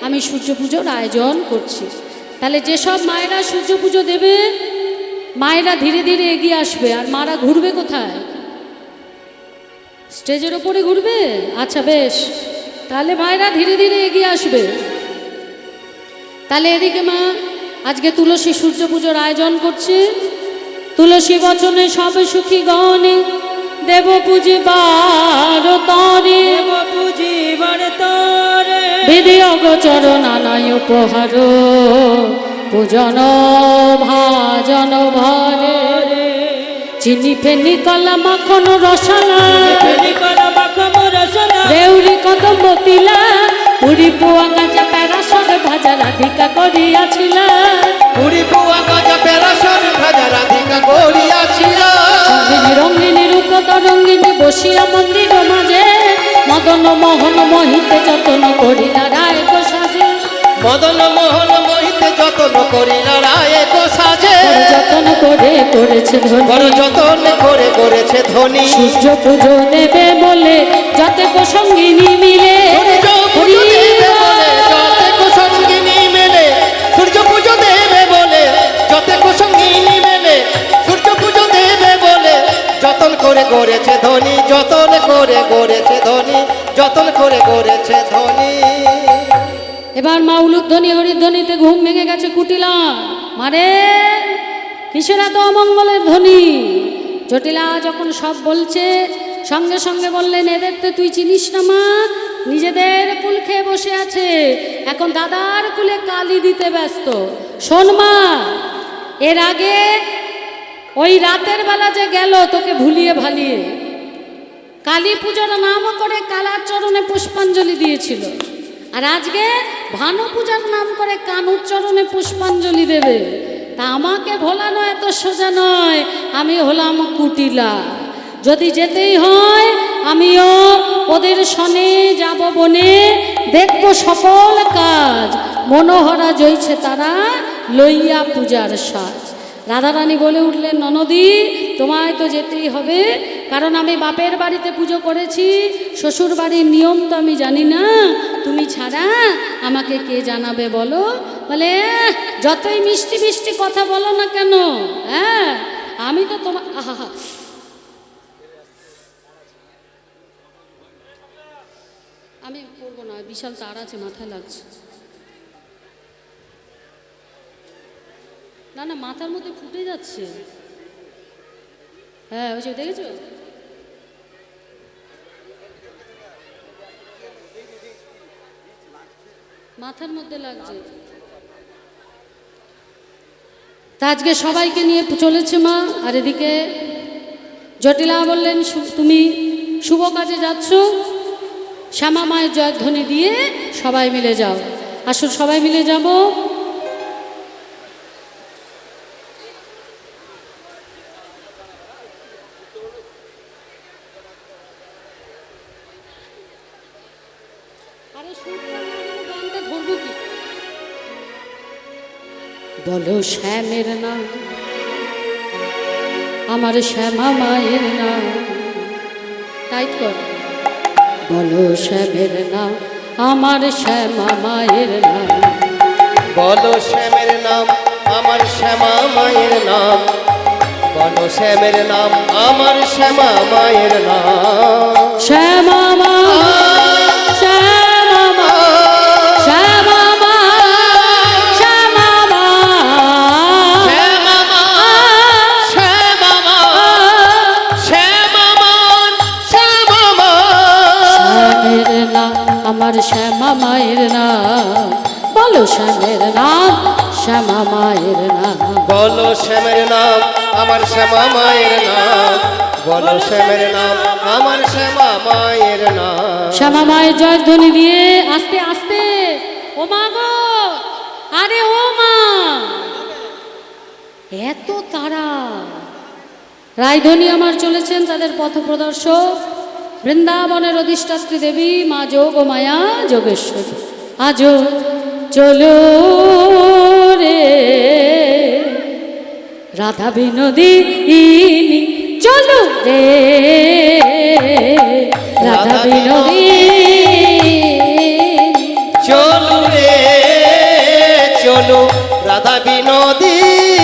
আমি সূর্য পুজোর আয়োজন করছি। তাহলে যেসব মায়েরা সূর্য পুজো দেবে, মায়েরা ধীরে ধীরে এগিয়ে আসবে, আর মারা ঘুরবে কোথায়? স্টেজের ওপরে ঘুরবে? আচ্ছা বেশ, তাহলে মায়েরা ধীরে ধীরে এগিয়ে আসবে। তাহলে এদিকে মা আজকে তুলসী সূর্য পুজোর আয়োজন করছে। তুলসী বচনে সব সুখী গণে দেব পুজিবার তরে, দেব পুজিবার তরে, বিধি অগোচর নানায় উপহার, পূজন ভাজন ভরে, চিনি ফেনি কলা মাখন রসনা, কলা মাখন রসনা, দেউরি কদম্ব তিলা, পুরি পুয়া গাঁজা প্যারাসন ভাজা রাধিকা করিয়াছিল, পুরি পুয়া গজা পেরাসন ভাজা রাধিকা করিয়াছিল, রঙ্গিনী রঙ্গিনী রূপ তরঙ্গিনী বসিয়া মন্দির মাঝে, মদন মোহন মোহিতে যতন করিলা রায় গো সাজে, মদন মোহন মোহিতে যতন করিলা রায় গো সাজে, বড় যতন করে করেছে বড় ধনী, যতন করে করেছে ধনী, সূর্য পুজো দেবে বলে যাতে গো সঙ্গিনী মিলে, সূর্য পুজো দেবে বলে যতে কুসঙ্গিনী মেলে, সূর্য পুজো দেবে বলে যতে কুসঙ্গিনী মেলে, সূর্য পুজো দেবে বলে যতন করে গড়েছে ধনী, যতন করে গড়েছে ধনী, যতন করে গড়েছে ধনী। এবার মা উলুধ্বনি হরিধ্বনিতে ঘুম ভেঙে গেছে কুটিলা, মারে কিসের এত অমঙ্গলের ধ্বনি? জটিলা যখন সব বলছে সঙ্গে সঙ্গে বললেন, এদের তো তুই চিনিস না মা, নিজেদের কুল খেয়ে বসে আছে, এখন দাদার কুলে কালি দিতে ব্যস্ত। শোন মা, এর আগে ওই রাতের বেলা যে গেল তোকে ভুলিয়ে ভালিয়ে, কালী পুজোর নাম করে কালার চরণে পুষ্পাঞ্জলি দিয়েছিল, আর আজকে ভানু পূজার নাম করে কানুর চরণে পুষ্পাঞ্জলি দেবে। তা আমাকে ভোলানো এত সোজা নয়, আমি হলাম কুটিলা, যদি যেতেই হয় আমিও ওদের সনে যাব বনে, দেখব সকল কাজ, মনোহরা জইছে তারা লইয়া পূজার সাজ। রাধারানী বলে উঠলেন, ননদি তোমায় তো যেতেই হবে, কারণ আমি বাপের বাড়িতে পুজো করেছি, শ্বশুর বাড়ির নিয়ম তো আমি জানি না, তুমি ছাড়া আমাকে কে জানাবে বলো? বলে যতই মিষ্টি মিষ্টি কথা বলো না কেন, হ্যাঁ আমি তো তোমার, আহা আমি করবো না, বিশাল তার আছে, মাথায় লাগছে, না না মাথার মধ্যে ফুটে যাচ্ছে, হ্যাঁ ওই যে দেখেছো, মাথার মধ্যে লাগছে। তা আজকে সবাইকে নিয়ে চলেছে মা, আর এদিকে জটিলা বললেন, তুমি শুভ কাজে যাচ্ছ, শ্যামা মায়ের জয়ধ্বনি দিয়ে সবাই মিলে যাও, আসো সবাই মিলে যাব। আরে সুরটা না হলে গানটা ধরবো কি? বলো শ্যামের নাম আমার শ্যামা মায়ের নাম, টাইট কর। বলো শ্যামের নাম আমার শ্যামা মায়ের নাম, বলো শ্যামের নাম আমার শ্যামা মায়ের নাম, বলো শ্যামের নাম আমার শ্যামা মায়ের নাম। শ্যামা মা শ্যামা মা শ্যামা মা শ্যামা মা শ্যামা মা, শ্যামা মা, শ্যামা মান, শ্যামা মা। শ্যামের নাম আমার শ্যামা মায়ের নাম, বলো শ্যামের নাম শ্যামা মায়ের নাম, বলো শ্যামের নাম আমার শ্যামা মায়ের নাম, বলো শ্যামের নাম আমার শ্যামা মায়ের নাম। শ্যামা মায়ের জয় ধ্বনি দিয়ে আস্তে আস্তে। ও মা গো, আরে ও মা, এত তারা। রায়ধনী আমার চলেছেন তাদের পথপ্রদর্শক বৃন্দাবনের অধিষ্ঠাত্রী দেবী মা যোগ ও মায়া যোগেশ্বরী। আজও চলো রে রাধা বিনোদিনী, চলো রে রাধা বিনোদিনী, চলো রে চলো রাধা বিনোদিনী,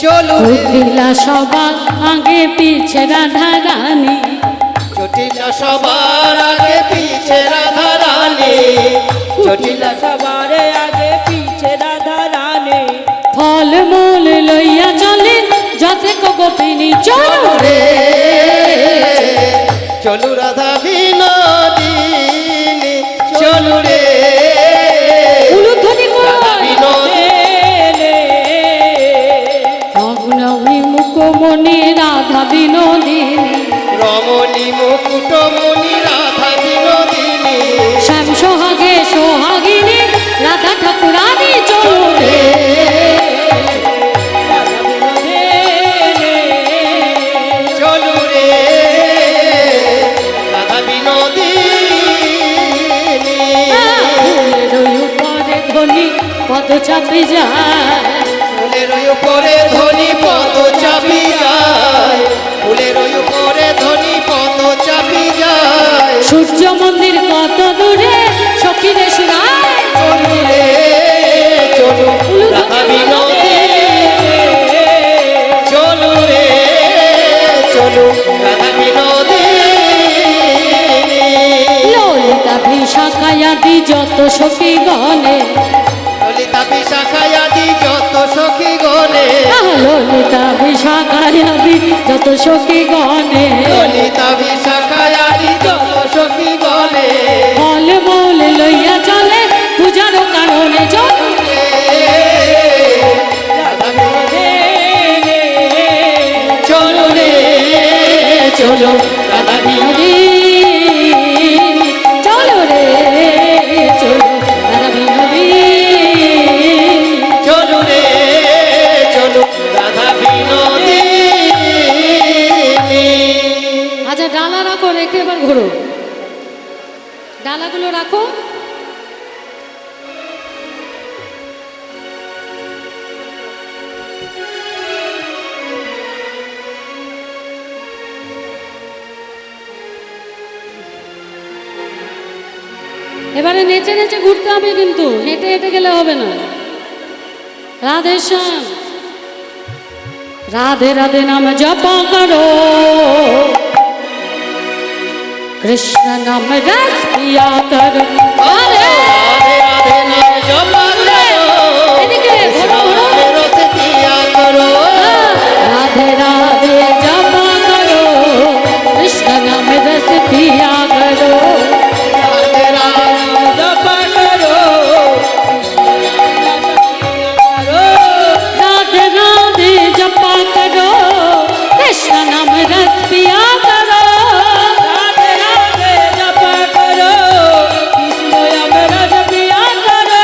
চলো রে। জটিলা সবার আগে পিছে রাধা রানী, জটিলা সবার আগে পিছে রাধা রানী, জটিলা সবারে আগে পিছে রাধা রানী, ফল মূল লইয়া চলে যতে গোপিনী, চলো রে চলো রাধা বিনোদিনী, চলো রে উলুধ্বনি রাধা কর। বিনোদিনী, রঘুনবী মুখমণি রাধা বিনোদিনী, রমণী মুকুটমণি রাধা বিনোদিনী, শ্যাম সোহাগে সোহাগিনী রাধা ঠাকুরানী, চলো রে রাধা বিনোদিনী, চলো রে রাধা বিনোদিনী। ফুলের উপরে ধ্বনি পদ চাপি যায়, ফুলের উপরে ধনী পদ চাপি যায়, ফুলের উপরে ধনী পদ চাপি যায়। সূর্য মন্দির কত দূরে সখীরে সুরায়, চলো রে চলো রাধা বিনোদিনী, চলো রে চলো রাধা বিনোদিনী। ললিতা ভিশাখায়াদি যত সখী গণে, ললিতা বিশাখায়াদি যত সখী গণে, ললিতা ভিশাখায়াদি যত সখী গণে, ললিতা বিশাখায়াদি যত সখী গণে, ফল মূল লইয়া চলে পূজার কারণে, চলো রাধা বিনোদিনী, চলো রে চলো রাধা বিনোদিনী, চলো রে চলো রাধা বিনোদিনী। চলো রে চলো রাধা বিনোদিনী। আচ্ছা ডালা রাখো, রেখে এবার ঘোরো, ডালাগুলো রাখো। এবারে নেচে নেচে ঘুরতে হবে, কিন্তু হেঁটে হেঁটে গেলে হবে না। রাধে শ্যাম রাধে রাধে নাম জপ করো, কৃষ্ণ নাম রস পিয়া করো। আরে রাধে রাধে নাম জপা করো, এদিকে ঘোরো ঘোরো। রস পিয়া করো। রাধে রাধে জপ করো, কৃষ্ণ নাম রস পিয়া করো। রাধে রাধে জপ করো, রাধে রাধে জপ করো, কৃষ্ণ নাম রস পিয়া করো। রাধে রাধে জপ করো, কৃষ্ণ নাম রস পিয়া করো।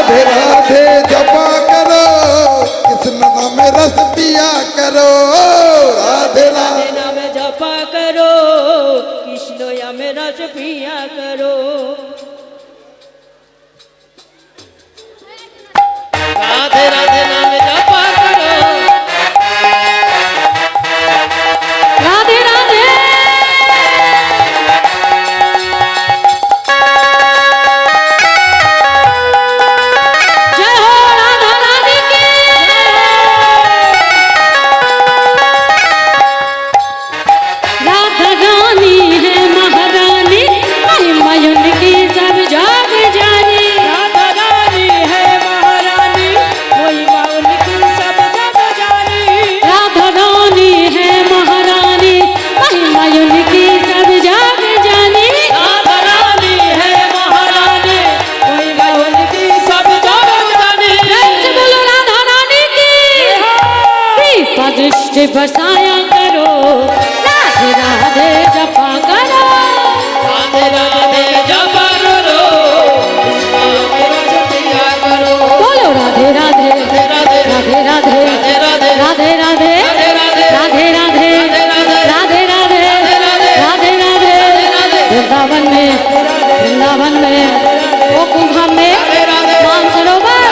राधे राधे जपा करो कृष्ण नाम रस पिया करो राधे রাধে राधे নামে জপা করো কৃষ্ণ নামে রস পিয়া করো राधे राधे नाम जपा करो राधे राधे जय हो राधा रानी की राधा रानी है महारानी महिमा उनकी सब जाग जानी राधा रानी है महारानी महिमा उनकी सब जग जानी राधा रानी है महारानी महिमा उनकी सब जाग जानी राधा रानी है महारानी महिमा उनकी सब जग जानी से बोलो राधा रानी की कृपा दृष्टि बरसाया करो राधे राधे जपा करो राधे राधे जपा करो कृष्ण नाम रस पिया करो बोलो राधे राधे राधे राधे राधे राधे राधे राधे राधे राधे राधे राधे राधे राधे वृंदावन में गोकुलधाम में मानसरोवर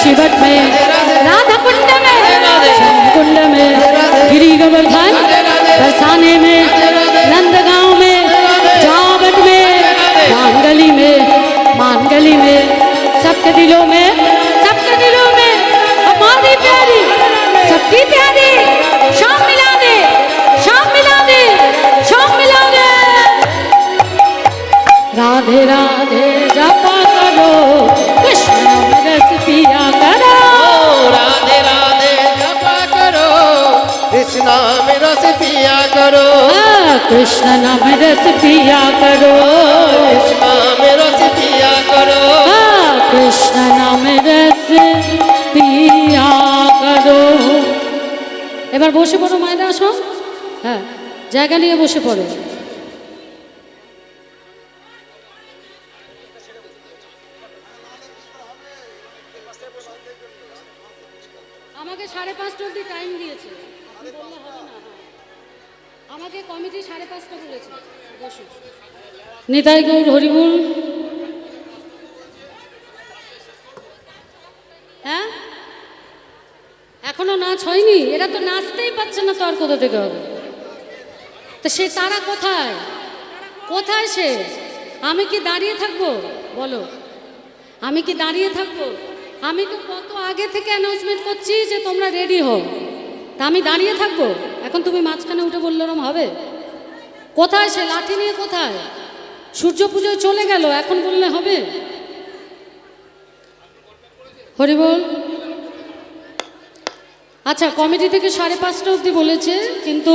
शिवट में राधा कुंड में श्याम कुंड में गिरी गोवर्धन बरसाने में नंदगांव में जावट में मानगली में सबके दिलों में हमारी प्यारी सबकी प्यारी शाम मिला दे राधे राधे जपा करो कृष्ण नाम रस पिया करो राधे राधे जपा करो कृष्ण नाम रस पिया करो कृष्ण नाम रस पिया करो कृष्ण नाम रस पिया करो कृष्ण नाम रस पिया करो এবার বসে পড়ো মায়েরা আসো হ্যাঁ জায়গা নিয়ে বসে পড়ো আমাকে 5:30 অবধি টাইম দিয়েছে আপনি বললে হবে না আমাকে কমিটি 5:30 বলেছে বসো নিতাই গৌর হরিবুল হ্যাঁ এখনো নাচ হয়নি এরা তো নাচতেই পারছে না তো আর কোথা থেকে হবে তো সে তারা কোথায় সে আমি কি দাঁড়িয়ে থাকবো বলো আমি কি দাঁড়িয়ে থাকবো আমি তো কত আগে থেকে অ্যানাউন্সমেন্ট করছি যে তোমরা রেডি হও তা আমি দাঁড়িয়ে থাকবো এখন তুমি মাঝখানে উঠে বললে ওরম হবে কোথায় সে লাঠি নিয়ে কোথায় সূর্য পুজোয় চলে গেল এখন বললে হবে হরি বল আচ্ছা কমিটি থেকে 5:30 অবধি বলেছে কিন্তু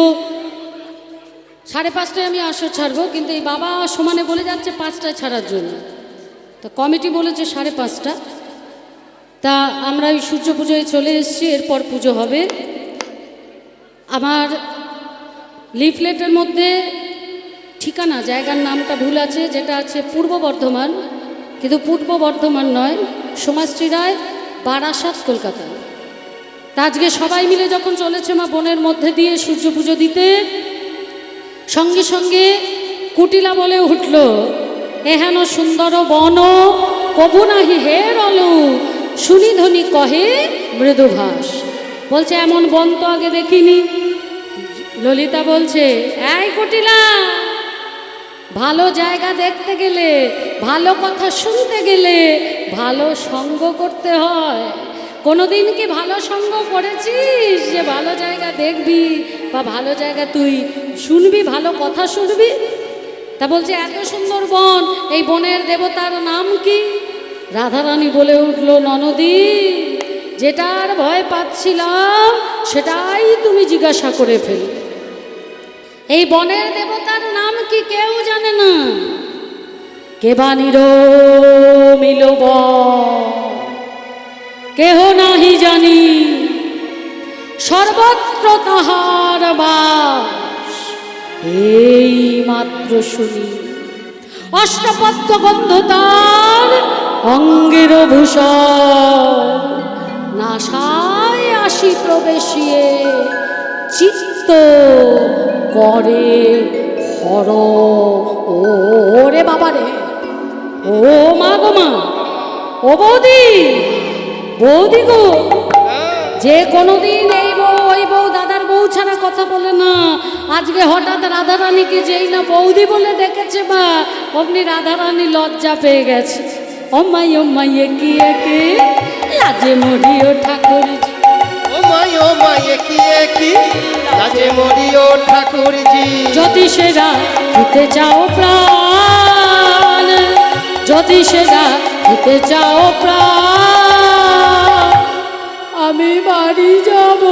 5:30 আমি আসর ছাড়বো কিন্তু এই বাবা সমানে বলে যাচ্ছে 5টায় ছাড়ার জন্য তো কমিটি বলেছে 5:30 তা আমরা ওই সূর্য পুজোয় চলে এসেছি এরপর পুজো হবে আমার লিফলেটের মধ্যে ঠিকানা জায়গার নামটা ভুল আছে যেটা আছে পূর্ব বর্ধমান কিন্তু পূর্ব বর্ধমান নয় সমাজশ্রী রায় বারাসাত কলকাতা তা আজকে সবাই মিলে যখন চলেছে মা বনের মধ্যে দিয়ে সূর্য পুজো দিতে সঙ্গে সঙ্গে কুটিলা বলে উঠল এহেন সুন্দর বন কবু নাহি হে রলু শুনি ধ্বনি কহে মৃদুভাস বলছে এমন বন তো আগে দেখিনি ললিতা বলছে এই কুটিলা ভালো জায়গা দেখতে গেলে ভালো কথা শুনতে গেলে ভালো সঙ্গ করতে হয় কোনোদিন কি ভালো সঙ্গ করেছিস যে ভালো জায়গা দেখবি বা ভালো জায়গা তুই শুনবি ভালো কথা শুনবি তা বলছে এত সুন্দর বন এই বনের দেবতার নাম কি রাধারানী বলে উঠল ননদী যেটার ভয় পাচ্ছিলাম সেটাই তুমি জিজ্ঞাসা করে ফেলি এই বনের দেবতার নাম কি কেউ জানে না কেবানির মিলব কেহ নাহি জানি সর্বত্র তাহার বাস এই মাত্র শুনি অষ্টপদ্ম গন্ধ তার অঙ্গের ভূষণ নাসায় আসি প্রবেশিয়ে চিত্ত করে হর। ওরে বাবা রে, ও মা গো মা, ও বৌদি, বৌদি গো, যে কোনোদিন এই বউ ওই বউ দাদার বউ ছাড়া কথা বলে না, আজকে হঠাৎ রাধারানীকে যেই না বৌদি বলে ডেকেছে বা অমনি রাধারানী লজ্জা পেয়ে গেছে। ও মাই একি একে লাজে মরিও ঠাকুরজি। ও মাই একি লাজে মরিও ঠাকুরজি। যদি সেরা দিতে চাও প্রাণ, যদি সেরা দিতে চাও প্রাণ, আমি বাড়ি যাব।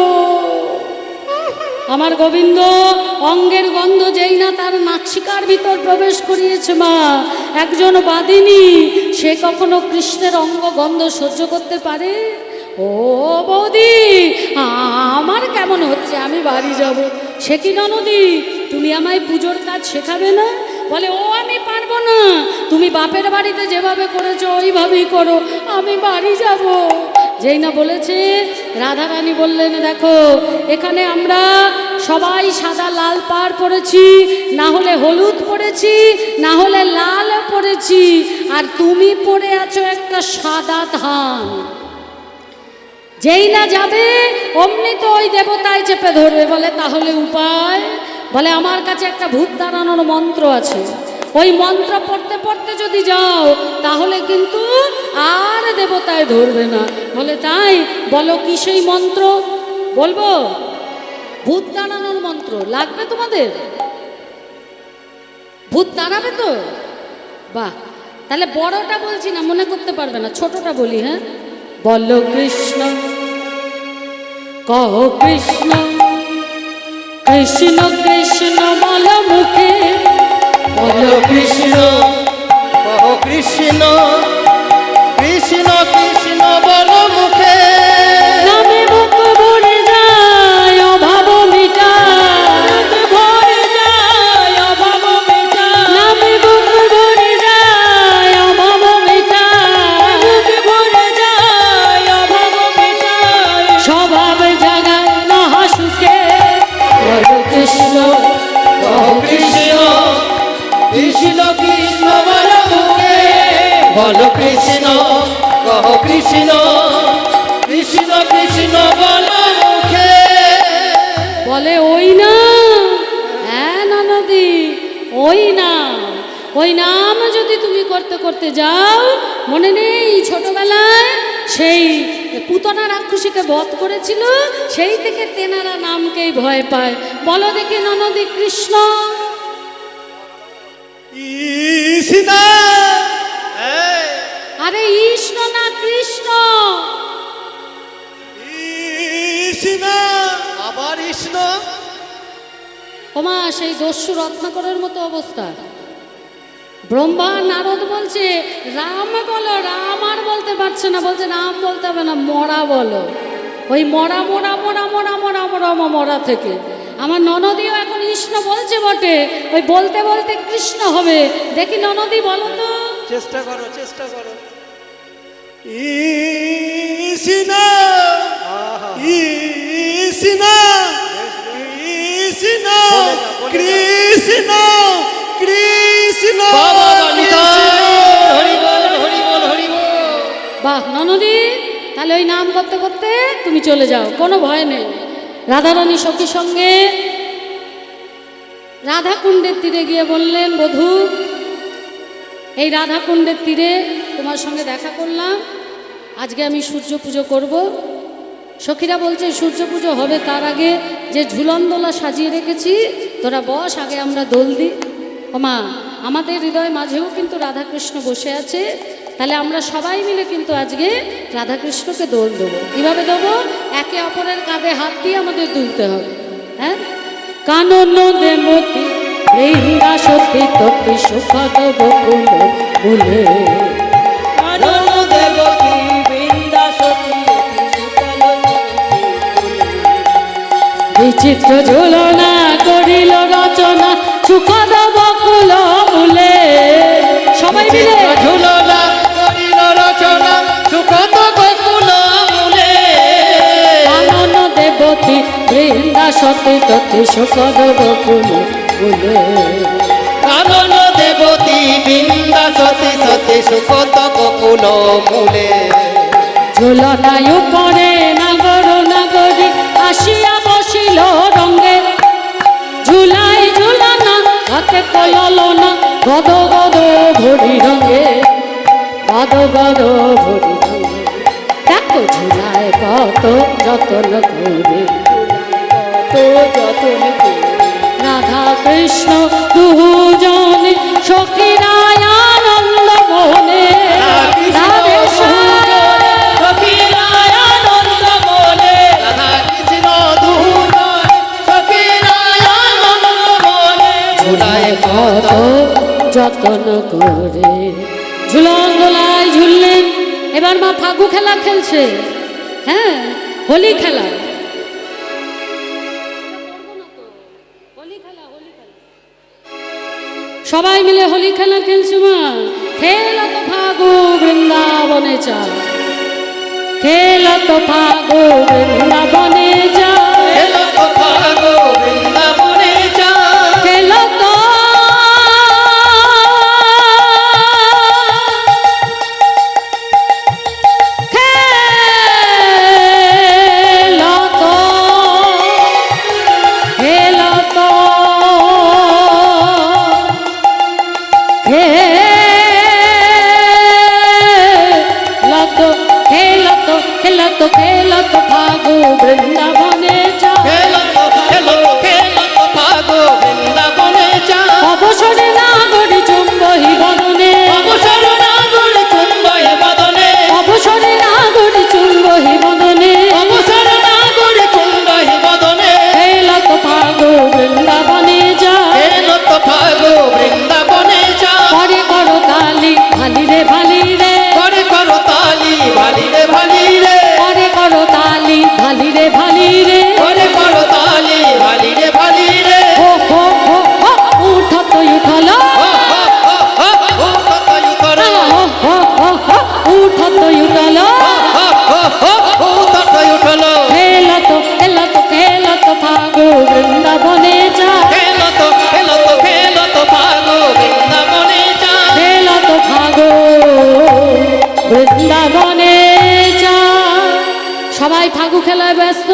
আমার গোবিন্দ অঙ্গের গন্ধ যেই না তার নাক্ষিকার ভিতর প্রবেশ করিয়েছে মা, একজন বাদিনী সে কখনো কৃষ্ণের অঙ্গ গন্ধ সহ্য করতে পারে? ও বৌদি, আমার কেমন হচ্ছে, আমি বাড়ি যাব। সে কি ননদি, তুমি আমায় পুজোর কাজ শেখাবে না? বলে ও আমি পারবো না, তুমি বাপের বাড়িতে যেভাবে করেছো ওইভাবেই করো, আমি বাড়ি যাব। যেই না বলেছে রাধারানী বললেন, দেখো এখানে আমরা সবাই সাদা লাল পাড় পরেছি, না হলে হলুদ পরেছি, না হলে লাল পরেছি, আর তুমি পরে আছো একটা সাদা ধান। যেই না যাবে অমনি তো ওই দেবতায় চেপে ধরবে। বলে তাহলে উপায়? বলে আমার কাছে একটা ভূত তাড়ানোর মন্ত্র আছে, ওই মন্ত্র পড়তে পড়তে যদি যাও তাহলে কিন্তু আর দেবতায় ধরবে না। বলে তাই? বলো কি সেই মন্ত্র? বলবো? ভূত তাড়ানোর মন্ত্র লাগবে তোমাদের? ভূত তাড়াবে তো? বাহ, তাহলে বড়টা বলছি না, মনে করতে পারবে না, ছোটটা বলি। হ্যাঁ, বলো কৃষ্ণ, কহ কৃষ্ণ, কৃষ্ণ কৃষ্ণ বলো মুখে, বলো কৃষ্ণ, কহ কৃষ্ণ, কৃষ্ণ কৃষ্ণ বলো মুখে। নামে মুখ ভরে যায় অভাব মিটায়, ভরে যায় অভাব মেটায়, নামে মুখ ভরে যায় অভাব মিটায়, বুক ভরে যায় অভাব মেটায়, স্বভাব জাগায় মহা সুখে। বলো কৃষ্ণ, কহ কৃষ্ণ, কৃষ্ণ কৃষ্ণ বলো মুখে। বলো কৃষ্ণ, কহ কৃষ্ণ, কৃষ্ণ কৃষ্ণ বলো মুখে। বলে ওই না, হ্যাঁ ননদি, ওই নাম, ওই নাম যদি তুমি করতে করতে যাও, মনে নেই ছোটবেলায় সেই পুতনা রাক্ষসীকে বধ করেছিল, সেই থেকে তেনারা নামকেই ভয় পায়। বলো দেখি ননদি কৃষ্ণ। কৃষ্ণ, আরে কৃষ্ণ না কৃষ্ণ। কৃষ্ণ, আবার কৃষ্ণ। ওমা সেই দস্যু রত্নাকরের মতো অবস্থা। ব্রহ্মা নারদ বলছে রাম বলো, রাম আর বলতে পারছে না, বলছে রাম বলতে হবে না, মরা বলো। ওই মরা মরা মরা মরা মরা মরা মরা থেকে আমার ননদিও এখন কৃষ্ণ বলছে বটে, ওই বলতে বলতে কৃষ্ণ হবে। দেখি ননদি বলো তো। চেষ্টা করো, চেষ্টা করো। কৃষ্ণ কৃষ্ণ কৃষ্ণ কৃষ্ণ কৃষ্ণ বাবা বালিদান, হরি বল, হরি বল, হরি বল। বাহ ননদি, তাহলে ওই নাম করতে করতে তুমি চলে যাও, কোনো ভয় নেই। রাধারানী সখীর সঙ্গে রাধাকুণ্ডের তীরে গিয়ে বললেন, বধূ এই রাধাকুণ্ডের তীরে তোমার সঙ্গে দেখা করলাম, আজকে আমি সূর্য পুজো করব। সখীরা বলছে সূর্য পুজো হবে তার আগে যে ঝুলন দোলা সাজিয়ে রেখেছি তোরা বস, আগে আমরা দোল দিই। ওমা আমাদের হৃদয় মাঝেও কিন্তু রাধাকৃষ্ণ বসে আছে, তাহলে আমরা সবাই মিলে কিন্তু আজকে রাধাকৃষ্ণকে দোল দেবো। কীভাবে দেবো? একে অপরের কাঁধে হাত দিয়ে আমাদের দুলতে হবে। হ্যাঁ, কানন দেবতী বৃন্দা সতী ততি সুখদ বকুল বলে, কানন দেবকী বৃন্দা সতী শীতল বিচিত্র ঝুলনা করিল রচনা সুখদ বকুল বলে। সবাই মিলে ঝুলনা করিল সতে ততে শকর বকুল বলে কানন দেবতী বৃন্দা সতী সতী সুকত গোকুল মূলে ঝুলনায় উপরে নাগর নাগরী আসিয়া বসিল রঙ্গে ঝুলাই ঝুলানা হাতে কলনা গদ গদ ভরি রঙে গদ গদ ভরি রঙে দেখো ঝুলায় কত যতন করে কত যতন করে রাধা কৃষ্ণ দুজনে সখীরায় আনন্দ বনে রাধে শ্যাম সখীরায় আনন্দ বলে রাধা কৃষ্ণ দুজন সখীরায় আনন্দ বলে ঝুলায় কত যতন করে ঝুলন দোলায় ঝুললেন। এবার মা ফাগু খেলা খেলছে, হ্যাঁ হোলি খেলা। সবাই মিলে হোলি খেলা খেলছে মা। খেলত ফাগু বৃন্দাবনে চা, খেলত ফাগু বৃন্দাবনে চা, এলো তো ভাগো বৃন্দাবনে যা খেলত খেলত খেলত খেলত খেলত খেলত ফাগু বৃন্দাবনে চা এলো তো ভাগো বৃন্দাবনে যা অবসরে নাগরী চুম্বহি বদনে অবসর নাগর কুম্ভয় বদনে অবসরে নাগরী চুম্বহি বদনে অবসর নাগর কুম্ভয় বদনে খেলত ফাগু বৃন্দাবনে যা এলো তো ভাগো বৃন্দাবনে যা পরে করো তালি ভালি রে ভালি রে করে করো তালি ভালি রে ভালি রে পরে করো তালি ভালি রে ভালি রে করে করো তালি ভালি রে ভালি রে হো হো হো হো উঠত উঠল ও কত ইউতর হো হো হো হো উঠত উঠল ও কত উঠলো খেলত খেলত খেলত ফাগু বৃন্দাবনে যা খেলো তো ভাগো বৃন্দাবনে যা খেলত ফাগু বৃন্দাবনে যা। সবাই ফাগু খেলায় ব্যস্ত,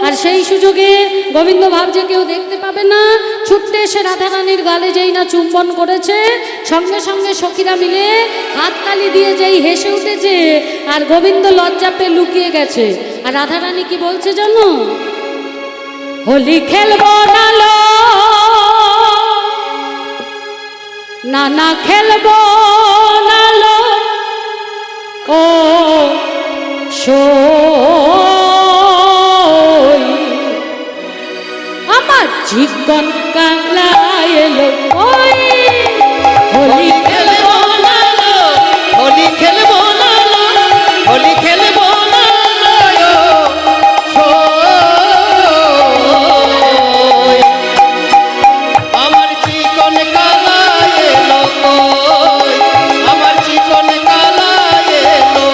আর সেই সুযোগে গোবিন্দ ভাবছে কেউ দেখতে পাবে না, ছুটতে এসে রাধারানীর গালে যেই না চুম্বন করেছে, সঙ্গে সঙ্গে সখীরা মিলে হাততালি দিয়ে যেই হেসে উঠেছে, আর গোবিন্দ লজ্জা পেয়ে লুকিয়ে গেছে। আর রাধারানী কি বলছে জানো? হোলি খেলবো না লো, না না খেলবো না লো, ও সই আমার জীবন কাংলা এলো ওই হোলি খেলবো না লো, হোলি খেলবো না হোলি খেলবো না আমার চিকন কালা এলো আমার চিকন কালা এলো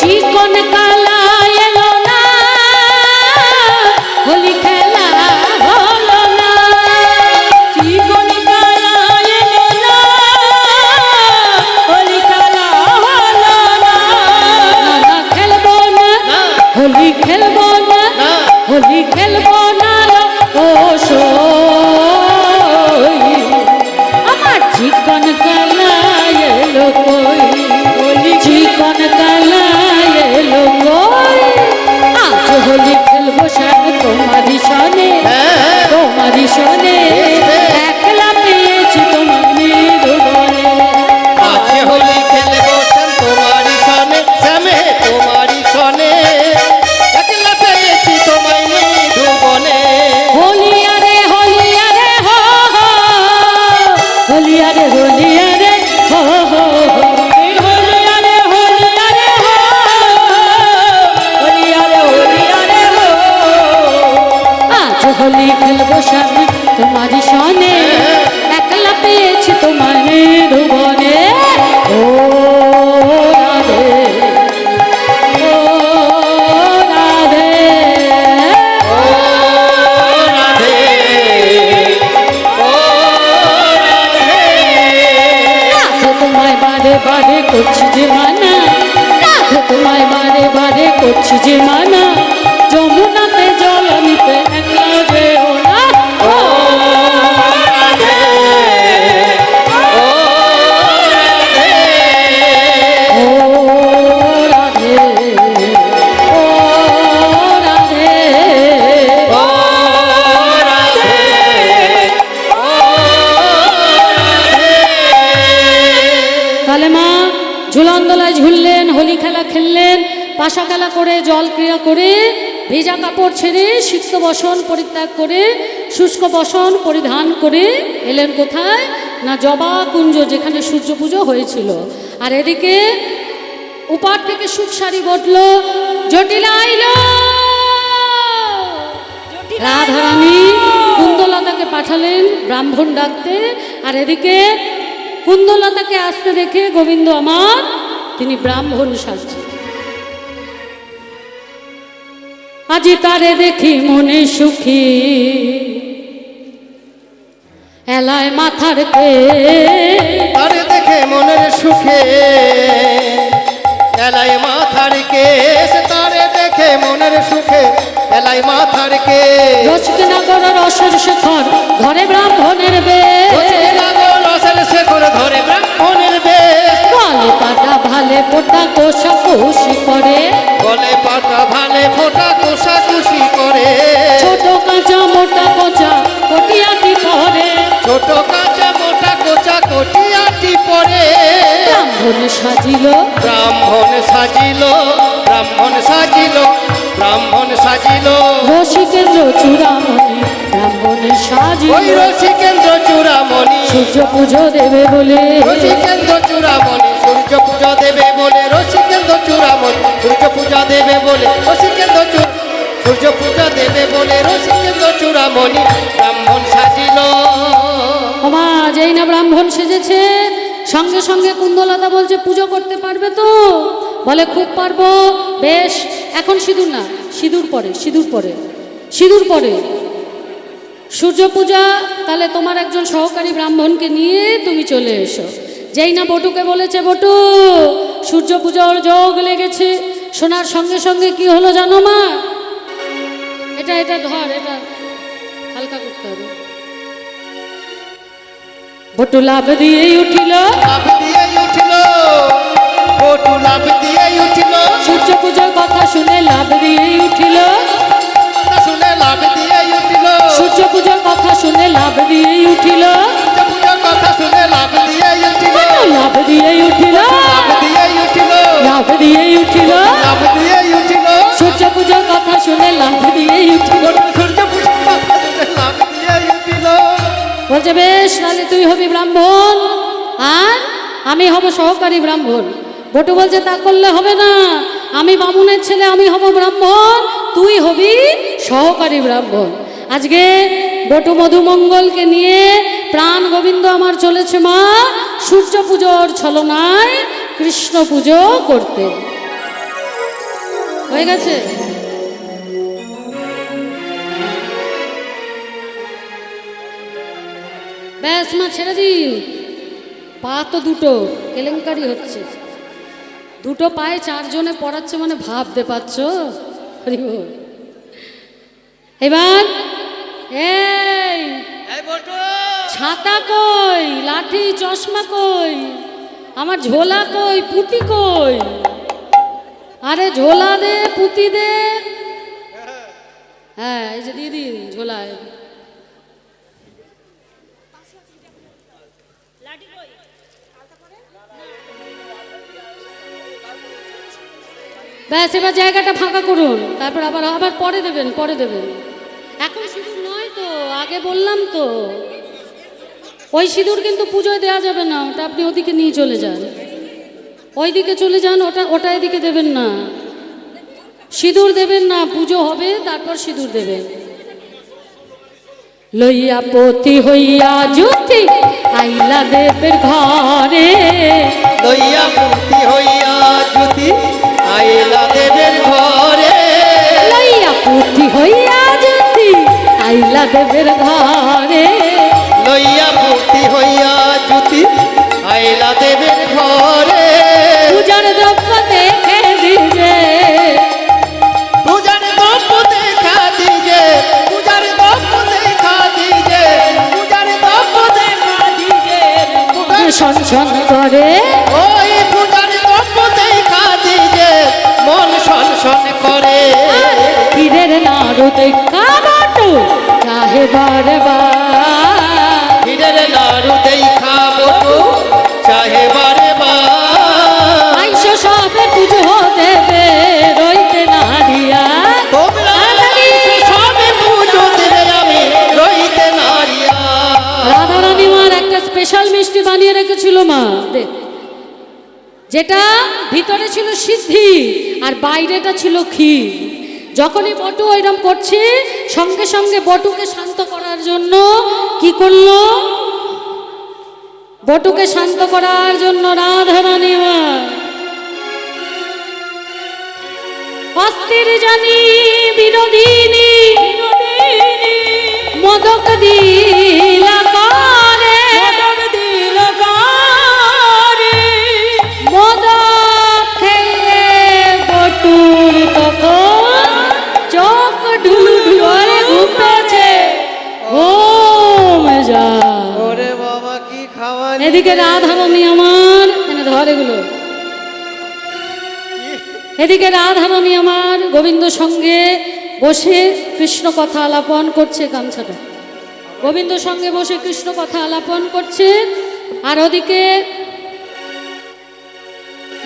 চিকন কালা এলো না, হোলি খেলা হলো না, চিকন কালা এলো না, হোলি খেলা হলো না, না না খেলবো না, হোলি খেলবো না, হোলি খেলবো না ও সই আমার চিকন কালা এলো কই, হোলি চিকন কালা এলো কই, আজ হোলি খেলবো সামনে তোমারই সনে, তোমারই সনে একলা পেয়েছি তোমার নিরুবনে। আজ হোলি খেলবো তোমারই সনে শ্যামে তোমারই সনে একলা পেয়েছি তোমায় নিধুবনে হোলি আরে হোলি আরে হো হো, হোলি আরে হোলি আরে হো হো হো, হোলি আরে হোলি আরে হো, হোলি আরে হোলি আরে হো, আজ হোলি খেলবো সামনে তোমারই সনে একলা পেয়েছি তোমার নিরুবনে। ও রাধে, ও রাধে, ও বারে বারে করছি যে মানা, রাধে তোমায় বারে বারে করছি যে মানা, যমুনাতে জল নিতে একলা যেও না। ও রাধে, ও রাধে, ও রাধে, ও রাধে, ও রাধে, ও রাধে। তাহলে মা ঝুলনদোলায় ঝুললেন, হোলি খেলা খেললেন, পাশা খেলা করে, জল ক্রিয়া করে, ভেজা কাপড় ছেড়ে সিক্ত বসন পরিত্যাগ করে শুষ্ক বসন পরিধান করে এলেন কোথায় না জবা কুঞ্জ, যেখানে সূর্য পুজো হয়েছিল। আর এদিকে উপার থেকে সুখ শাড়ি বটল, জটিলা আইল। রাধারানী কুন্দলতাকে পাঠালেন ব্রাহ্মণ ডাকতে, আর এদিকে কুন্দলতাকে আসতে দেখে গোবিন্দ আমার তিনি ব্রাহ্মণ সাজছেন। আজি তারে দেখি মনে সুখী, এলায় মাথার কে, তারে দেখে মনের সুখে এলাই মাথার কেশ, তারে দেখে মনের সুখে এলাই মাথার কেশ। রসিকনগর রসের শেখর ঘরে ব্রাহ্মণের বেশ, রসের শেখর ধরে ব্রাহ্মণের বেশ। গলে পাটা ভালে পোটা কোষা কোষি করে, গলে পাটা ভালে ফোটা কোষাকুষি করে। ছোট কাঁচা মোটা কোচা কটিয়াটি পরে, ছোট কাঁচা মোটা কোচা কটিয়াটি পরে। ব্রাহ্মণ সাজিল, ব্রাহ্মণ সাজিল, ব্রাহ্মণ সাজিল, ব্রাহ্মণ সাজিল। রসিকেন্দ্র চূড়ামণি ব্রাহ্মণ সাজিল, ওই রসিকেন্দ্র চূড়ামণি, সূর্য পুজো দেবে বলে, রসিকেন্দ্র চূড়ামণি সূর্য পূজা দেবে বলে। রসিকেন্দ্র চূড়ামণি সূর্য পূজা দেবে বলে, রসিকেন্দ্র সূর্য পূজা দেবে বলে। রসিকেন্দ্র চূড়ামণি ব্রাহ্মণ সাজিল। ওমা যেই না ব্রাহ্মণ সেজেছে, সঙ্গে সঙ্গে কুন্দলতা বলছে পুজো করতে পারবে তো? বলে খুব পারবো। বেশ, এখন সিঁদুর না, সিঁদুর পরে, সিঁদুর পরে, সিঁদুর পরে সূর্য পূজা। তাহলে তোমার একজন সহকারী ব্রাহ্মণকে নিয়ে তুমি চলে এসো। যেই না বটুকে বলেছে, বটু সূর্য পূজার যোগ লেগেছে, শোনার সঙ্গে সঙ্গে কি হলো জানো মা? এটা এটা ধর, এটা হালকা করতে হবে। বটু লাভ দিয়েই উঠিল, লাভ দিয়ে উঠিল, বটু লাভ দিয়ে উঠিল। সূর্য পূজার কথা শুনে লাভ দিয়েই উঠিল, কথা শুনে লাভ দিয়ে উঠিল। সূর্য পূজার কথা শুনে লাভ দিয়েই উঠিল, সূর্য পূজার কথা শুনে লাভ দিয়ে উঠিল। লাভ দিয়েই উঠিল, লাভ দিয়ে উঠিল, লাভ দিয়েই উঠিল, লাভ দিয়ে উঠিল। সূর্য পূজার কথা শুনে লাভ দিয়েই উঠিল। সূর্য পূজার কথা শুনে লাভ দিয়ে উঠিল। বলছে বেশ, তাহলে তুই হবি ব্রাহ্মণ আর আমি হব সহকারী ব্রাহ্মণ। বটু বলছে তা করলে হবে না, আমি বামুনের ছেলে, আমি হব ব্রাহ্মণ, তুই হবি সহকারী ব্রাহ্মণ। আজকে বটু মধুমঙ্গলকে নিয়ে প্রাণ গোবিন্দ আমার চলেছে মা সূর্য পুজোর ছলনায় কৃষ্ণ পুজো করতে। হয়ে গেছে? ব্যাস মা ছেড়ে দিন, পা তো দুটো, কেলেঙ্কারি হচ্ছে। দুটো পায়ে চারজনে পড়াচ্ছে মানে ভাবতে পারছ? এবার এই ছাতা কই, লাঠি চশমা কই, আমার ঝোলা কই, পুঁতি কই? আরে ঝোলা দে, পুঁতি দে। হ্যাঁ এই যে দিয়ে দিন ঝোলায়। ব্যাস এবার জায়গাটা ফাঁকা করুন, তারপর আবার আবার পরে দেবেন, পরে দেবেন। এখন সিঁদুর নয় তো, আগে বললাম তো। ওই সিঁদুর কিন্তু পুজোয় দেওয়া যাবে না, ওটা আপনি ওদিকে নিয়ে চলে যান, ওইদিকে চলে যান, ওটা এদিকে দেবেন না। সিঁদুর দেবেন না, পুজো হবে তারপর সিঁদুর দেবেন। লইয়া পতি হইয়া জ্যোতি আইলা দেবের ঘরে, লইয়া পুঁতি হইয়া জ্যোতি আইলা দেবের ঘরে। লইয়া পুতি হইয়া জ্যোতি আইলা দেবের ঘরে, লইয়া পুঁতি হইয়া জ্যোতি আইলা দেবের ঘরে। সনসন করে। ওই পূজার দ্রব্যতেই কাজে যে মন সনসন করে। ক্ষীরের নাড়ু দেখা বটু চাহে বারবার, ক্ষীরের নাড়ু দেখা বটু চাহে বারে বার। আইসো সবে পুজো দেবে রইতে নারিয়া। তোমরা সবে পুজো দেবে আমি রইতে নারিয়া। রাধারানী মার একটা স্পেশাল মিষ্টি বানিয়ে রেখেছিল মা, দেখ, যেটা ভিতরে ছিল সিদ্ধি আর বাইরেটা ছিল ক্ষীর। যখনই বটু ওইরকম করছে সঙ্গে সঙ্গে বটুকে শান্ত করার জন্য কি করলো, বটুকে শান্ত করার জন্য রাধারানী মা অস্থির জানি বিনোদিনী মোদক দিলা করে, মোদক খেলে বটুর তখন চোখ ঢুলু ঢুলে ঘুমেছে। ও মেজা ওরে বাবা কি খাওয়া। এদিকে রাধারানী আমার এনে ধর এগুলো, এদিকে রাধারানী আমার গোবিন্দ সঙ্গে বসে কৃষ্ণ কথা আলাপন করছে, গামছাটা গোবিন্দ সঙ্গে বসে কৃষ্ণ কথা আলাপন করছে। আর ওদিকে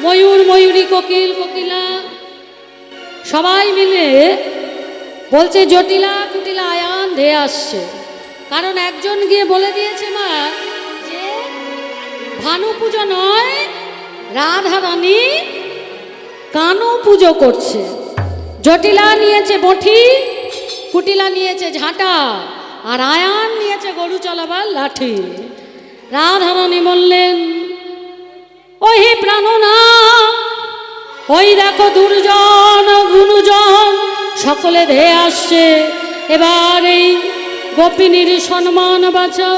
ময়ূর ময়ূরী কোকিল কোকিলা সবাই মিলে বলছে জটিলা কুটিলা আয়ান ধেয়ে আসছে। কারণ একজন গিয়ে বলে দিয়েছে মা যে ভানু পুজো নয়, রাধারানী কানু পুজো করছে। জটিলা নিয়েছে বঠি, কুটিলা নিয়েছে ঝাঁটা, আর আয়ান নিয়েছে গরু চালাবার লাঠি। রাধারানী বললেন ওই প্রাণনা, ওই দেখো দুর্জন গুণজন সকলে ধেয়ে আসছে, এবার এই গোপিনীর সম্মান বাঁচাও।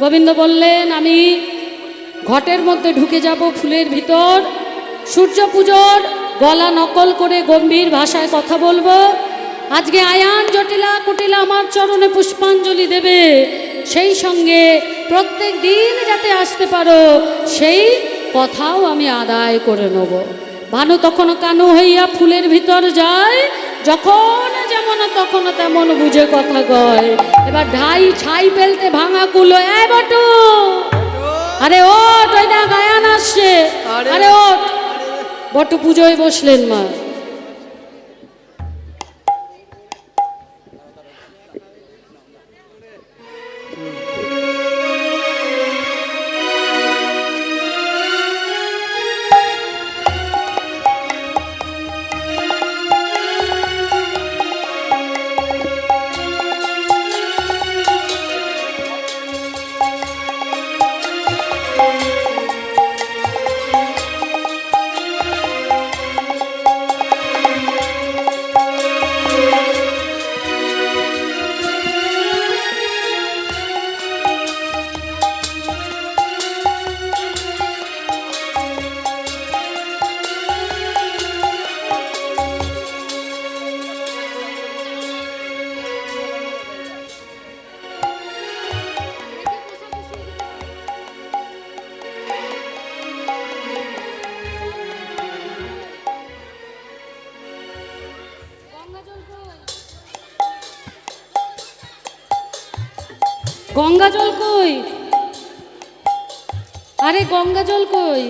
গোবিন্দ বললেন আমি ঘটের মধ্যে ঢুকে যাব ফুলের ভিতর, সূর্য পুজোর গলা নকল করে গম্ভীর ভাষায় কথা বলবো। আজকে আয়ান জটিলা কুটিলা আমার চরণে পুষ্পাঞ্জলি দেবে, সেই সঙ্গে প্রত্যেক দিন যাতে আসতে পারো সেই কথাও আমি আদায় করে নেব। ভানু তখন কানু হইয়া ফুলের ভিতর যায়, যখন যেমন তখন তেমন বুঝে কথা কয়। এবার ঢাই ছাই ফেলতে ভাঙা কুলো, এ বটু আরে ওঠ, ওই না গায়ান আসছে, আরে ওঠ। বটু পুজোয় বসলেন মা। গঙ্গা জল কই, আরে গঙ্গা জল কই?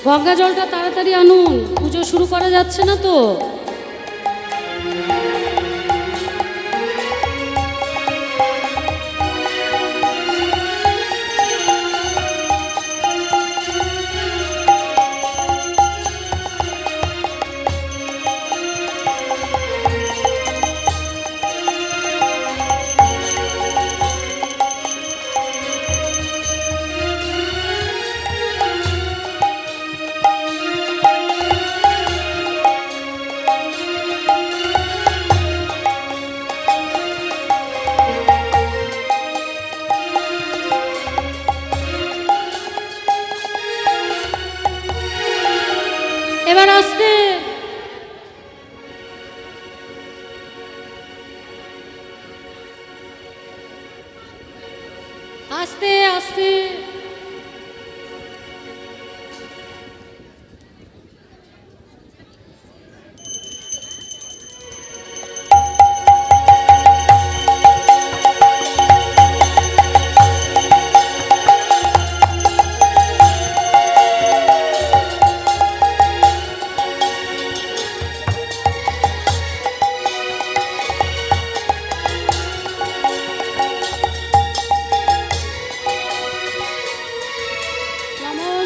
গঙ্গা জলটা তাড়াতাড়ি আনুন, পুজো শুরু করা যাচ্ছে না তো। আস্তে আস্তে।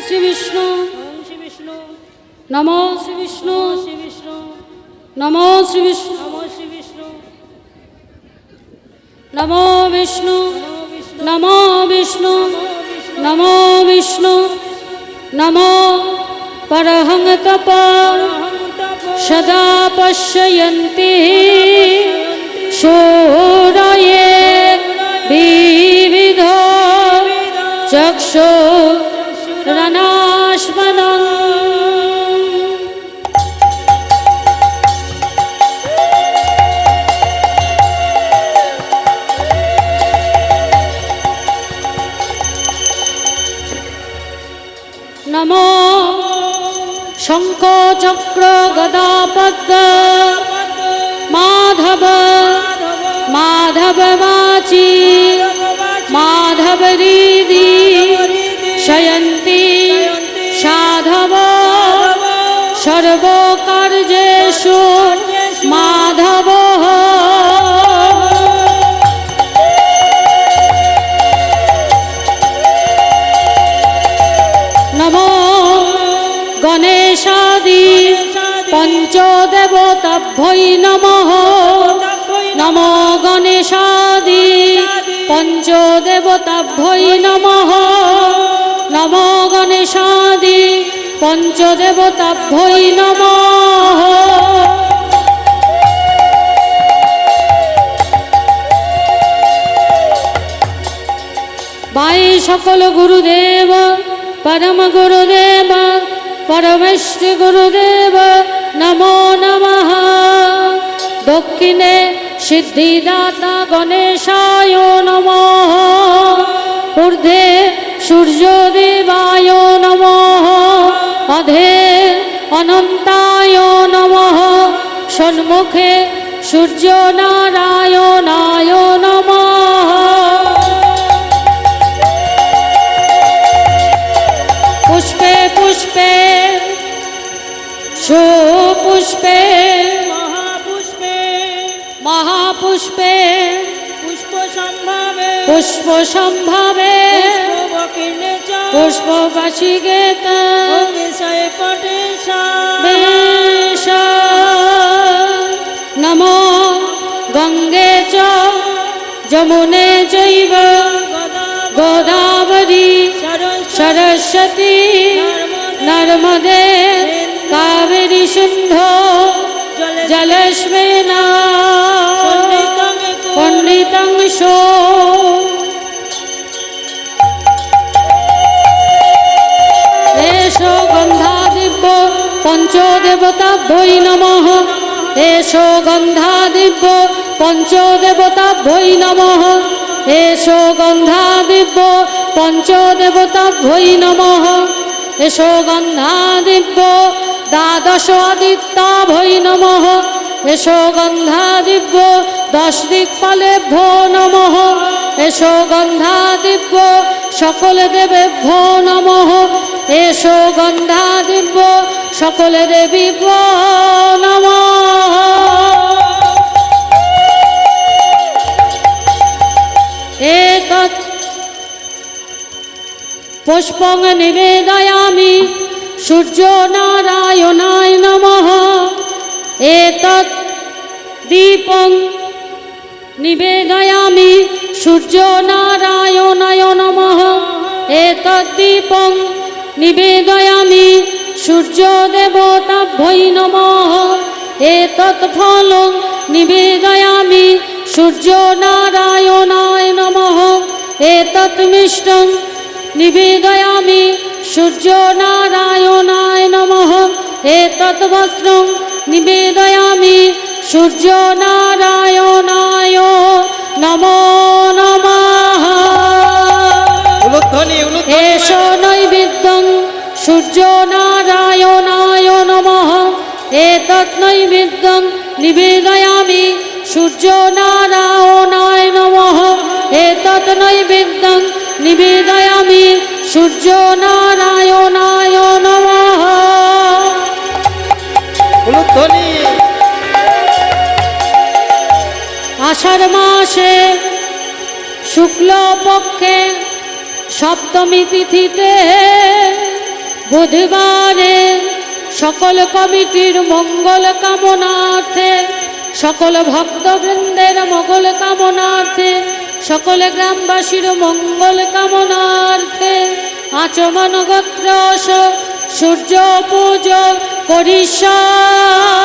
শ্রী বিষ্ণু ওম শ্রী বিষ্ণু নমো শ্রী বিষ্ণু শ্রী বিষ্ণু নমো শ্রী বিষ্ণু নমো শ্রী বিষ্ণু নমো বিষ্ণু নমো বিষ্ণু নমো বিষ্ণু নমো পরহং তপ সদা পশ্যন্তি শূরয়ে বিবিধ চক্ষু রণাস্মদং। নমো শঙ্খ চক্র গদা পদ্ম মাধব মাধব মাচি মাধব হৃদি শয়ন্তি সাধব সর্বকার্যেষু মাধব। নমো গণেশাদি পঞ্চদেবতাভ্যৈ নমঃ। নমো গণেশাদি পঞ্চদেবতাভ্যৈ নমঃ। নমো গণেশাদি পঞ্চদেবতাভ্যৈ নমঃ। বাই সকল গুরুদেব পরম গুরুদেব পরমেশ্বর গুরুদেব নমো নমঃ। দক্ষিণে সিদ্ধিদাতা গণেশায় নমঃ। ঊর্ধ্বে সূর্যদেবায় নমঃ। অধে অনন্তায় নমঃ। সন্মুখে সূর্যনারায়ণায় নমঃ। পুষ্পে পুষ্পে সুপুষ্পে মহাপুষ্পে মহাপুষ্পে পুষ্প সম্ভাবে পুষ্প সম্ভাবে পুষ্পবকিনে চ পুষ্পবাসিগেত ওম বিষয় পটেশা বেশ। নমো গঙ্গে চ যমুনে চৈব গোদাবরী সরস্বতী নর্মদে কাবেরী সিন্ধু জলস্মিন পণ্ডিতং শো। এষো গন্ধাদিব্য পঞ্চদেবতাভ্যৈ নমঃ। এষো গন্ধাদিব্য পঞ্চদেবতাভ্যৈ নমঃ। এষো গন্ধাদিব্য পঞ্চদেবতাভ্যৈ নমঃ। এষো গন্ধাদিব্য দ্বাদশ আদিত্যাভ্যৈ নমঃ। এষো গন্ধাদিব্য দশ দিক্পালেভ্যো নমঃ। এষো গন্ধাদিব্য সকল দেবেভ্যো নমঃ। এষো গন্ধাদিব্য সকল দেবীভ্যো নমঃ। এতৎ পুষ্পং নিবেদয়ামি সূর্যনারায়ণায় নমঃ। এতৎ দীপং নিবেদয়ামি সূর্যনারায়ণায় নমঃ। এতৎ দীপং নিবেদয়ামি সূর্যদেবতাভ্যৈ নমঃ। এতৎ ফলং নিবেদয়ামি সূর্যনারায়ণায় নমঃ। এতৎ মিষ্টং নিবেদয়ামি সূর্যনারায়ণায় নমঃ। এতৎ বস্ত্রং নিবেদয়ামি সূর্যনারায়ণায় নমো নমঃ। উলুধ্বনি এষো নৈবেদ্যং সূর্য নারায়ণায় নমঃ এতৎ নৈবেদ্যং নিবেদয়ামি সূর্য নারায়ণায় নমঃ এতৎ নৈবেদ্যং নিবেদয়ামি সূর্য নারায়ণায় নমঃ। উলুধ্বনি আষাঢ় মাসে শুক্লপক্ষে সপ্তমী তিথিতে বুধবারে সকল কমিটির মঙ্গল কামনার্থে সকল ভক্তবৃন্দের মঙ্গল কামনার্থে সকল গ্রামবাসীর মঙ্গল কামনার্থে আচমন গোত্র সূর্য পুজো করিষ্যামি।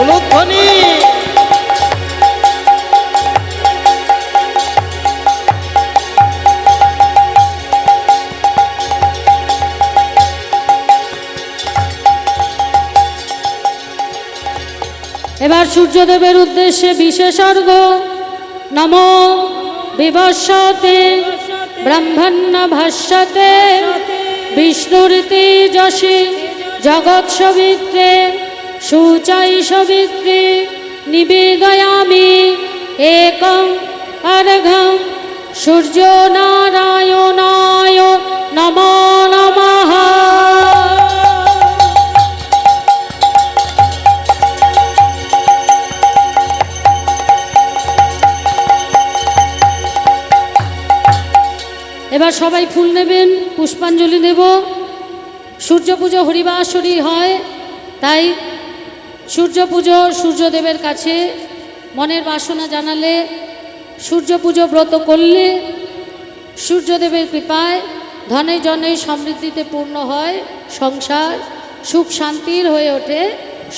উলুধ্বনি এবার সূর্যদেবের উদ্দেশ্যে বিশেষ অর্ঘ্য। নমো বিবস্বতে ব্রহ্মণ্য ভাষ্যতে বিষ্ণুরীতি যশে জগৎ সবিত্রে শুচাই সবিত্রে নিবেদয়ামি একং অর্ঘ্যং সূর্য নারায়ণায় নমো নমঃ। এবার সবাই ফুল নেবেন, পুষ্পাঞ্জলি দেব। সূর্য পুজো হরিবাসরী হয়, তাই সূর্য পুজো সূর্যদেবের কাছে মনের বাসনা জানালে, সূর্য পুজো ব্রত করলে সূর্যদেবের কৃপায় ধনে জনে সমৃদ্ধিতে পূর্ণ হয় সংসার, সুখ শান্তির হয়ে ওঠে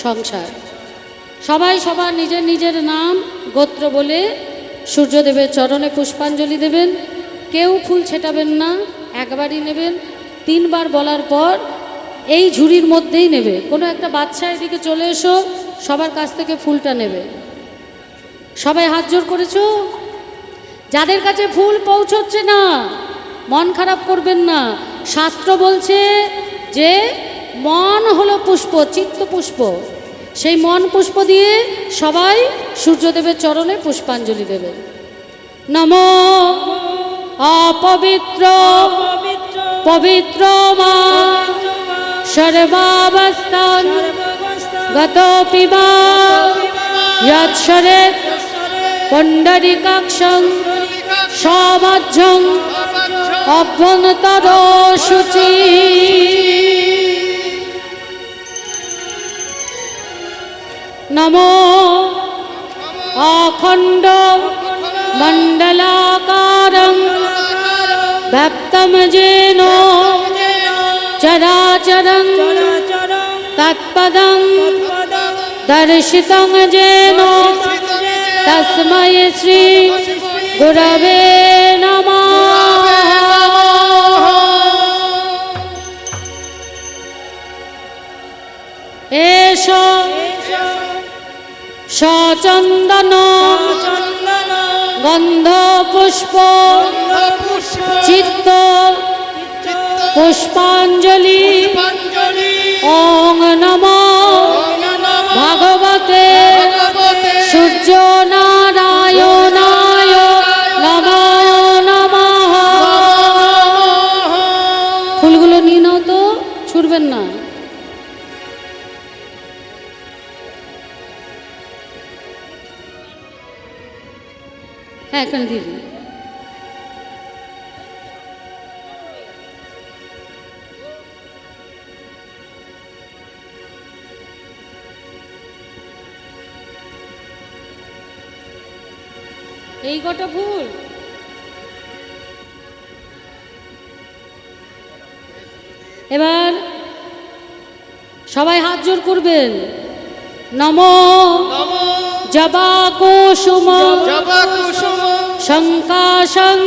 সংসার। সবাই সবার নিজের নিজের নাম গোত্র বলে সূর্যদেবের চরণে পুষ্পাঞ্জলি দেবেন। কেউ ফুল ছেটাবেন না, একবারই নেবেন। 3 বার বলার পর এই ঝুড়ির মধ্যেই নেবে। কোনো একটা বাচ্চা এদিকে চলে এসো, সবার কাছ থেকে ফুলটা নেবে। সবাই হাত জোর করেছো? যাদের কাছে ফুল পৌঁছচ্ছে না মন খারাপ করবেন না। শাস্ত্র বলছে যে মন হলো পুষ্প, চিত্ত পুষ্প। সেই মন পুষ্প দিয়ে সবাই সূর্যদেবের চরণে পুষ্পাঞ্জলি দেবে। নমো অপবিত্র পবিত্র মা সর্বাবস্থান গতোপি মা যৎসরে পুণ্ডরিকাক্ষং সমাজ্যং অভ্যন্তর শুচি। নমো অখণ্ড মণ্ডলাকারং ব্যপ্তম যেন চরাচরং তৎপদং দর্শিতং যেন তস্मै শ্রী গুরবে নমঃ। এষ সচন্দন গন্ধ পুষ্প চিত্ত পুষ্পাঞ্জলি ওং নমো ভগবতে সূর্য নারায়ণায় নমো নমঃ। ফুলগুলো নিয়ে নাও তো, ছুটবেন না। হ্যাঁ, এখানে দিদি। এই কটা ফুল এবার সবাই হাত জোর করবেন। নমো জবা কুসুম শঙ্কাশং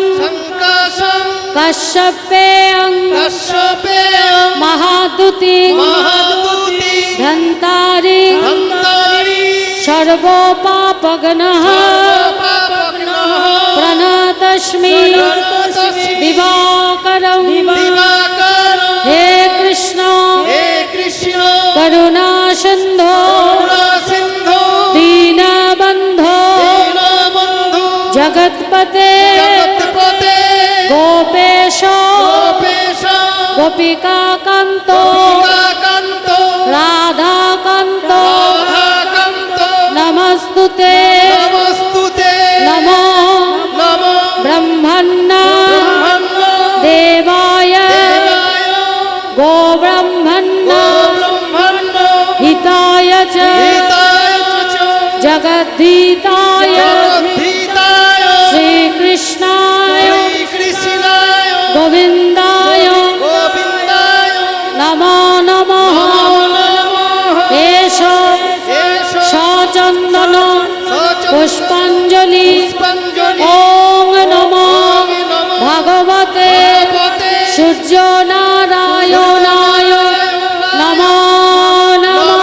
কাশ্যপেয়ং মহাদুতি ধন্তারি सर्वपापघ्नः পাপগ্নঃ प्रणतस्मि প্রণতস্মি दिवाकरं দিবাকর हे कृष्ण হে কৃষ্ণ करुणा सिन्धो করুণা সিন্ধু दीनबन्धो দীনবন্ধু जगत्पते জগৎপতে गोपेश গোপেশ गोपिकान्त গোপিকাকান্ত राधाकान्त রাধাকান্ত नमस्तुते নমস্তুতে नमो নমো ब्रह्मण्ण ব্রহ্মণ্য देवाय দেবায় गोब्रह्मण्ण ব্রহ্মণ্য हिताय च হিতায় চ जगद्धिताय জগদ্ধিতায় श्रीकृष्णाय শ্রীকৃষ্ণায় गोविन्दाय গোবিন্দায় नमो नमः एष এষ सचन्दन पुष्पाञ्जलि পুষ্পাঞ্জলি ॐ नमो ওম নমঃ भगवते ভগবতে सूर्यनारायणाय नमो नमः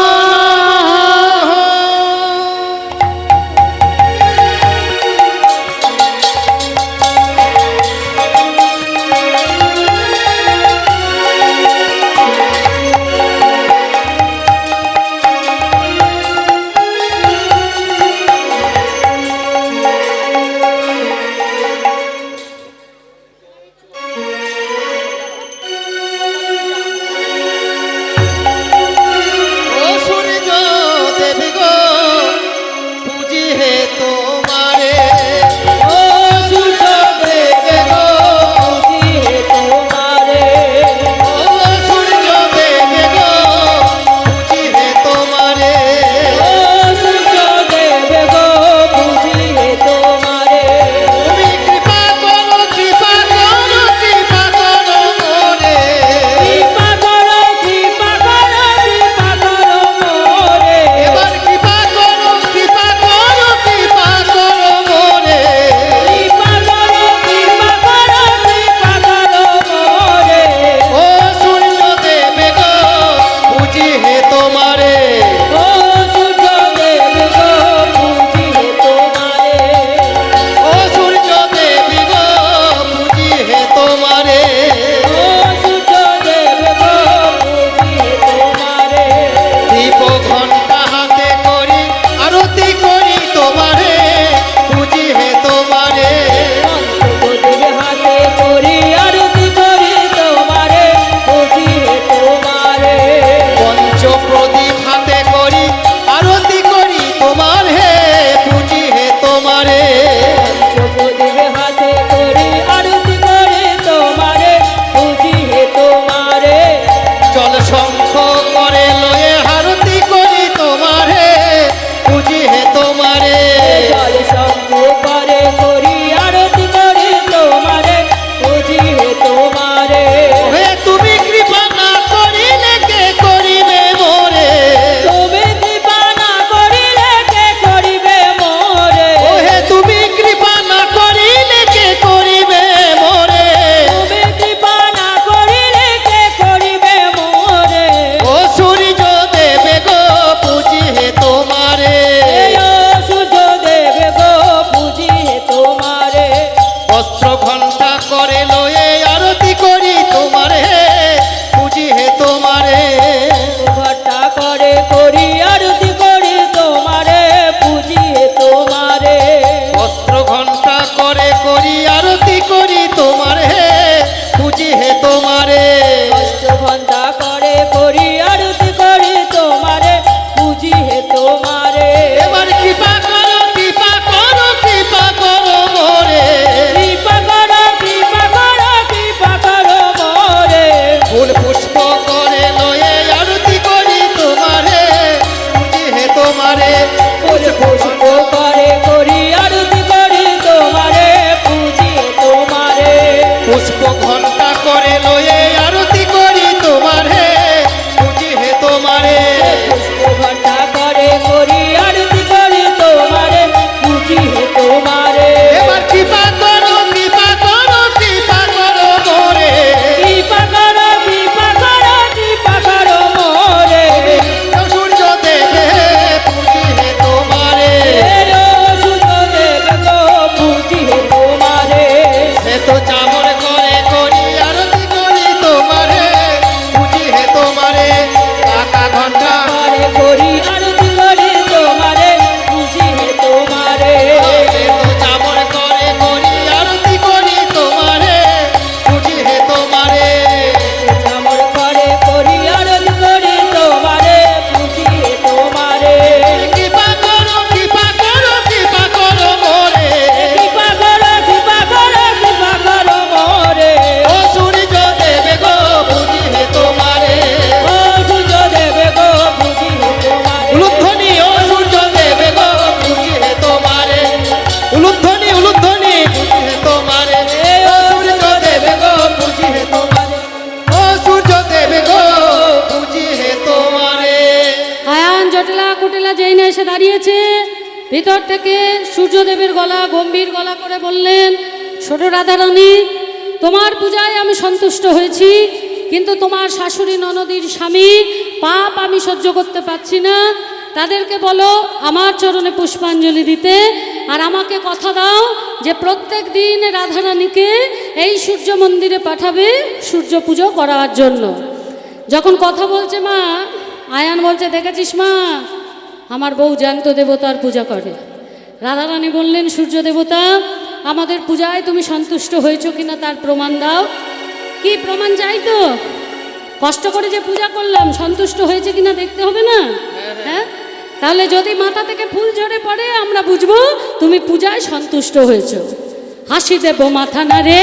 ও সূর্য দেবী গো পূজি হে তোমারে ও সূর্য দেবে গো পূজি হে তোমারে ও সূর্য দেবী গো পূজি হে তোমারে ও সূর্য দেবে গো পূজি হে তোমারে তুমি কৃপা করো কৃপা করো কৃপা করো মোরে কৃপা করো কৃপা করো কৃপা করো মোরে এবার কৃপা করো কৃপা করো কৃপা করো মোরে কৃপা করো কৃপা করো কৃপা করো মোরে ও সূর্য দেবে গো পূজি হে তোমারে ও সূর্য দেবে গো পূজি হে তোমারে ও সূর্য দেবী গো পূজি হে তোমারে ও সূর্য দেবে গো পূজি হে তোমারে দীপ ঘন্টা হাতে করি আরতি করি তোমারে পূজি হে তোমারে পঞ্চপ্রদীপ হাতে করি আরতি করি তোমারে পূজি হে তোমারে পঞ্চ প্রদীপ হাতে করি আরতি করি তোমার হে পূজি হে তোমারে পঞ্চপ্রদীপ হাতে করি আরতি করি তোমারে পূজি হে তোমারে জল শঙ্খ করে লয়ে আরতি করি তোমার হে পূজি হে তোমারে জল শঙ্খ করে করি আরতি করি তোমারে পূজি হে তোমারে হে তুমি কৃপা না করিলে কে করিবে মোরে তুমি কৃপা না করিলে কে করিবে মোরে ও হে তুমি কৃপা না করিলে কে করিবে মোরে তুমি কৃপা না করিলে কে করিবে মোরে ও সূর্য দেবে গো পূজি হে তোমারে এই ও সূর্য দেবে গো পূজি হে তোমারে বস্ত্র ঘন্টা করে লয়ে আরতি করি তোমারে পূজি হে তোমারে ঘটা করে করি আরতি করি তোমারে পূজি হে তোমারে বস্ত্র ঘন্টা করে করি আরতি করি তোমারে পূজি হে তোমারে কষ্ট ঘন্টা করে করি আরতি করি তোমারে পূজি হে তোমারে এবার কৃপা করো কৃপা করো কৃপা করো মোরে কৃপা করো কৃপা করো কৃপা করো মোরে ফুল পুষ্প করে লয়ে আরতি করি তোমারে পূজি হে তোমারে ফুল পুষ্প করে করি আরতি করি তোমারে পূজি হে তোমারে পুষ্প ঘন্টা করে লয়ে আরতি করি তোমারে পূজি হে তোমারে পুষ্প ঘন্টা করে করি আরতি করি তোমারে পূজি হে তোমারে এবার কৃপা করো কৃপা করো কৃপা করো মোরে কৃপা করো কৃপা করো কৃপা করো মোরে সূর্য দেবে পূজি হে তোমারে জটলা কুটিলা যেই না এসে দাঁড়িয়েছে, ভিতর থেকে সূর্যদেবের গলা গম্ভীর গলা করে বললেন, ছোট রাধারানী, তোমার পূজায় আমি সন্তুষ্ট হয়েছি, কিন্তু তোমার শাশুড়ি ননদীর স্বামী পাপ আমি সহ্য করতে পারছি না। তাদেরকে বলো আমার চরণে পুষ্পাঞ্জলি দিতে, আর আমাকে কথা দাও যে প্রত্যেক দিন রাধারানীকে এই সূর্য মন্দিরে পাঠাবে সূর্য পুজো করার জন্য। যখন কথা বলছে মা, আয়ান বলছে, দেখেছিস মা, আমার বউ জ্যান্ত দেবতার পূজা করে। রাধারানী বললেন, সূর্য দেবতা, আমাদের পূজায় তুমি সন্তুষ্ট হয়েছো কিনা তার প্রমাণ দাও। কি প্রমাণ চাই? তো কষ্ট করে যে পূজা করলাম, সন্তুষ্ট হয়েছে কিনা দেখতে হবে না? হ্যাঁ, তাহলে যদি মাথা থেকে ফুল ঝরে পড়ে আমরা বুঝবো তুমি পূজায় সন্তুষ্ট হয়েছো। হাসি দেব মাথা নাড়ে,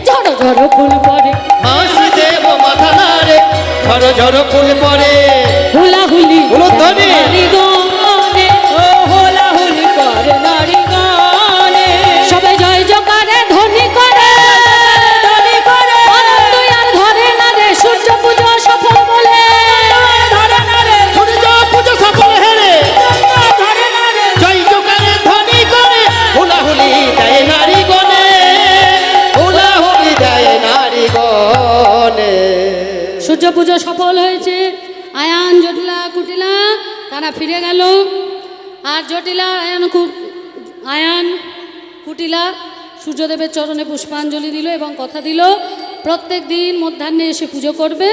ঝড়ো ঝড়ো ফুল পড়ে, হাসি দেব মাথা নাড়ে, ঝড়ো ঝড়ো ফুল পড়ে, হুলাহুলি হুলধ্বনি। নারী গণে, ও হোলাহুলি করে নারী গানে, সবাই জয় জকারে ধ্বনি করে, ধ্বনি করে, আনন্দ আর ধরে না রে, সূর্য পুজো সফল বলে। ধরে না রে, সূর্য পুজো সফল হেরে, ধরে না রে, জয় জোকারে ধ্বনি করে, হুলাহুলি দেয় নারী গণে, হুলাহুলি দেয় নারী গণে। সূর্য পুজো সফল হয়েছে। আয়ান জটিলা কুটিলা তারা ফিরে গেল, আর জটিলা আয়ান কুটিলা সূর্যদেবের চরণে পুষ্পাঞ্জলি দিল এবং কথা দিল প্রত্যেক দিন মধ্যাহ্নে এসে পুজো করবে।